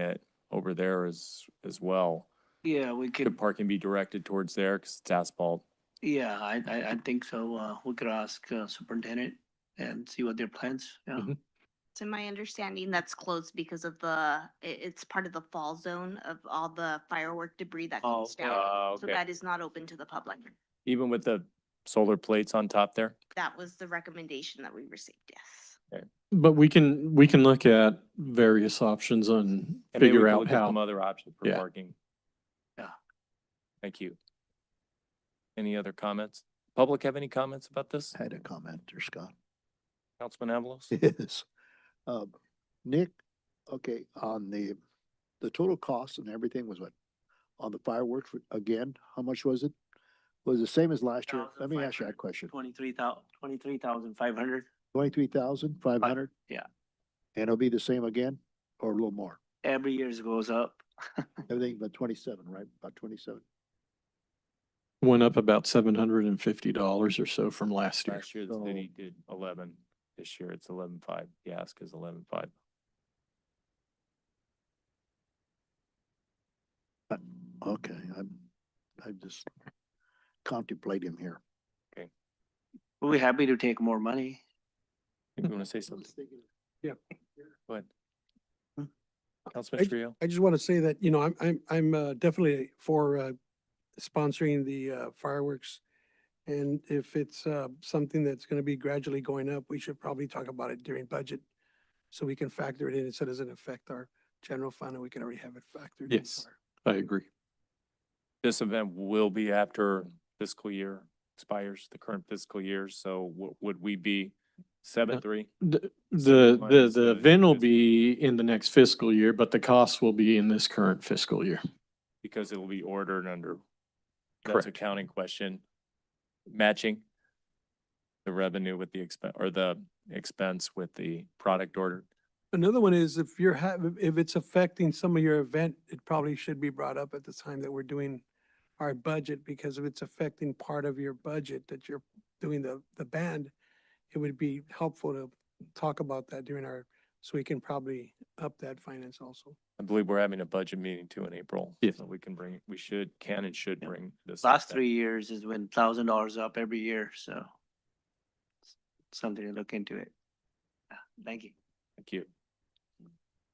over there as well. Yeah, we Could could, parking be directed towards there because it's asphalt? yeah, I think so. We could ask superintendent and see what their plans, yeah. Mhm. To my understanding, that's closed because of it's part of the fall zone of all the firework debris that Oh, comes okay. down. So Okay. that is not open to the public. Even with the solar plates on top there? That was the recommendation that we received, yes. But we can look at various options and And maybe we figure can out look at some how. other options for Yeah. parking. Yeah. Thank you. Any other comments? Public have any comments about this? I had a comment there, Scott. Councilman Avalos? Yes. Nick, okay, on the total cost and everything was what? On the fireworks, again, how much was it? Was it the same as last year? Let me ask you that question. 23,500 23,500? Yeah. And it'll be the same again or a little more? every year goes up. Everything but 27, right? About 27. Went up about $750 or so from last year. Last year, the city did 11. This year, it's 11.5. The ask is 11.5. Okay, I'm just contemplating here. We're happy to take more money. You want to say something? Yeah. Go ahead. I Councilman Trio? I just want to say that, you know, I'm definitely for sponsoring the fireworks. And if it's something that's going to be gradually going up, we should probably talk about it during budget. So we can factor it in so it doesn't affect our general fund and we can already have it factored. Yes, I agree. This event will be after fiscal year expires, the current fiscal year. So would we be 7.3? The event will be in the next fiscal year, but the cost will be in this current fiscal year. Because it will be ordered under, that's a Correct. accounting question. Matching the revenue with the expense or the expense with the product ordered. Another one is if if it's affecting some of your event, it probably should be brought up at the time that we're doing our budget, because if it's affecting part of your budget that you're doing the band, it would be helpful to talk about that during so we can probably up that finance also. I believe we're having a budget meeting too in April. Yes. So we can bring this. Last up. 3 years has been $1,000 up every year, so something to look into it. Yeah, thank you. Thank you.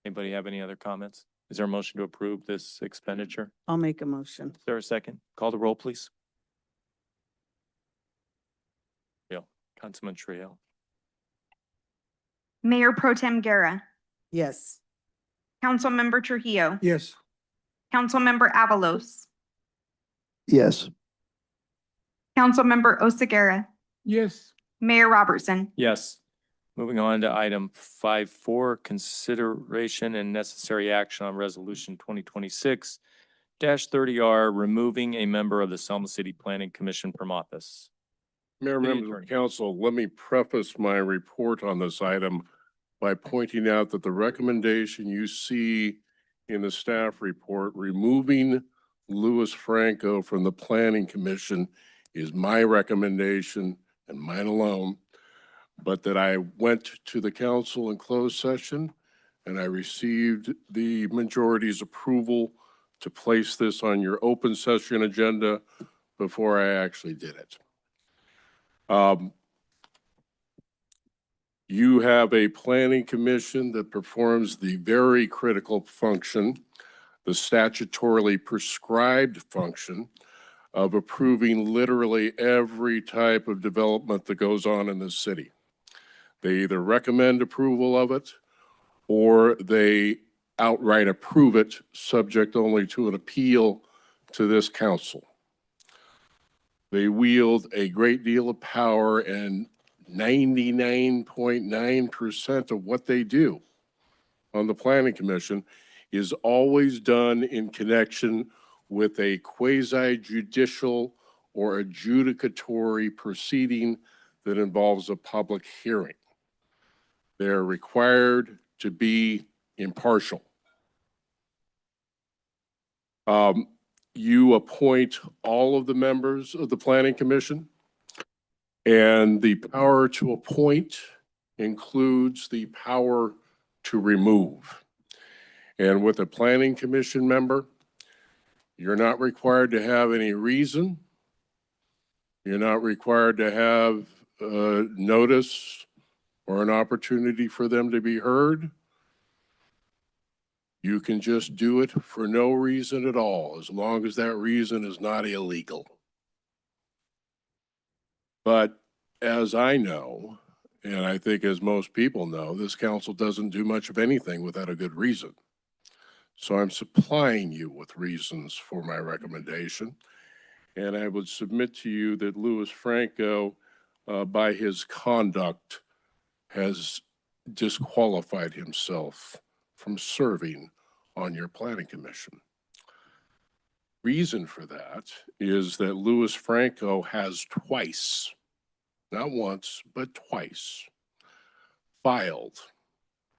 Anybody have any other comments? Is there a motion to approve this expenditure? I'll make a motion. Is there a second? Call the roll, please. Councilman Trio. Mayor Pro Tem Guerra, Yes. Councilmember Trujillo, Yes. Councilmember Avalos, Yes. Councilmember Oseguera, Yes. Mayor Robertson. Yes. Moving on to item 5.4, consideration and necessary action on resolution 2026-30R, removing a member of the Selma City Planning Commission from office. Mayor, City members Attorney. of council, let me preface my report on this item by pointing out that the recommendation you see in the staff report, removing Louis Franco from the Planning Commission, is my recommendation and mine alone, but that I went to the council in closed session and I received the majority's approval to place this on your open session agenda before I actually did it. You have a planning commission that performs the very critical function, the statutorily prescribed function of approving literally every type of development that goes on in this city. They either recommend approval of it or they outright approve it, subject only to an appeal to this council. They wield a great deal of power, and 99.9% of what they do on the Planning Commission is always done in connection with a quasi-judicial or adjudicatory proceeding that involves a public hearing. They're required to be impartial. You appoint all of the members of the Planning Commission, and the power to appoint includes the power to remove. And with a Planning Commission member, you're not required to have any reason. You're not required to have notice or an opportunity for them to be heard, you can just do it for no reason at all, as long as that reason is not illegal. But as I know, and I think as most people know, this council doesn't do much of anything without a good reason. So I'm supplying you with reasons for my recommendation. And I would submit to you that Louis Franco, by his conduct, has disqualified himself from serving on your planning commission. Reason for that is that Louis Franco has twice, not once, but twice, filed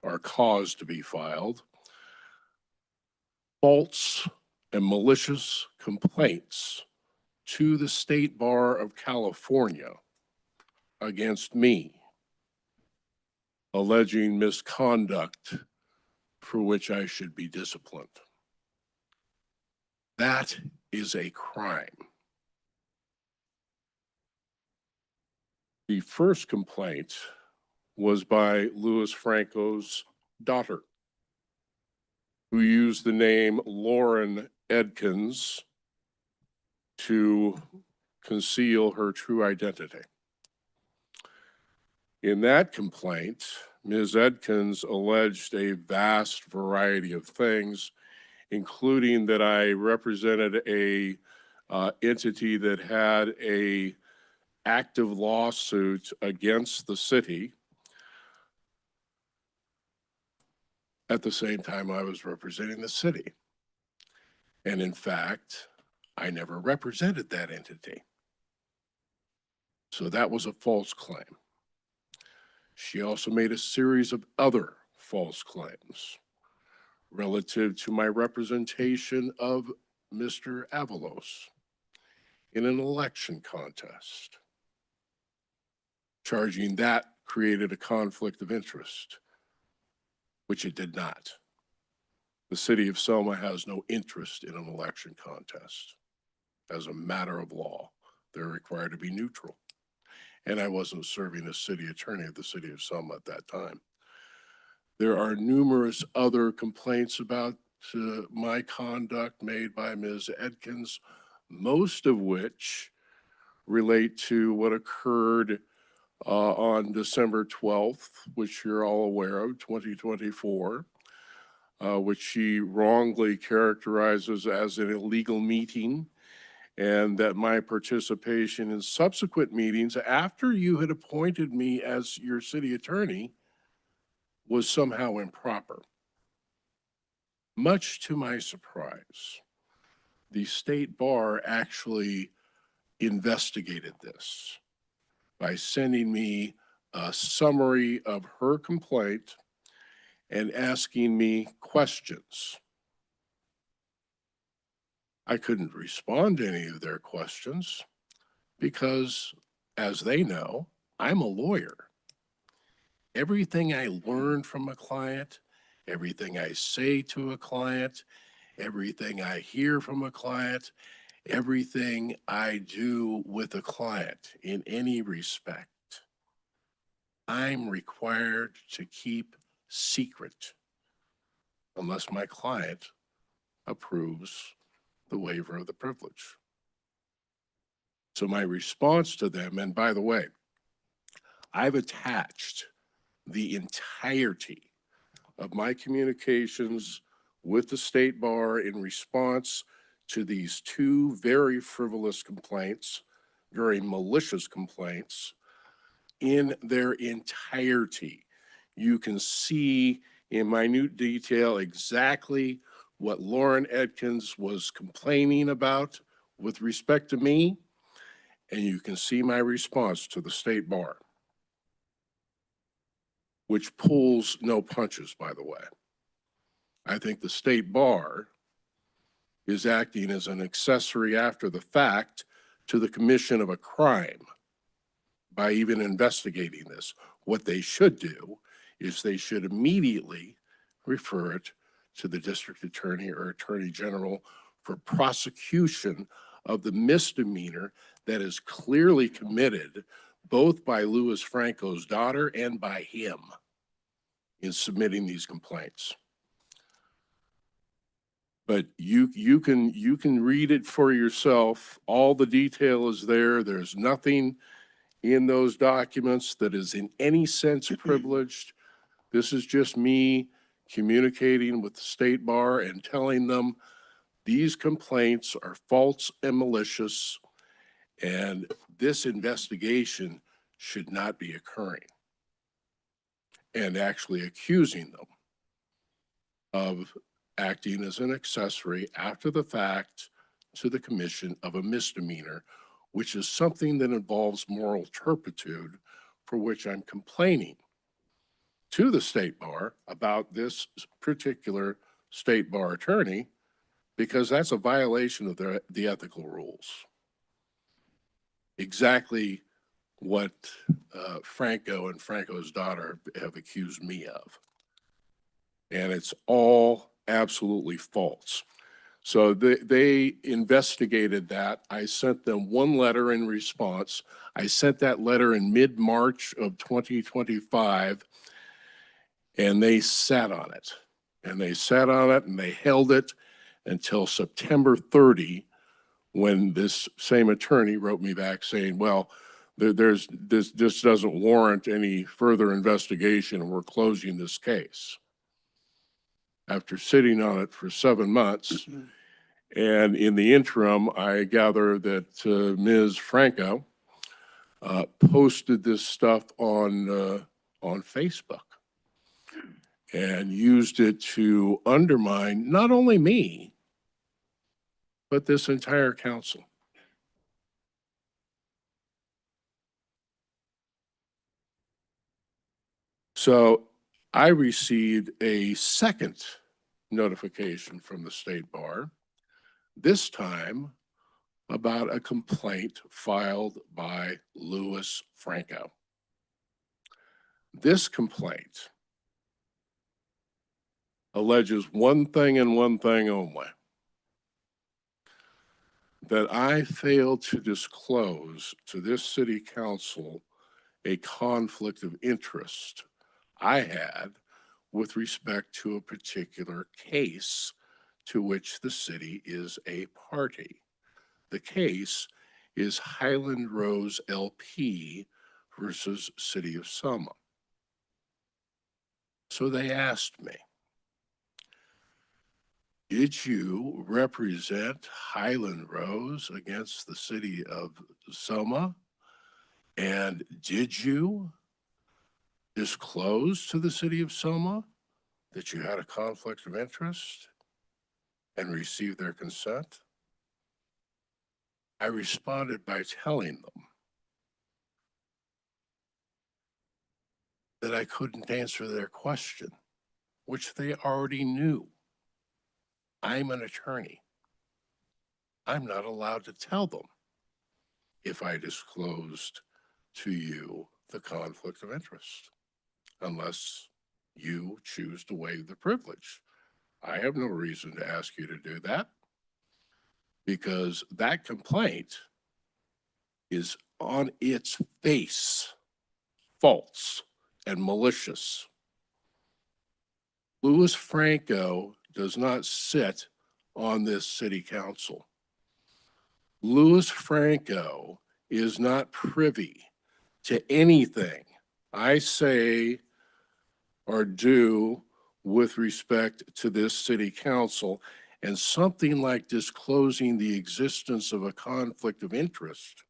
or caused to be filed false and malicious complaints to the State Bar of California against me, alleging misconduct for which I should be disciplined. That is a crime. The first complaint was by Louis Franco's daughter, who used the name Lauren Edkins to conceal her true identity. In that complaint, Ms. Edkins alleged a vast variety of things, including that I represented a entity that had a active lawsuit against the city. At the same time, I was representing the city. And in fact, I never represented that entity. So that was a false claim. She also made a series of other false claims relative to my representation of Mr. Avalos in an election contest, charging that created a conflict of interest, which it did not. The City of Selma has no interest in an election contest. As a matter of law, they're required to be neutral. And I wasn't serving as city attorney of the City of Selma at that time. There are numerous other complaints about my conduct made by Ms. Edkins, most of which relate to what occurred on December 12th, which you're all aware of, 2024, which she wrongly characterizes as an illegal meeting, and that my participation in subsequent meetings after you had appointed me as your city attorney was somehow improper. Much to my surprise, the State Bar actually investigated this by sending me a summary of her complaint and asking me questions. I couldn't respond to any of their questions because, as they know, I'm a lawyer. Everything I learn from a client, everything I say to a client, everything I hear from a client, everything I do with a client in any respect, I'm required to keep secret unless my client approves the waiver of the privilege. So my response to them, and by the way, I've attached the entirety of my communications with the State Bar in response to these two very frivolous complaints, very malicious complaints, in their entirety. You can see in minute detail exactly what Lauren Edkins was complaining about with respect to me, and you can see my response to the State Bar, which pulls no punches, by the way. I think the State Bar is acting as an accessory after the fact to the commission of a crime by even investigating this. What they should do is they should immediately refer it to the district attorney or attorney general for prosecution of the misdemeanor that is clearly committed both by Louis Franco's daughter and by him in submitting these complaints. But you can read it for yourself. All the detail is there. There's nothing in those documents that is in any sense privileged. This is just me communicating with the state bar and telling them these complaints are false and malicious, and this investigation should not be occurring. And actually accusing them of acting as an accessory after the fact to the commission of a misdemeanor, which is something that involves moral turpitude, for which I'm complaining to the state bar about this particular state bar attorney, because that's a violation of the ethical rules. Exactly what Franco and Franco's daughter have accused me of. And it's all absolutely false. So they investigated that. I sent them one letter in response. I sent that letter in mid-March of 2025, and they sat on it. And they sat on it and they held it until September 30, when this same attorney wrote me back saying, well, this doesn't warrant any further investigation and we're closing this case. After sitting on it for 7 months, and in the interim, I gather that Ms. Franco posted this stuff on Facebook and used it to undermine not only me, but this entire council. So I received a second notification from the state bar, this time about a complaint filed by Louis Franco. This complaint alleges one thing and one thing only: that I failed to disclose to this city council a conflict of interest I had with respect to a particular case to which the city is a party. The case is Highland Rose LP versus City of Selma. So they asked me, did you represent Highland Rose against the City of Selma? And did you disclose to the City of Selma that you had a conflict of interest and receive their consent? I responded by telling them that I couldn't answer their question, which they already knew. I'm an attorney. I'm not allowed to tell them if I disclosed to you the conflict of interest, unless you choose to waive the privilege. I have no reason to ask you to do that, because that complaint is on its face false and malicious. Louis Franco does not sit on this city council. Louis Franco is not privy to anything I say or do with respect to this city council, and something like disclosing the existence of a conflict of interest,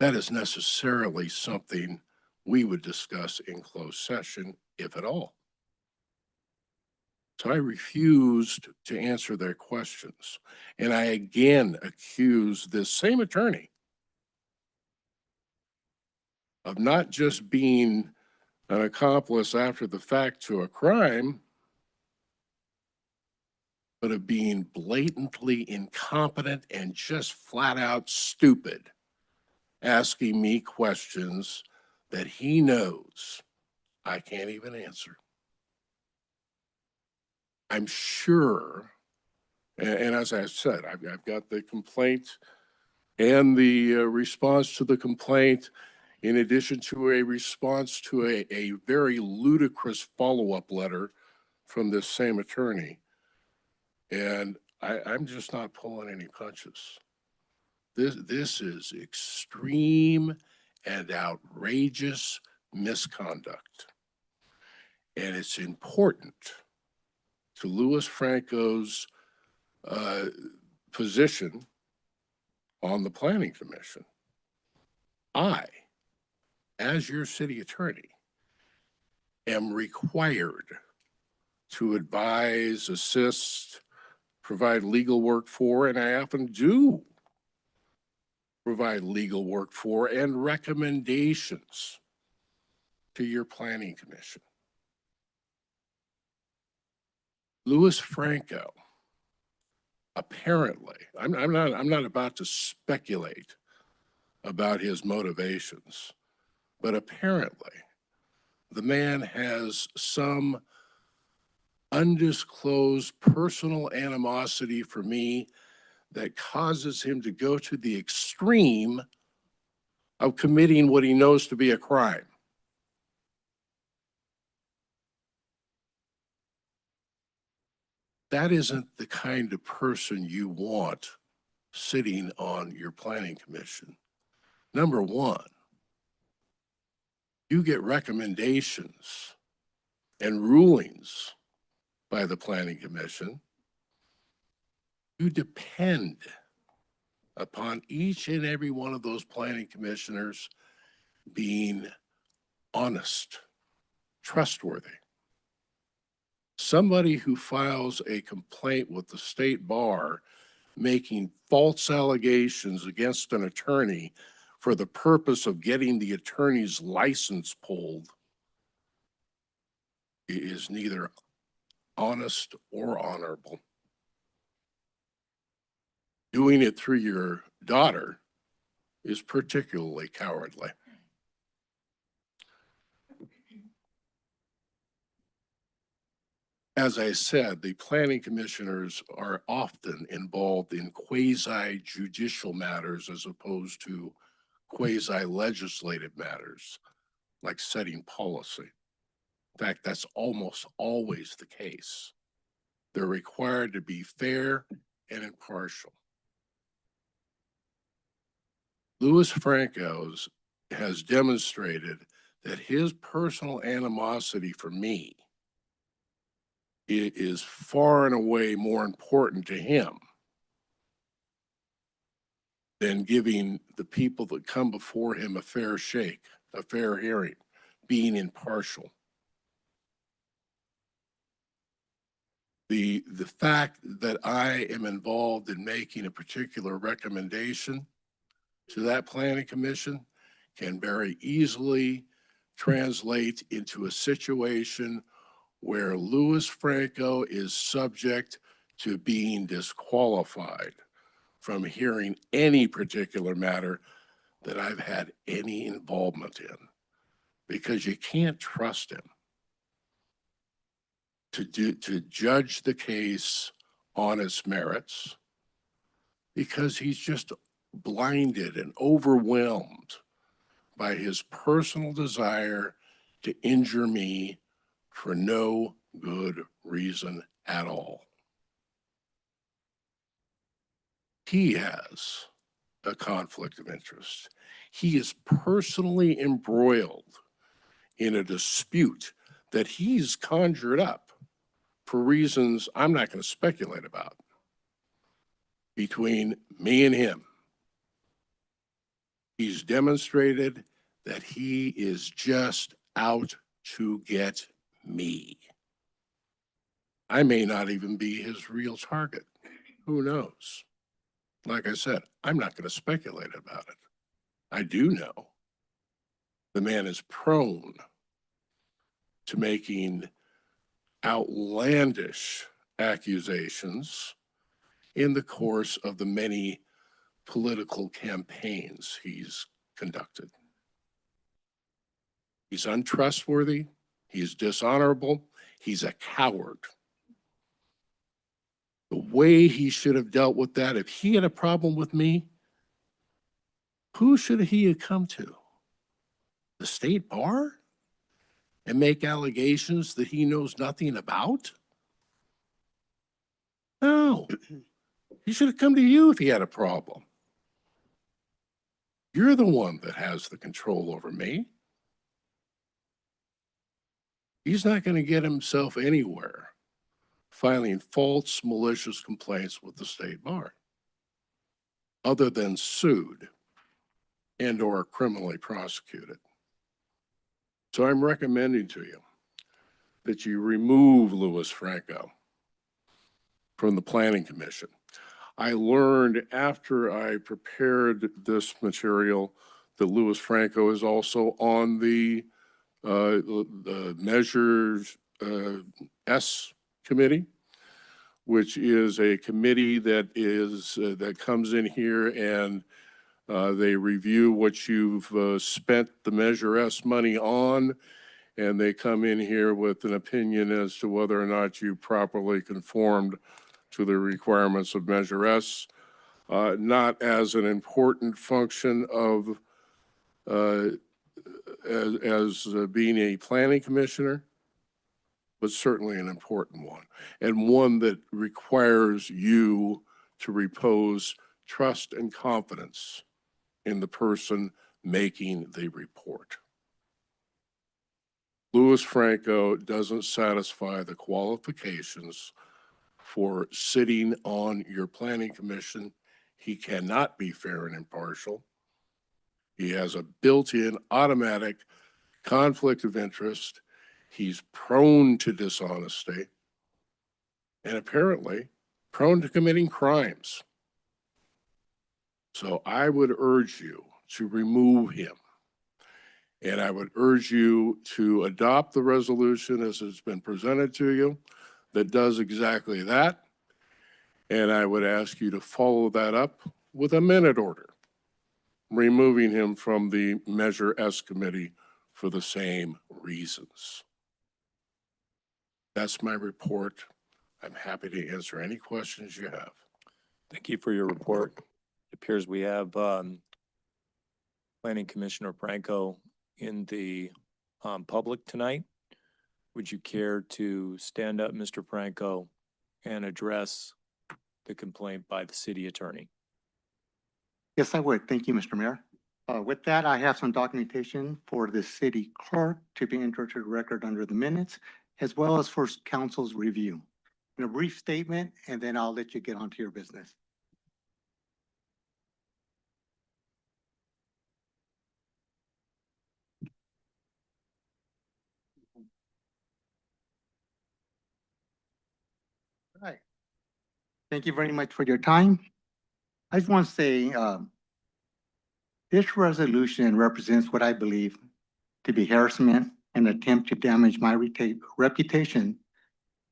that is necessarily something we would discuss in closed session, if at all. So I refused to answer their questions. And I again accused this same attorney of not just being an accomplice after the fact to a crime, but of being blatantly incompetent and just flat out stupid, asking me questions that he knows I can't even answer. I'm sure, and as I said, I've got the complaint and the response to the complaint, in addition to a response to a very ludicrous follow-up letter from this same attorney. And I'm just not pulling any punches. This is extreme and outrageous misconduct. And it's important to Louis Franco's position on the Planning Commission. I, as your city attorney, am required to advise, assist, provide legal work for, and I often do provide legal work for and recommendations to your Planning Commission. Louis Franco, apparently, I'm not about to speculate about his motivations, but apparently the man has some undisclosed personal animosity for me that causes him to go to the extreme of committing what he knows to be a crime. That isn't the kind of person you want sitting on your Planning Commission. Number one, you get recommendations and rulings by the Planning Commission. You depend upon each and every one of those planning commissioners being honest, trustworthy. Somebody who files a complaint with the state bar making false allegations against an attorney for the purpose of getting the attorney's license pulled is neither honest or honorable. Doing it through your daughter is particularly cowardly. As I said, the planning commissioners are often involved in quasi-judicial matters as opposed to quasi-legislative matters, like setting policy. In fact, that's almost always the case. They're required to be fair and impartial. Louis Franco has demonstrated that his personal animosity for me is far and away more important to him than giving the people that come before him a fair shake, a fair hearing, being impartial. The fact that I am involved in making a particular recommendation to that planning commission can very easily translate into a situation where Louis Franco is subject to being disqualified from hearing any particular matter that I've had any involvement in, because you can't trust him to judge the case on its merits, because he's just blinded and overwhelmed by his personal desire to injure me for no good reason at all. He has a conflict of interest. He is personally embroiled in a dispute that he's conjured up for reasons I'm not going to speculate about between me and him. He's demonstrated that he is just out to get me. I may not even be his real target. Who knows? Like I said, I'm not going to speculate about it. I do know the man is prone to making outlandish accusations in the course of the many political campaigns he's conducted. He's untrustworthy, he's dishonorable, he's a coward. The way he should have dealt with that, if he had a problem with me, Who should he have come to? The state bar? And make allegations that he knows nothing about? No. He should have come to you if he had a problem. You're the one that has the control over me. He's not going to get himself anywhere filing false, malicious complaints with the state bar, other than sued and or criminally prosecuted. So I'm recommending to you that you remove Louis Franco from the Planning Commission. I learned after I prepared this material that Louis Franco is also on the Measures S committee, which is a committee that that comes in here and they review what you've spent the Measure S money on, and they come in here with an opinion as to whether or not you properly conformed to the requirements of Measure S, not as an important function of as being a planning commissioner, but certainly an important one, and one that requires you to repose trust and confidence in the person making the report. Louis Franco doesn't satisfy the qualifications for sitting on your planning commission. He cannot be fair and impartial. He has a built-in automatic conflict of interest. He's prone to dishonesty and apparently prone to committing crimes. So I would urge you to remove him. And I would urge you to adopt the resolution as it's been presented to you that does exactly that. And I would ask you to follow that up with a minute order, removing him from the Measure S committee for the same reasons. That's my report. I'm happy to answer any questions you have. Thank you for your report. It appears we have Planning Commissioner Franco in the public tonight. Would you care to stand up, Mr. Franco, and address the complaint by the city attorney? Yes, I would. Thank you, Mr. Mayor. With that, I have some documentation for the city clerk to be entered to the record under the minutes, as well as for council's review. In a brief statement, and then I'll let you get onto your business. All right. Thank you very much for your time. I just want to say, this resolution represents what I believe to be harassment and attempt to damage my reputation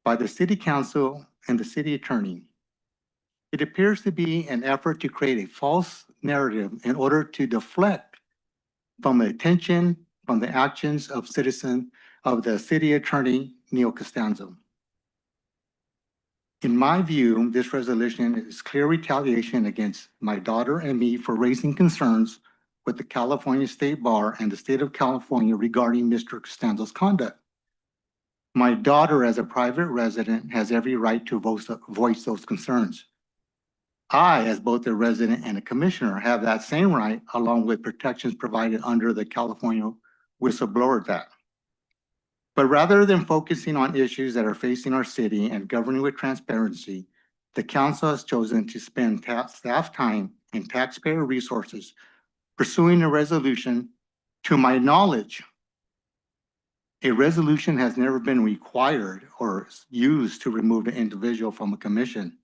by the city council and the city attorney. It appears to be an effort to create a false narrative in order to deflect from the attention from the actions of the city attorney, Neil Costanzo. In my view, this resolution is clear retaliation against my daughter and me for raising concerns with the California State Bar and the state of California regarding Mr. Costanzo's conduct. My daughter, as a private resident, has every right to voice those concerns. I, as both a resident and a commissioner, have that same right, along with protections provided under the California Whistleblower Act. But rather than focusing on issues that are facing our city and governing with transparency, the council has chosen to spend staff time and taxpayer resources pursuing a resolution. To my knowledge, a resolution has never been required or used to remove an individual from a commission.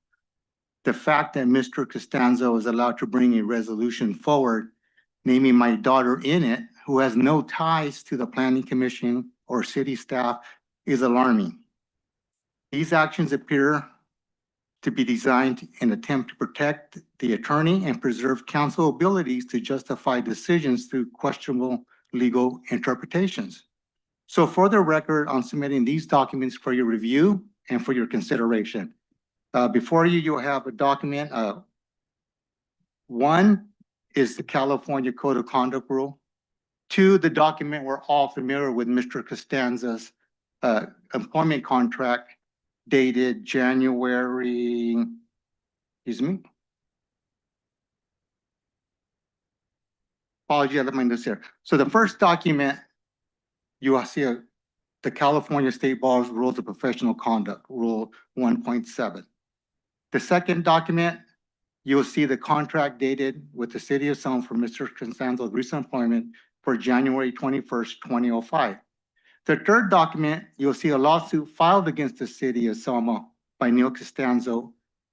The fact that Mr. Costanzo is allowed to bring a resolution forward, naming my daughter in it, who has no ties to the planning commission or city staff, is alarming. These actions appear to be designed in an attempt to protect the attorney and preserve council abilities to justify decisions through questionable legal interpretations. So for the record, I'm submitting these documents for your review and for your consideration. Before you, you'll have a document, one is the California Code of Conduct Rule. 2, the document we're all familiar with, Mr. Costanza's employment contract dated January, excuse me. Apology, I left my notes here. So the first document, you will see the California State Bar's Rules of Professional Conduct, Rule 1.7. The second document, you'll see the contract dated with the City of Selma for Mr. Costanzo's recent employment for January 21st, 2005. The third document, you'll see a lawsuit filed against the City of Selma by Neil Costanzo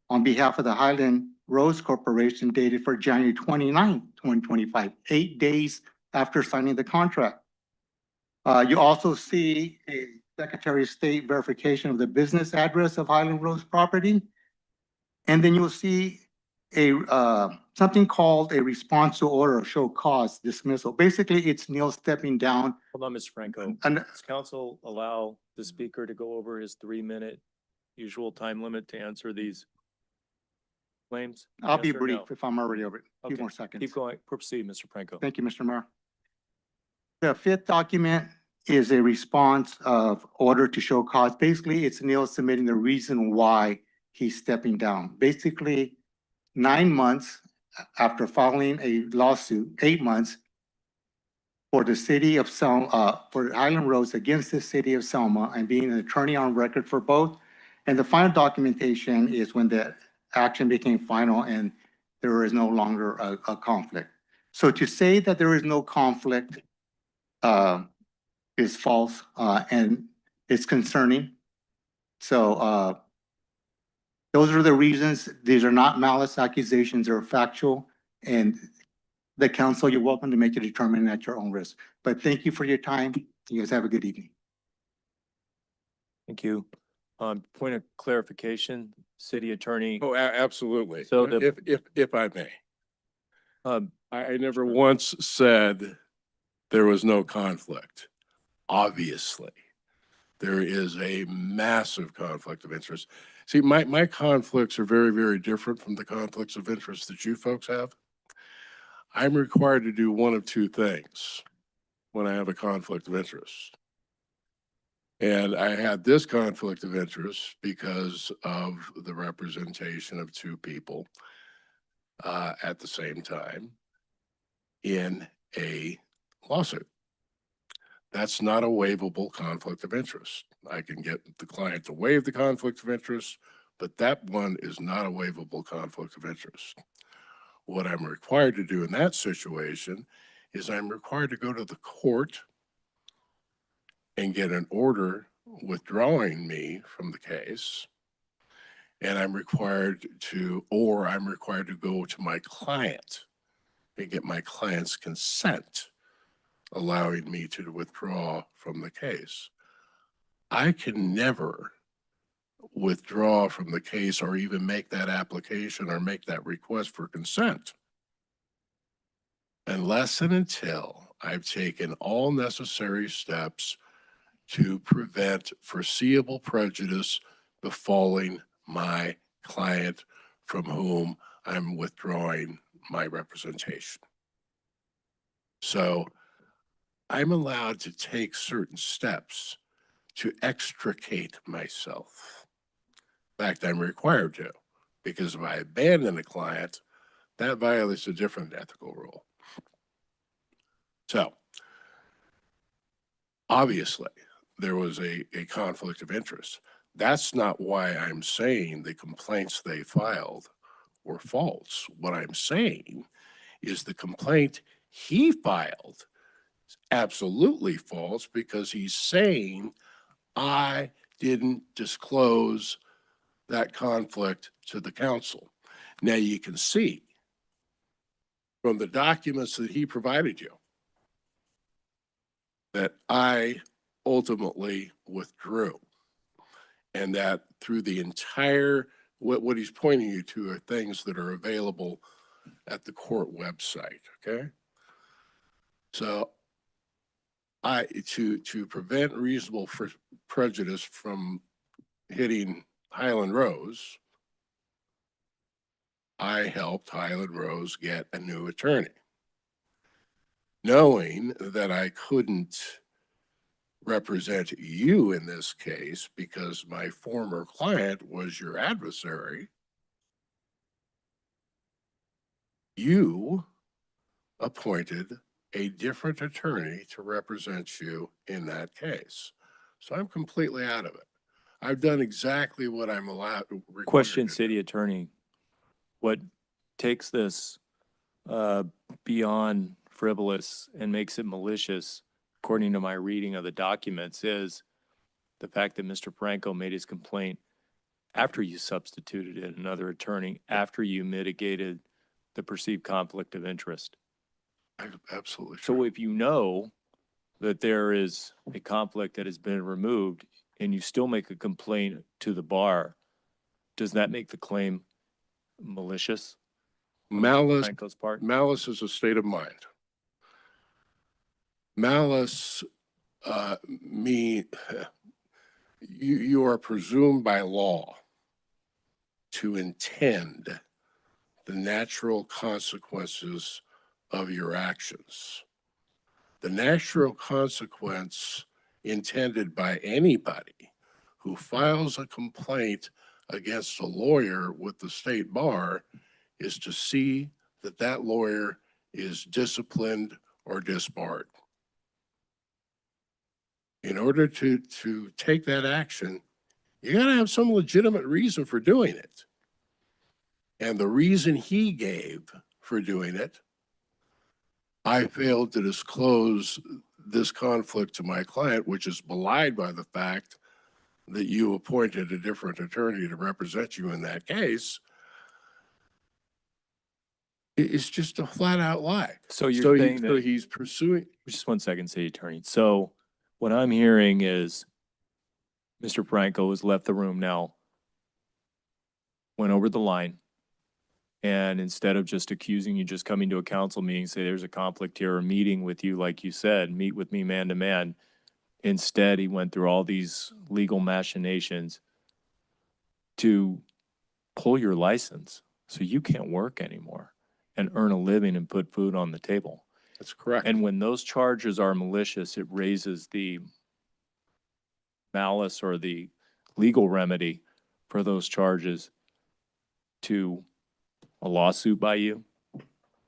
on behalf of the Highland Rose Corporation dated for January 29, 2025, 8 days after signing the contract. You also see a Secretary of State verification of the business address of Highland Rose property. And then you'll see a something called a response to order of show cause dismissal. Basically, it's Neil stepping down. Hold on, Mr. Franco. And Does council allow the speaker to go over his 3-minute usual time limit to answer these claims? I'll be Yes or brief no? if I'm already over it. A few Okay, more seconds. keep going. Proceed, Mr. Franco. Thank you, Mr. Mayor. The fifth document is a response of order to show cause. Basically, it's Neil submitting the reason why he's stepping down. Basically, 9 months after filing a lawsuit, 8 months for the City of Selma, for Highland Rose against the City of Selma and being an attorney on record for both. And the final documentation is when the action became final and there is no longer a conflict. So to say that there is no conflict is false and it's concerning. So those are the reasons. These are not malice accusations, they're factual. And the council, you're welcome to make a determination at your own risk. But thank you for your time. You guys have a good evening. Thank you. Point of clarification, city attorney. Oh, absolutely. So the- If I may, Um, I never once said there was no conflict. Obviously, there is a massive conflict of interest. See, my conflicts are very, very different from the conflicts of interest that you folks have. I'm required to do one of two things when I have a conflict of interest. And I had this conflict of interest because of the representation of two people at the same time in a lawsuit. That's not a waivable conflict of interest. I can get the client to waive the conflict of interest, but that one is not a waivable conflict of interest. What I'm required to do in that situation is I'm required to go to the court and get an order withdrawing me from the case. And I'm required to go to my client and get my client's consent, allowing me to withdraw from the case. I can never withdraw from the case or even make that application or make that request for consent unless and until I've taken all necessary steps to prevent foreseeable prejudice befalling my client from whom I'm withdrawing my representation. So I'm allowed to take certain steps to extricate myself. In fact, I'm required to, because if I abandon a client, that violates a different ethical rule. So obviously, there was a conflict of interest. That's not why I'm saying the complaints they filed were false. What I'm saying is the complaint he filed is absolutely false because he's saying I didn't disclose that conflict to the council. Now you can see from the documents that he provided you that I ultimately withdrew, and that through the entire, what he's pointing you to are things that are available at the court website, okay? So to prevent reasonable prejudice from hitting Highland Rose, I helped Highland Rose get a new attorney, knowing that I couldn't represent you in this case because my former client was your adversary. You appointed a different attorney to represent you in that case. So I'm completely out of it. I've done exactly what I'm required Question, to do. City Attorney, what takes this beyond frivolous and makes it malicious, according to my reading of the documents, is the fact that Mr. Franco made his complaint after you substituted in another attorney, after you mitigated the perceived conflict of interest. Absolutely. So if you know that there is a conflict that has been removed and you still make a complaint to the bar, does that make the claim malicious? on Mr. Malice, Franco's part? malice is a state of mind. Malice, you are presumed by law to intend the natural consequences of your actions. The natural consequence intended by anybody who files a complaint against a lawyer with the state bar is to see that that lawyer is disciplined or disbarred. In order to take that action, you got to have some legitimate reason for doing it. And the reason he gave for doing it, I failed to disclose this conflict to my client, which is belied by the fact that you appointed a different attorney to represent you in that case. It's just a flat out lie. So you're saying so that, he's pursuing. just 1 second, City Attorney. So what I'm hearing is Mr. Franco has left the room now, went over the line, and instead of just accusing you, just coming to a council meeting, say there's a conflict here, or meeting with you, like you said, meet with me man to man. Instead, he went through all these legal machinations to pull your license so you can't work anymore and earn a living and put food on the table. That's correct. And when those charges are malicious, it raises the malice or the legal remedy for those charges to a lawsuit by you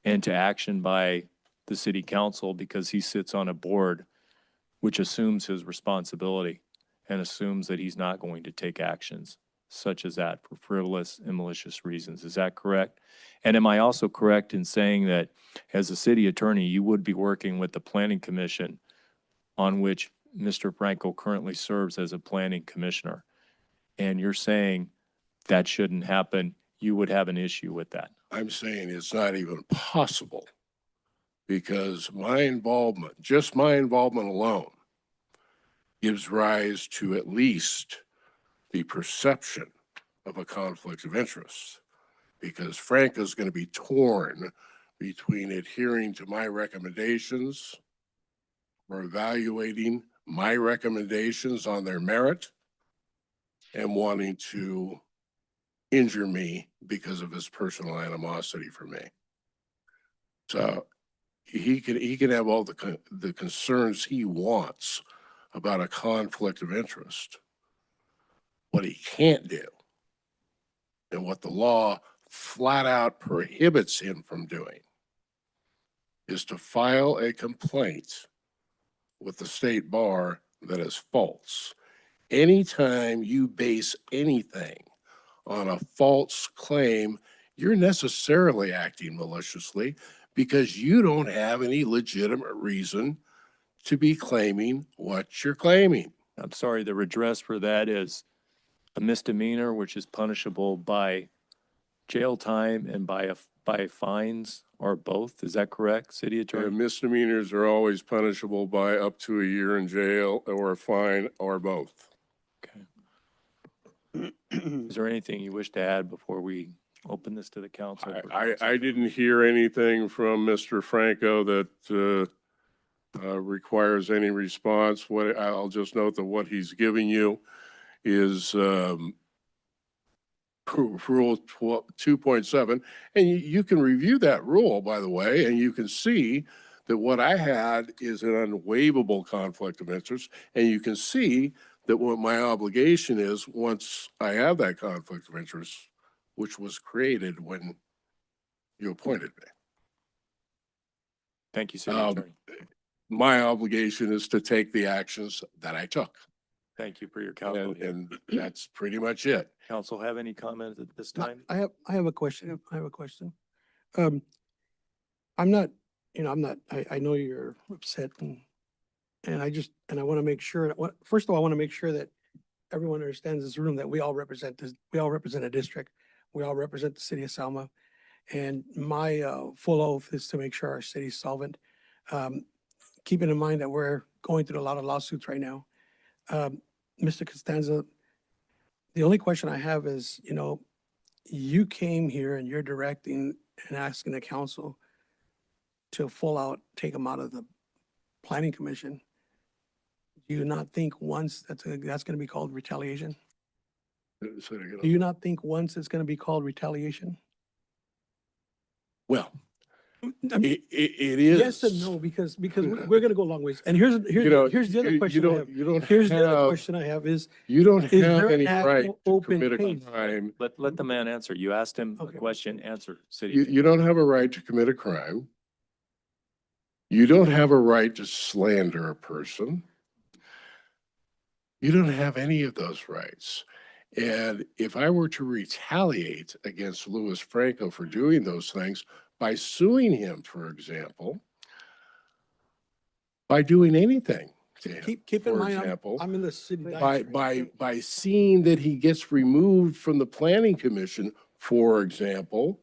and to action by the city council, because he sits on a board which assumes his responsibility and assumes that he's not going to take actions such as that for frivolous and malicious reasons. Is that correct? And am I also correct in saying that as a city attorney, you would be working with the planning commission on which Mr. Franco currently serves as a planning commissioner? And you're saying that shouldn't happen. You would have an issue with that. I'm saying it's not even possible because my involvement, just my involvement alone, gives rise to at least the perception of a conflict of interest, because Frank is going to be torn between adhering to my recommendations or evaluating my recommendations on their merit and wanting to injure me because of his personal animosity for me. So he can have all the concerns he wants about a conflict of interest. What he can't do, and what the law flat out prohibits him from doing, is to file a complaint with the state bar that is false. Anytime you base anything on a false claim, you're necessarily acting maliciously because you don't have any legitimate reason to be claiming what you're claiming. I'm sorry, the redress for that is a misdemeanor, which is punishable by jail time and by fines, or both. Is that correct, City Attorney? Misdemeanors are always punishable by up to a year in jail or a fine or both. Okay. Is there anything you wish to add before we open this to the council? I didn't hear anything from Mr. Franco that requires any response. I'll just note that what he's giving you is Rule 2.7, and you can review that rule, by the way, and you can see that what I had is an unwaivable conflict of interest, and you can see that what my obligation is once I have that conflict of interest, which was created when you appointed me. Thank you, City Um, Attorney. My obligation is to take the actions that I took, Thank you for your counsel. and that's pretty much it. Council have any comment at this time? I have a question. I have a question. I'm not, I know you're upset and I want to make sure, first of all, I want to make sure that everyone understands this room, that we all represent a district. We all represent the city of Selma. And my full oath is to make sure our city's solvent. Keeping in mind that we're going through a lot of lawsuits right now. Mr. Costanza, the only question I have is, you came here and you're directing and asking the council to full out take them out of the planning commission. Do you not think once that's going to be called retaliation? Say it again. Do you not think once it's going to be called retaliation? Well, I mean, it is. yes and no, because we're going to go a long ways. And here's the other question I have. You don't Here's the other have, question I have is, you don't is have there any an right actual to open commit a case? crime. Let the man answer. You asked him a Okay. question, answer, City. You don't have a right to commit a crime. You don't have a right to slander a person. You don't have any of those rights. And if I were to retaliate against Louis Franco for doing those things by suing him, for example, by doing anything to him, Keep in for mind, example, I'm in the city. by seeing that he gets removed from the planning commission, for example,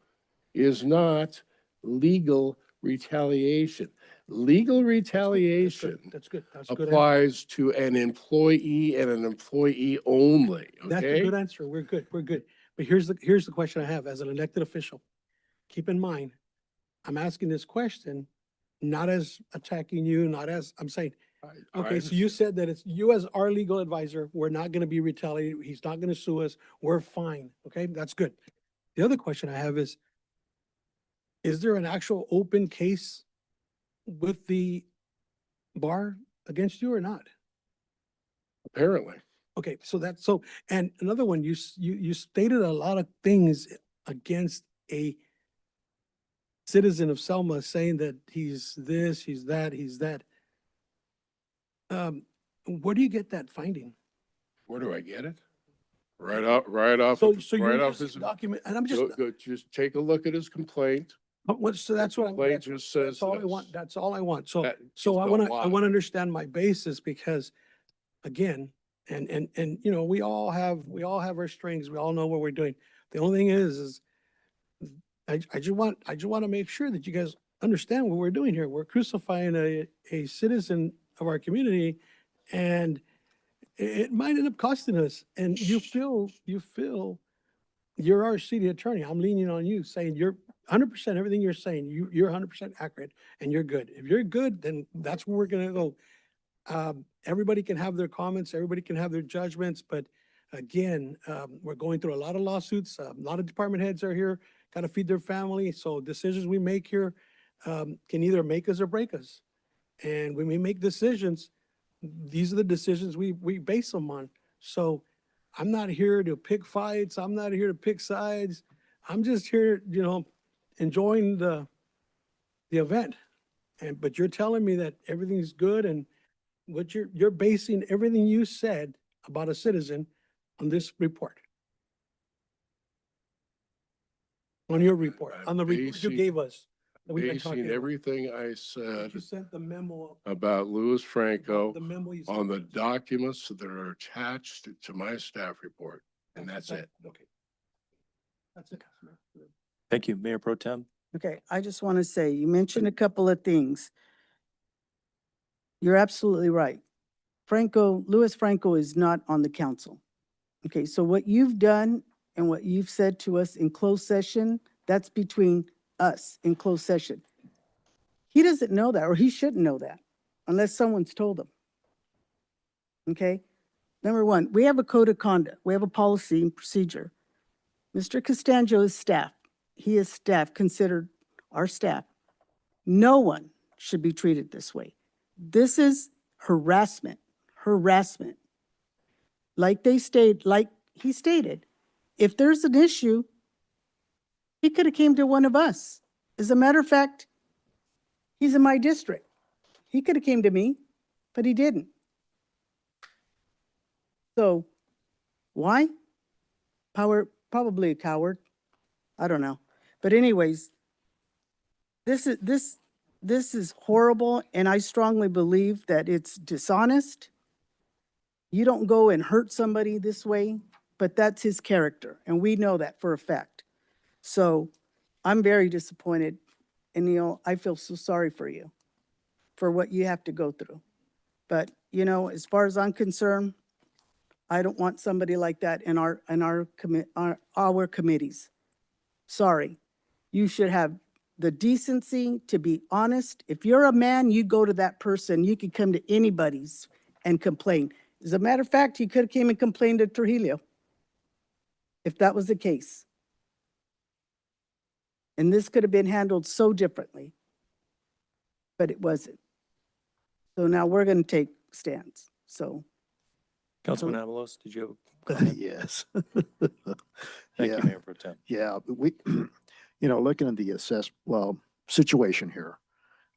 is not legal retaliation. Legal retaliation That's good. That's a good answer. applies to an employee and an employee only, That's a okay? good answer. We're good. We're good. But here's the question I have as an elected official. Keep in mind, I'm asking this question, not as attacking you, not as, I'm saying, okay, so you said that it's you as our legal advisor, we're not gonna be retaliated. He's not gonna sue us. We're fine. Okay, that's good. The other question I have is there an actual open case with the bar against you or not? Apparently. Okay, so and another one, you stated a lot of things against a citizen of Selma, saying that he's this, he's that, he's that. Where do you get that finding? Where do I get it? Right off, So right you're off just his, document, and I'm just, just take a look at his complaint. so that's what Complaint that's just says all I this. want. That's all I want. So, That so is I a want to, lie. understand my basis because again, and, we all have our strengths. We all know what we're doing. The only thing is I just want to make sure that you guys understand what we're doing here. We're crucifying a citizen of our community and it might end up costing us. And you feel you're our city attorney. I'm leaning on you saying you're 100% everything you're saying. You're 100% accurate and you're good. If you're good, then that's where we're going to go. Everybody can have their comments. Everybody can have their judgments. But again, we're going through a lot of lawsuits. A lot of department heads are here, got to feed their family. So decisions we make here can either make us or break us. And when we make decisions, these are the decisions we base them on. So I'm not here to pick fights. I'm not here to pick sides. I'm just here, enjoying the event. But you're telling me that everything's good and what you're basing everything you said about a citizen on this report. On your report, on the report you gave us. That we've been talking Basing about. everything I said You sent the memo. about Louis Franco The memo you sent. on the documents that are attached to my staff report, and that's it. Okay. That's it. Thank you, Mayor Pro Tem. Okay, I just want to say, you mentioned a couple of things. You're absolutely right. Louis Franco is not on the council. Okay, so what you've done and what you've said to us in closed session, that's between us in closed session. He doesn't know that, or he shouldn't know that, unless someone's told him. Okay? Number one, we have a code of conduct. We have a policy and procedure. Mr. Costanzo is staff. He is staff, considered our staff. No one should be treated this way. This is harassment, harassment. Like he stated, if there's an issue, he could have came to one of us. As a matter of fact, he's in my district. He could have came to me, but he didn't. So why? Probably a coward. I don't know. But anyways, this is horrible, and I strongly believe that it's dishonest. You don't go and hurt somebody this way, but that's his character, and we know that for a fact. So I'm very disappointed, and Neil, I feel so sorry for you, for what you have to go through. But, you know, as far as I'm concerned, I don't want somebody like that in our committees. Sorry. You should have the decency to be honest. If you're a man, you go to that person. You can come to anybody's and complain. As a matter of fact, he could have came and complained to Trujillo if that was the case. And this could have been handled so differently, but it wasn't. So now we're going to take stands. So. Councilman Avalos, did you have? Yes. Thank Yeah. you, Mayor Pro Tem. Yeah, but we, you know, looking at the situation here,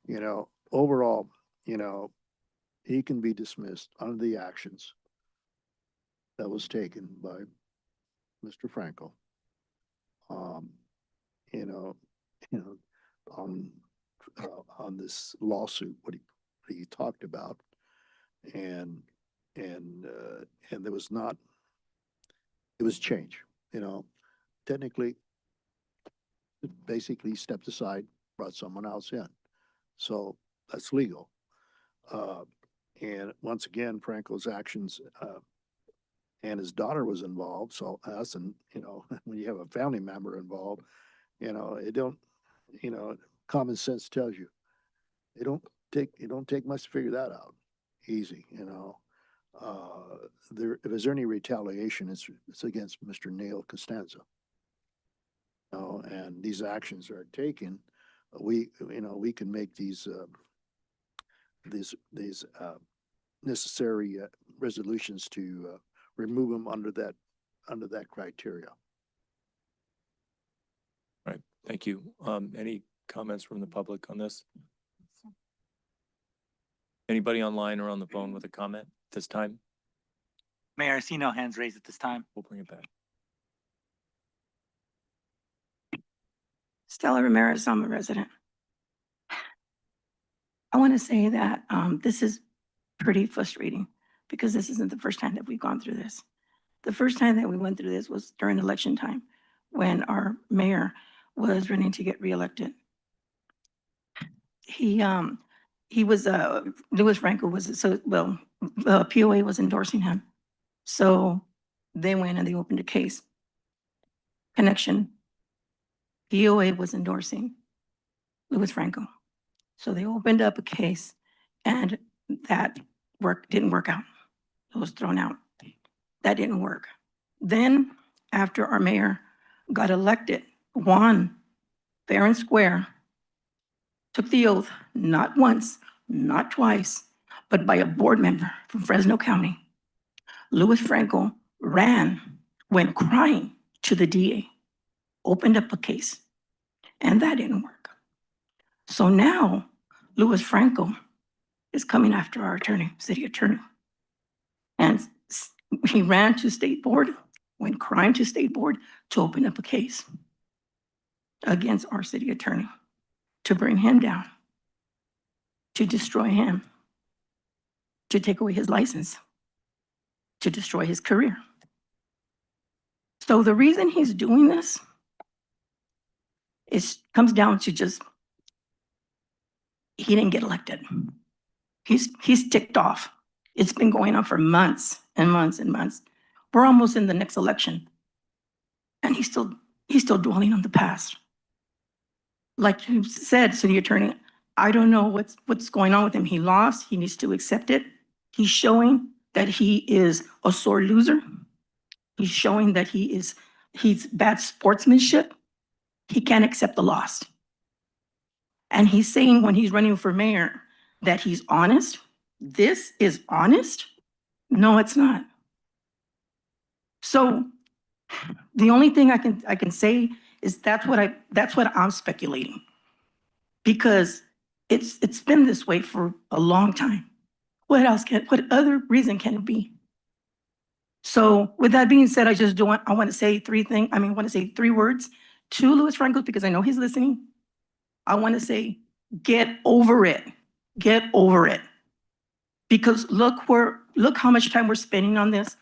you know, overall, you know, he can be dismissed under the actions that was taken by Mr. Franco. You know, on this lawsuit, what he talked about, and there was not, it was change, you know, technically, basically stepped aside, brought someone else in. So that's legal. And once again, Franco's actions, and his daughter was involved. So us, and, you know, when you have a family member involved, you know, you know, common sense tells you, it don't take much to figure that out. Easy, you know. If there's any retaliation, it's against Mr. Neil Costanzo. You know, and these actions are taken. We can make these necessary resolutions to remove them under that criteria. Right. Thank you. Any comments from the public on this? Anybody online or on the phone with a comment this time? Mayor, I see no hands raised at this time. We'll bring it back. Stella Ramirez, I'm a resident. I want to say that this is pretty frustrating because this isn't the first time that we've gone through this. The first time that we went through this was during election time when our mayor was running to get reelected. He was, Louis Franco was, POA was endorsing him. So they went and they opened a case. Connection. POA was endorsing Louis Franco. So they opened up a case and that didn't work out. It was thrown out. That didn't work. Then after our mayor got elected, won fair and square, took the oath, not once, not twice, but by a board member from Fresno County. Louis Franco went crying to the DA, opened up a case, and that didn't work. So now Louis Franco is coming after our attorney, city attorney. And he ran to state board, went crying to state board to open up a case against our city attorney, to bring him down, to destroy him, to take away his license, to destroy his career. So the reason he's doing this comes down to just, he didn't get elected. He's ticked off. It's been going on for months and months and months. We're almost in the next election. And he's still dwelling on the past. Like you said, city attorney, I don't know what's going on with him. He lost, he needs to accept it. He's showing that he is a sore loser. He's showing that he is he's bad sportsmanship. He can't accept the loss. And he's saying when he's running for mayor that he's honest. This is honest? No, it's not. So the only thing I can say is that's what I'm speculating. Because it's been this way for a long time. What other reason can it be? So with that being said, I want to say three words to Louis Franco because I know he's listening. I want to say, get over it. Get over it. Because look how much time we're spending on this.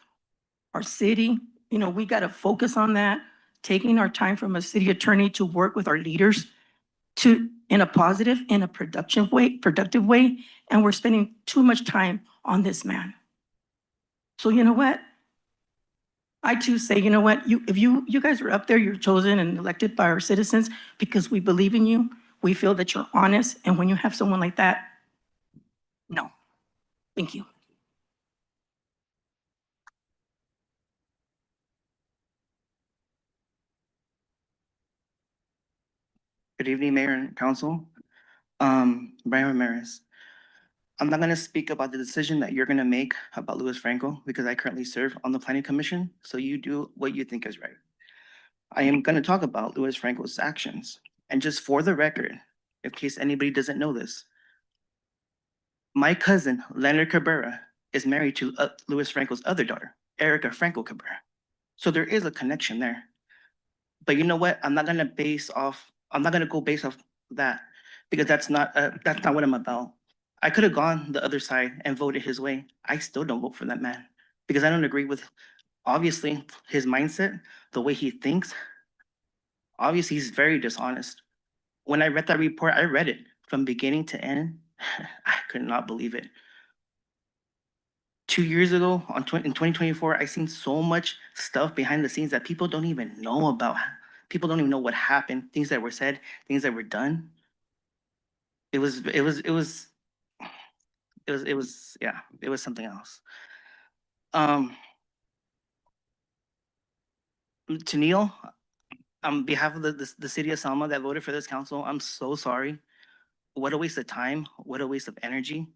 Our city, we got to focus on that, taking our time from a city attorney to work with our leaders in a positive, in a productive way, and we're spending too much time on this man. So you know what? I too say, you know what? If you guys are up there, you're chosen and elected by our citizens because we believe in you. We feel that you're honest, and when you have someone like that, no. Thank you. Good evening, Mayor and Council. Brian Ramirez. I'm not gonna speak about the decision that you're gonna make about Louis Franco because I currently serve on the Planning Commission, so you do what you think is right. I am gonna talk about Louis Franco's actions. And just for the record, in case anybody doesn't know this, my cousin, Leonard Cabrera, is married to Louis Franco's other daughter, Erica Franco Cabrera. So there is a connection there. But you know what? I'm not gonna go based off that because that's not what I'm about. I could have gone the other side and voted his way. I still don't vote for that man because I don't agree with obviously his mindset, the way he thinks. Obviously, he's very dishonest. When I read that report, I read it from beginning to end. I could not believe it. 2 years ago, in 2024, I seen so much stuff behind the scenes that people don't even know about. People don't even know what happened, things that were said, things that were done. It was something else. To Neil, on behalf of the city of Selma that voted for this council, I'm so sorry. What a waste of time. What a waste of energy.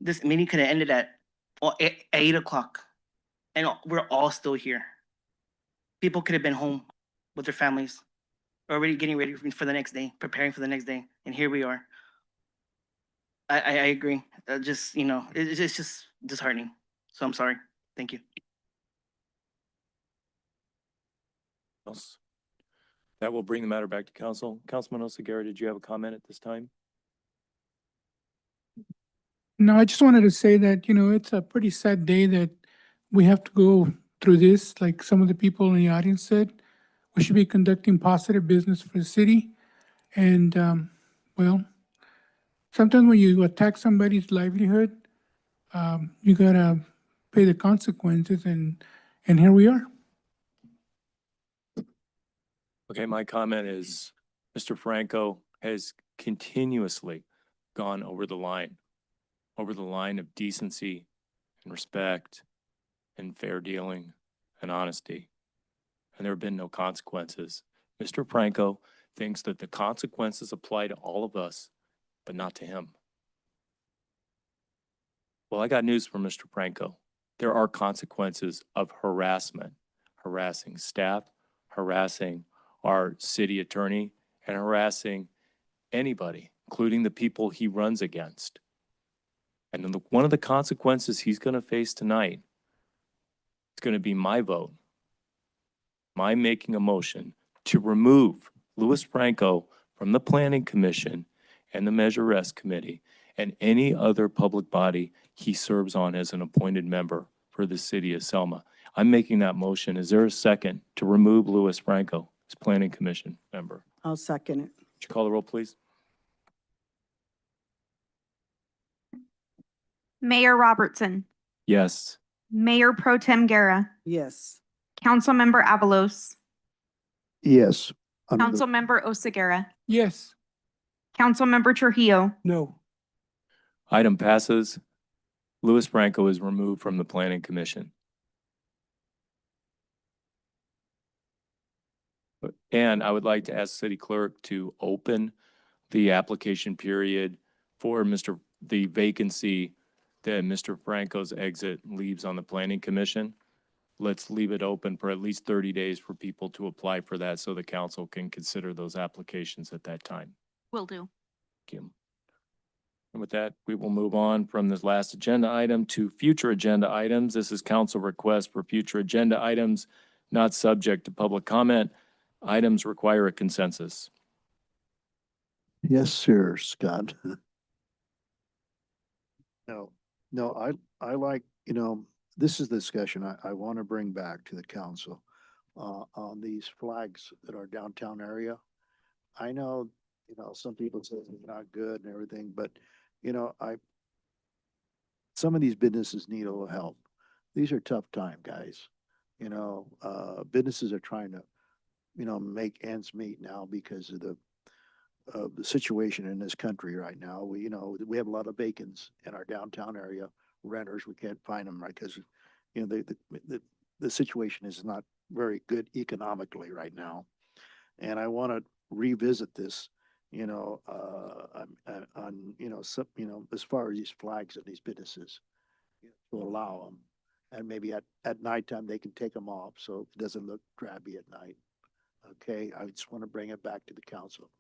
This meeting could have ended at 8 o'clock and we're all still here. People could have been home with their families, already getting ready for the next day, preparing for the next day. And here we are. I agree. It's just disheartening. So I'm sorry. Thank you. Else? That will bring the matter back to council. Councilman Oseguera, did you have a comment at this time? No, I just wanted to say that, it's a pretty sad day that we have to go through this, like some of the people in the audience said. We should be conducting positive business for the city. And, well, sometimes when you attack somebody's livelihood, you gotta pay the consequences, and here we are. Okay, my comment is Mr. Franco has continuously gone over the line of decency and respect and fair dealing and honesty. And there have been no consequences. Mr. Franco thinks that the consequences apply to all of us, but not to him. Well, I got news for Mr. Franco. There are consequences of harassment, harassing staff, harassing our city attorney, and harassing anybody, including the people he runs against. And then one of the consequences he's going to face tonight is going to be my vote, my making a motion to remove Louis Franco from the Planning Commission and the Measure S Committee and any other public body he serves on as an appointed member for the city of Selma. I'm making that motion. Is there a second to remove Louis Franco as Planning Commission member? I'll second it. Would you call the roll, please? Mayor Robertson, Yes. Mayor Pro Tem Guerra, Yes. Councilmember Avalos, Yes. Under the- Councilmember Oseguera, Yes. Councilmember Trujillo, No. Item passes. Louis Franco is removed from the Planning Commission. And I would like to ask city clerk to open the application period for the vacancy that Mr. Franco's exit leaves on the planning commission. Let's leave it open for at least 30 days for people to apply for that so the council can consider those applications at that time. Will do. Thank you. And with that, we will move on from this last agenda item to future agenda items. This is council request for future agenda items not subject to public comment. Items require a consensus. Yes, sir, Scott. No, I like, this is the discussion I want to bring back to the council on these flags that are downtown area. I know, some people say it's not good and everything, but, some of these businesses need a little help. These are tough time, guys. Businesses are trying to, make ends meet now because of the situation in this country right now. We have a lot of vacants in our downtown area, renters, we can't find them, right? Because, the situation is not very good economically right now. And I want to revisit this, as far as these flags and these businesses, to allow them. And maybe at nighttime, they can take them off, so it doesn't look drabby at night. Okay, I just want to bring it back to the council.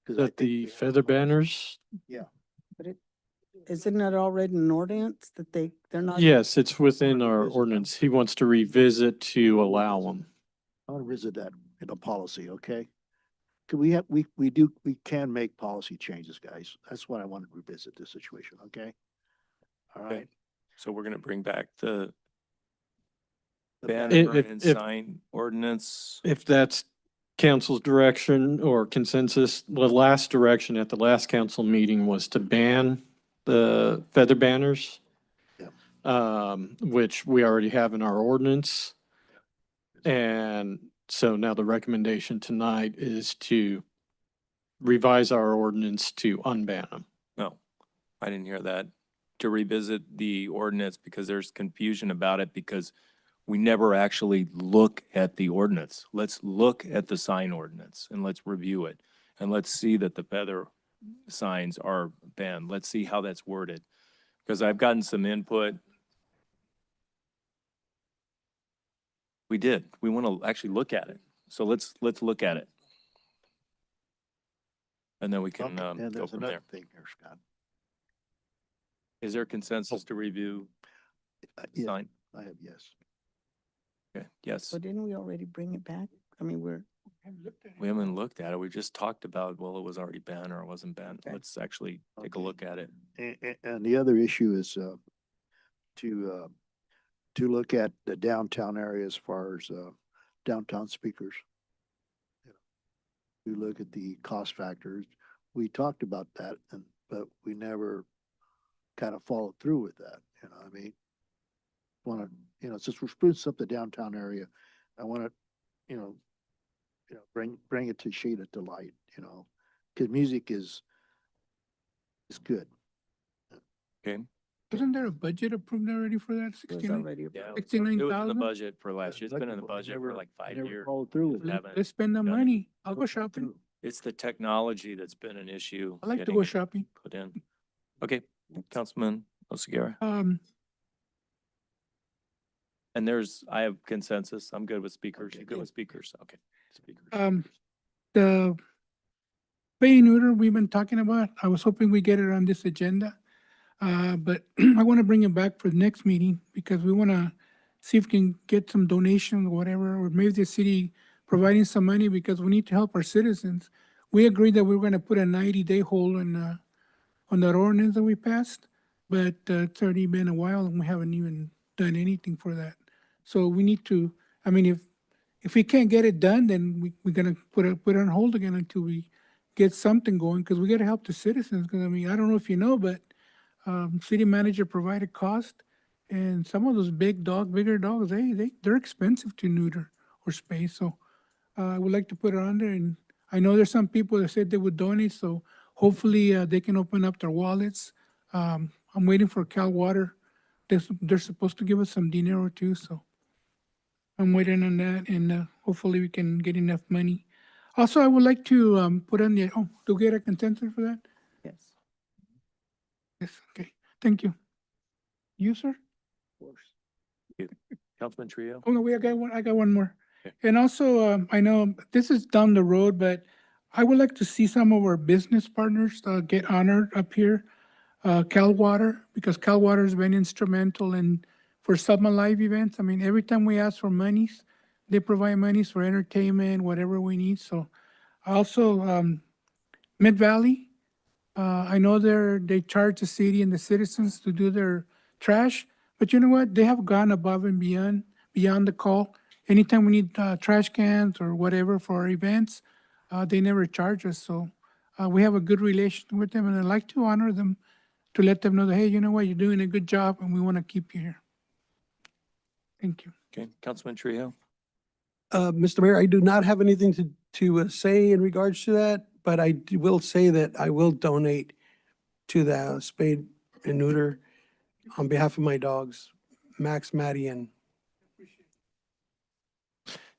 That the feather banners? Yeah. But isn't it already an ordinance that they're not? Yes, it's within our ordinance. He wants to revisit to allow them. I want to visit that in a policy, okay? Could we can make policy changes, guys. That's what I want to revisit this situation, okay? All right. So we're gonna bring back the The banner If- and if- sign ordinance. If that's council's direction or consensus, the last direction at the last council meeting was to ban the feather banners. Which we already have in our ordinance. And so now the recommendation tonight is to revise our ordinance to unban them. No, I didn't hear that. To revisit the ordinance because there's confusion about it because we never actually look at the ordinance. Let's look at the sign ordinance and let's review it. And let's see that the feather signs are banned. Let's see how that's worded. Because I've gotten some input. We did. We want to actually look at it. So let's look at it. And then we can Okay, and go there's from another there. thing here, Scott. Is there consensus to review the Yeah, sign? I have yes. Okay, yes. But didn't we already bring it back? I mean, We haven't looked at it. We just talked about, well, it was already banned or it wasn't banned. Okay. Let's actually take a Okay. look at it. And the other issue is to look at the downtown area as far as downtown speakers. We look at the cost factors. We talked about that, but we never kind of followed through with that. I mean, since we're sprucing up the downtown area, I want to, bring it to shade it to light. Because music is good. Okay? Isn't there a budget approved already for that? it was already. Yeah. It was in the 69,000? budget for last year. It's been in the budget for like 5 Never years. followed through with it. Haven't Let's spend the done it. money. I'll go shopping. It's the technology that's been an issue. I like to getting go it shopping. Put in. Okay, Councilman Oseguera. And I have consensus. I'm good with speakers. Okay, You good good. with speakers? Okay. Speakers. The spay neuter we've been talking about, I was hoping we get it on this agenda. But I want to bring it back for the next meeting because we want to see if we can get some donation or whatever, or maybe the city providing some money because we need to help our citizens. We agreed that we were going to put a 90-day hold on that ordinance that we passed, but it's already been a while and we haven't even done anything for that. So we need to, I mean, if we can't get it done, then we're gonna put it on hold again until we get something going, because we gotta help the citizens. Because I mean, I don't know if you know, but city manager provided cost, and some of those bigger dogs, they're expensive to neuter or spay. So I would like to put it on there, and I know there's some people that said they would donate, so hopefully they can open up their wallets. I'm waiting for Cal Water. They're supposed to give us some dinero too, so I'm waiting on that, and hopefully we can get enough money. Also, I would like to put on the, to get a consensus for that? Yes. Yes, okay, thank you. You, sir? Councilman Trio? Oh, no, wait, I got one more. Okay. And also, I know this is down the road, but I would like to see some of our business partners get honored up here. Cal Water, because Cal Water has been instrumental in, for summer live events. I mean, every time we ask for monies, they provide monies for entertainment, whatever we need. So also, Mid Valley, I know they charge the city and the citizens to do their trash, but you know what? They have gone above and beyond the call. Anytime we need trash cans or whatever for our events, they never charge us. So we have a good relation with them, and I'd like to honor them, to let them know that, hey, you know what, you're doing a good job, and we want to keep you here. Thank you. Okay, Councilman Trio? Mr. Mayor, I do not have anything to say in regards to that, but will say that I will donate to the spade and neuter on behalf of my dogs, Max, Maddie, and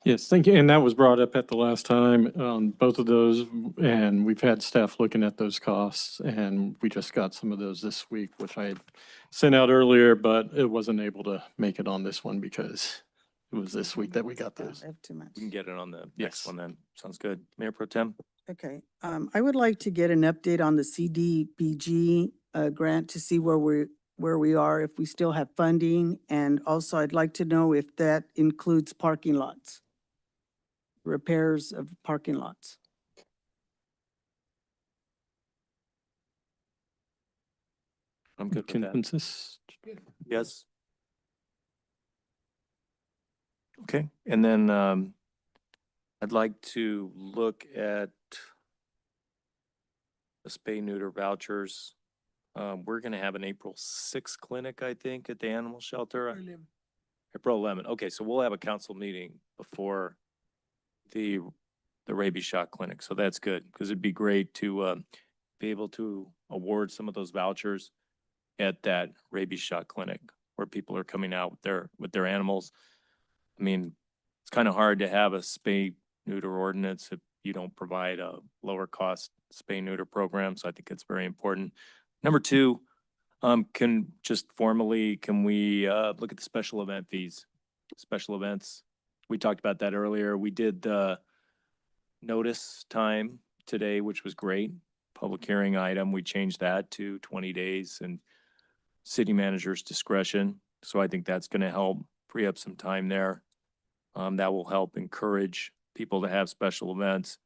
Yes, thank you. And that was brought up at the last time on both of those. And we've had staff looking at those costs, and we just got some of those this week, which I had sent out earlier, but it wasn't able to make it on this one because it was this week that we got those. I have too much. We can get it on the Yes. next one then. Sounds good. Mayor Pro Tem? Okay, I would like to get an update on the CDBG grant to see where we are, if we still have funding. And also I'd like to know if that includes parking lots, repairs of parking lots. I'm good with that. Consensus? Yes. Okay, and then I'd like to look at the spay neuter vouchers. We're gonna have an April 6th clinic, I think, at the animal shelter. April 11th. Okay, so we'll have a council meeting before the rabies shot clinic. So that's good, because it'd be great to be able to award some of those vouchers at that rabies shot clinic where people are coming out with their animals. I mean, it's kind of hard to have a spay neuter ordinance if you don't provide a lower cost spay neuter program. So I think it's very important. Number two, can we look at the special event fees? Special events. We talked about that earlier. We did the notice time today, which was great. Public hearing item, we changed that to 20 days and city manager's discretion. So I think that's going to help free up some time there. That will help encourage people to have special events.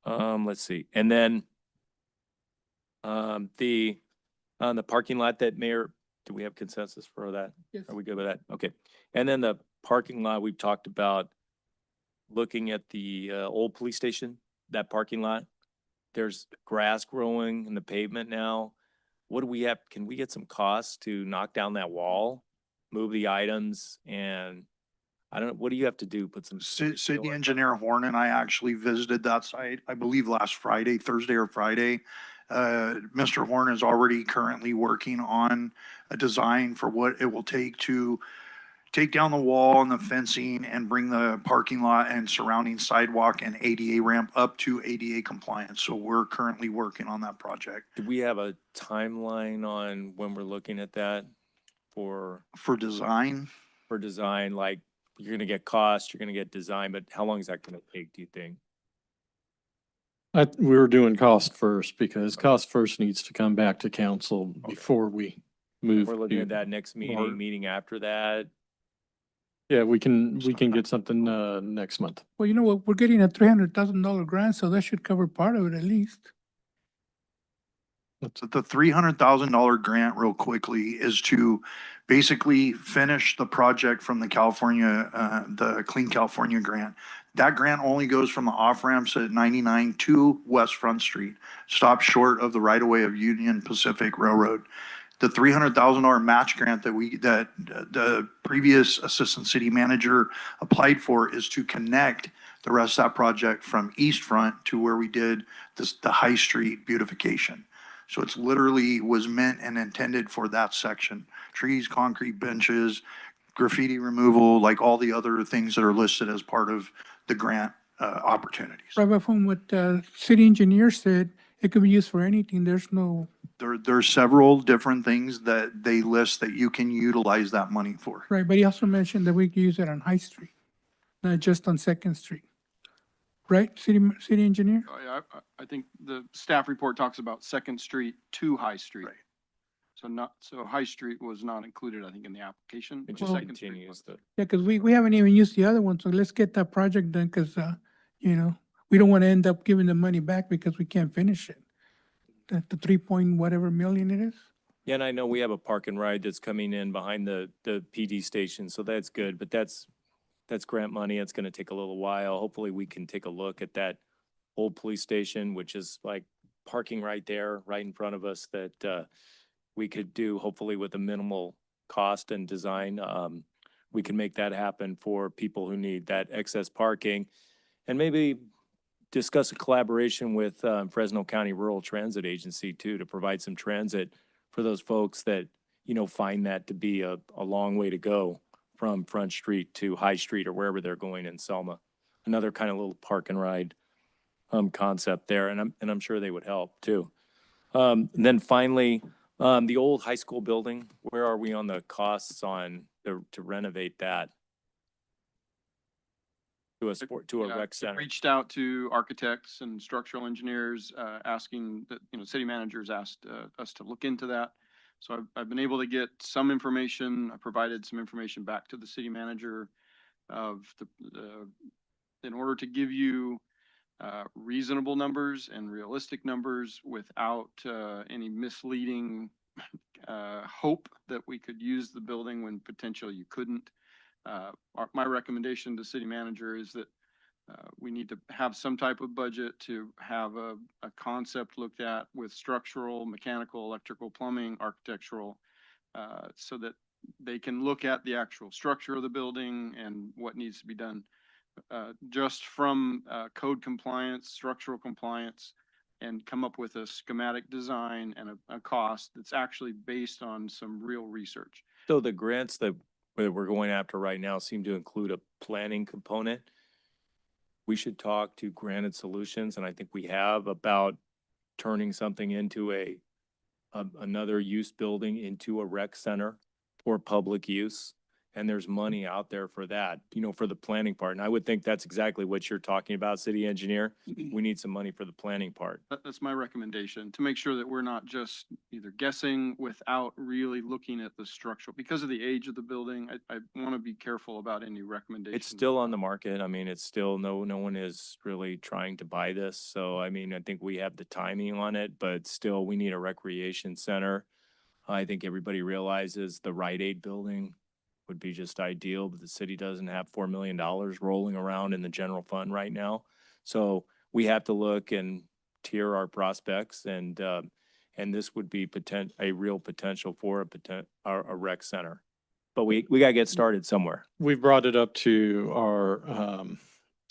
Let's see. And then on the parking lot that Mayor, do we have consensus for that? Yes. Are we good with that? Okay. And then the parking lot, we've talked about looking at the old police station, that parking lot. There's grass growing in the pavement now. What do we have? Can we get some costs to knock down that wall, move the items, and I don't know, what do you have to do? Put some. City Engineer Horn and I actually visited that site, I believe last Friday, Thursday or Friday. Mr. Horn is already currently working on a design for what it will take to take down the wall and the fencing and bring the parking lot and surrounding sidewalk and ADA ramp up to ADA compliance. So we're currently working on that project. Do we have a timeline on when we're looking at that for design? For design, like you're gonna get cost, you're gonna get design, but how long is that gonna take, do you think? We were doing cost first because cost first needs to come back to council before we move. We're looking to- at that next or- meeting after that. Yeah, we can get something next month. Well, you know what, we're getting a $300,000 grant, so that should cover part of it at least. So the $300,000 grant real quickly is to basically finish the project from the the Clean California grant. That grant only goes from the off ramps at 99 to West Front Street, stops short of the right of way of Union Pacific Railroad. The $300,000 match grant that the previous assistant city manager applied for is to connect the rest of that project from East Front to where we did the High Street beautification. So it's literally was meant and intended for that section. Trees, concrete benches, graffiti removal, like all the other things that are listed as part of the grant opportunities. Right, but from what city engineer said, it could be used for anything. There's no, There's several different things that they list that you can utilize that money for. right, but he also mentioned that we could use it on High Street, not just on Second Street. Right, city engineer? I think the staff report talks about Second Street to High Street. Right. So High Street was not included, I think, in the application. It but just Second Street continues was. the. Yeah, because we haven't even used the other one, so let's get that project done, because, you know, we don't want to end up giving the money back because we can't finish it. The 3 point whatever million it is. Yeah, and I know we have a park and ride that's coming in behind the PD station, so that's good, but that's grant money. It's gonna take a little while. Hopefully, we can take a look at that old police station, which is like parking right there, right in front of us, that we could do hopefully with a minimal cost and design. We can make that happen for people who need that excess parking. And maybe discuss a collaboration with Fresno County Rural Transit Agency too, to provide some transit for those folks that, you know, find that to be a long way to go from Front Street to High Street or wherever they're going in Selma. Another kind of little park and ride concept there, and I'm sure they would help too. And then finally, the old high school building, where are we on the costs on to renovate that? To a rec center? Reached out to architects and structural engineers, asking that, city managers asked us to look into that. So I've been able to get some information. I provided some information back to the city manager of in order to give you reasonable numbers and realistic numbers without any misleading hope that we could use the building when potentially you couldn't. My recommendation to city manager is that we need to have some type of budget to have a concept looked at with structural, mechanical, electrical, plumbing, architectural, so that they can look at the actual structure of the building and what needs to be done just from code compliance, structural compliance, and come up with a schematic design and a cost that's actually based on some real research. So the grants that we're going after right now seem to include a planning component. We should talk to Granite Solutions, and I think we have, about turning something into another use building into a rec center for public use. And there's money out there for that, for the planning part. And I would think that's exactly what you're talking about, city engineer. We need some money for the planning part. That's my recommendation, to make sure that we're not just either guessing without really looking at the structural. Because of the age of the building, I want to be careful about any recommendations. It's still on the market. I mean, it's still, no one is really trying to buy this. So, I mean, I think we have the timing on it, but still, we need a recreation center. I think everybody realizes the Rite Aid building would be just ideal, but the city doesn't have $4 million rolling around in the general fund right now. So we have to look and tier our prospects, and this would be a real potential for a rec center. But we gotta get started somewhere. We've brought it up to our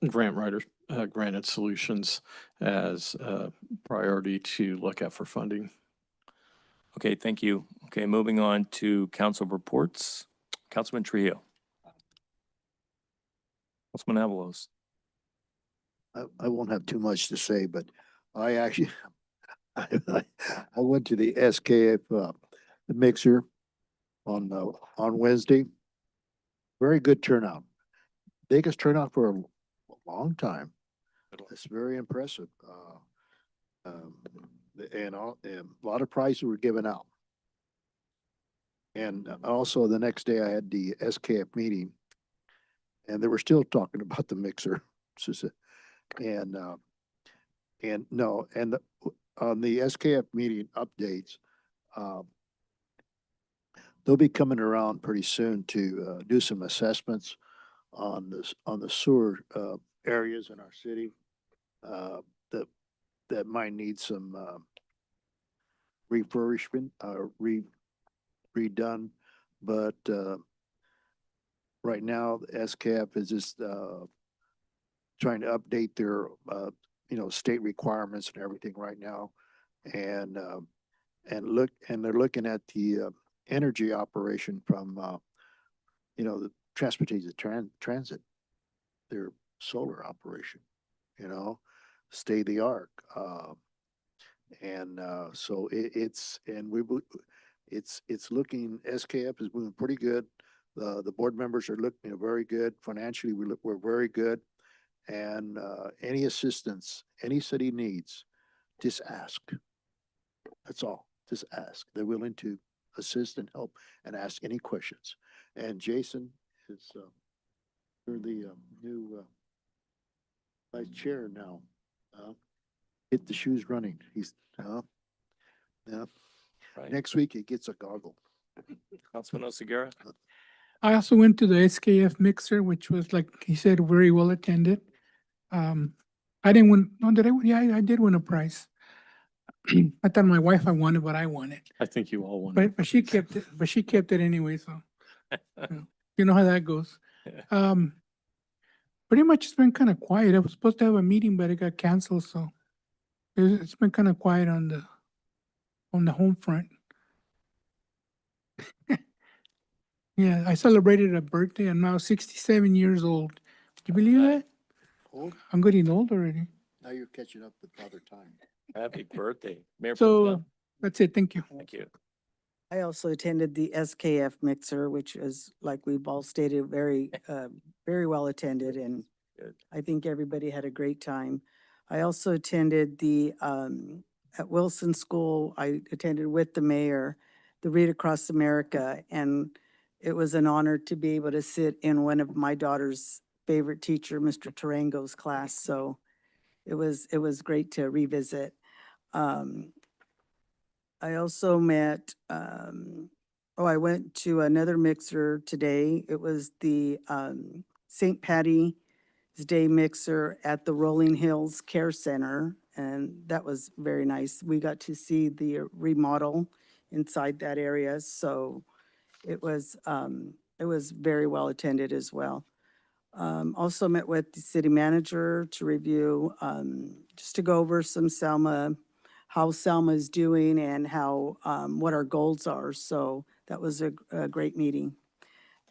grant writers, Granite Solutions, as a priority to look at for funding. Okay, thank you. Okay, moving on to council reports. Councilman Trujillo. Councilman Avalos. I won't have too much to say, but I actually, I went to the SKF, the mixer on Wednesday. Very good turnout. Biggest turnout for a long time. It's very impressive. And a lot of prizes were given out. And also the next day I had the SKF meeting, and they were still talking about the mixer. And on the SKF meeting updates, they'll be coming around pretty soon to do some assessments on the sewer areas in our city that might need some refurbishment, redone. But right now, SCAP is just trying to update their state requirements and everything right now, and they're looking at the energy operation from the transportation transit, their solar operation. you know, state of the art. So it's looking, SKF is moving pretty good. The board members are looking very good. Financially, we're very good. And, any assistance, any city needs, just ask. That's all. Just ask. They're willing to assist and help and ask any questions. And Jason is, you're the, new, vice chair now. Hit the shoes running. He's, yeah. Right. Next week he gets a goggle. Councilman Oseguera? I also went to the SKF mixer, which was, like he said, very well attended. I didn't win, no, did I? Yeah, I did win a prize. I thought my wife I won it, but I won it. I think you all won. But she kept it, anyway, so you know how that goes. Pretty much it's been kind of quiet. I was supposed to have a meeting, but it got canceled, so it's been kind of quiet on the home front. Yeah, I celebrated a birthday. I'm now 67 years old. Do you believe that? Old? I'm getting old already. Now you're catching up with Father Time. Happy birthday. Mayor Pro So Tem. that's it. Thank you. Thank you. I also attended the SKF mixer, which is, like we've all stated, very, very well attended, and Good. I think everybody had a great time. I also attended at Wilson School, I attended with the mayor, the Read Across America, and it was an honor to be able to sit in one of my daughter's favorite teacher, Mr. Tarango's class, so it was great to revisit. I also met, I went to another mixer today. It was the St. Patty's Day mixer at the Rolling Hills Care Center, and that was very nice. We got to see the remodel inside that area, so it was very well attended as well. Also met with the city manager to review, just to go over how Selma is doing and how, what our goals are. So that was a great meeting.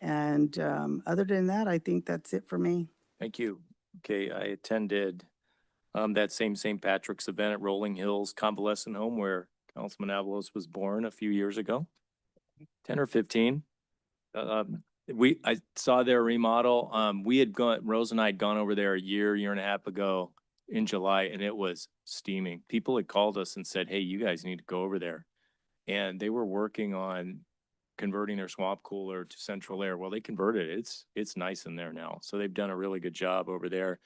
And other than that, I think that's it for me. Thank you. Okay, I attended that same St. Patrick's event at Rolling Hills Convalescent Home where Councilman Avalos was born a few years ago, 10 or 15. I saw their remodel. Rose and I had gone over there a year and a half ago in July, and it was steaming. People had called us and said, hey, you guys need to go over there. And they were working on converting their swamp cooler to central air. Well, they converted it. It's nice in there now. So they've done a really good job over there.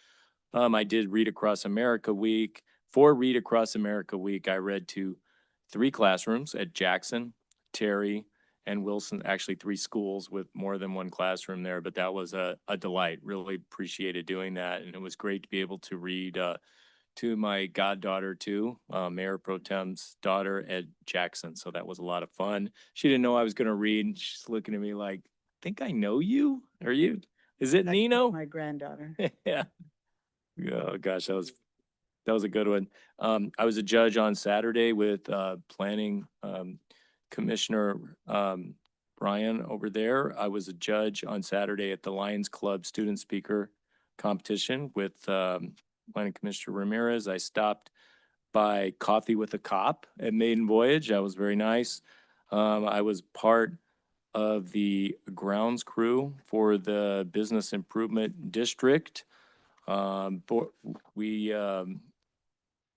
I did Read Across America Week. For Read Across America Week, I read to 3 classrooms at Jackson, Terry, and Wilson, actually 3 schools with more than 1 classroom there, but that was a delight. Really appreciated doing that. And it was great to be able to read to my goddaughter too, Mayor Pro Tem's daughter at Jackson. So that was a lot of fun. She didn't know I was going to read, and she's looking at me like, I think I know you. Are you? Is it Nino? My granddaughter. Yeah. Oh gosh, that was a good one. I was a judge on Saturday with planning Commissioner Brian over there. I was a judge on Saturday at the Lions Club student speaker competition with Planning Commissioner Ramirez. I stopped by Coffee with a Cop at Maiden Voyage. That was very nice. I was part of the grounds crew for the Business Improvement District. We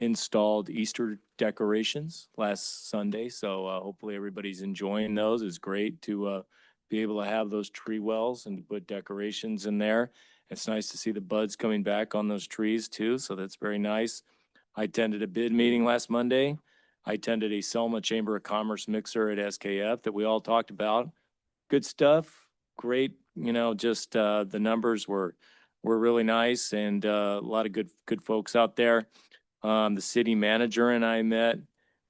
installed Easter decorations last Sunday, so hopefully everybody's enjoying those. It's great to be able to have those tree wells and to put decorations in there. It's nice to see the buds coming back on those trees too, so that's very nice. I attended a bid meeting last Monday. I attended a Selma Chamber of Commerce mixer at SKF that we all talked about. Good stuff, great, just the numbers were really nice and a lot of good folks out there. The city manager and I met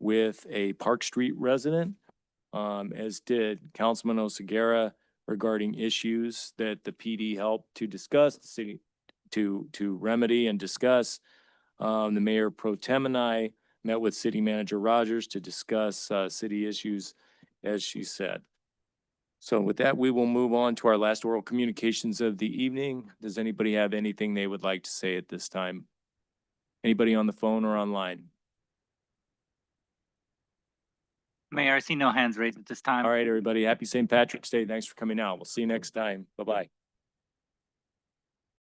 with a Park Street resident, as did Councilman Oseguera, regarding issues that the PD helped to discuss, the city to remedy and discuss. The Mayor Pro Tem and I met with City Manager Rogers to discuss city issues, as she said. So with that, we will move on to our last oral communications of the evening. Does anybody have anything they would like to say at this time? Anybody on the phone or online? Mayor, I see no hands raised at this time. All right, everybody. Happy St. Patrick's Day. Thanks for coming out. We'll see you next time. Bye-bye.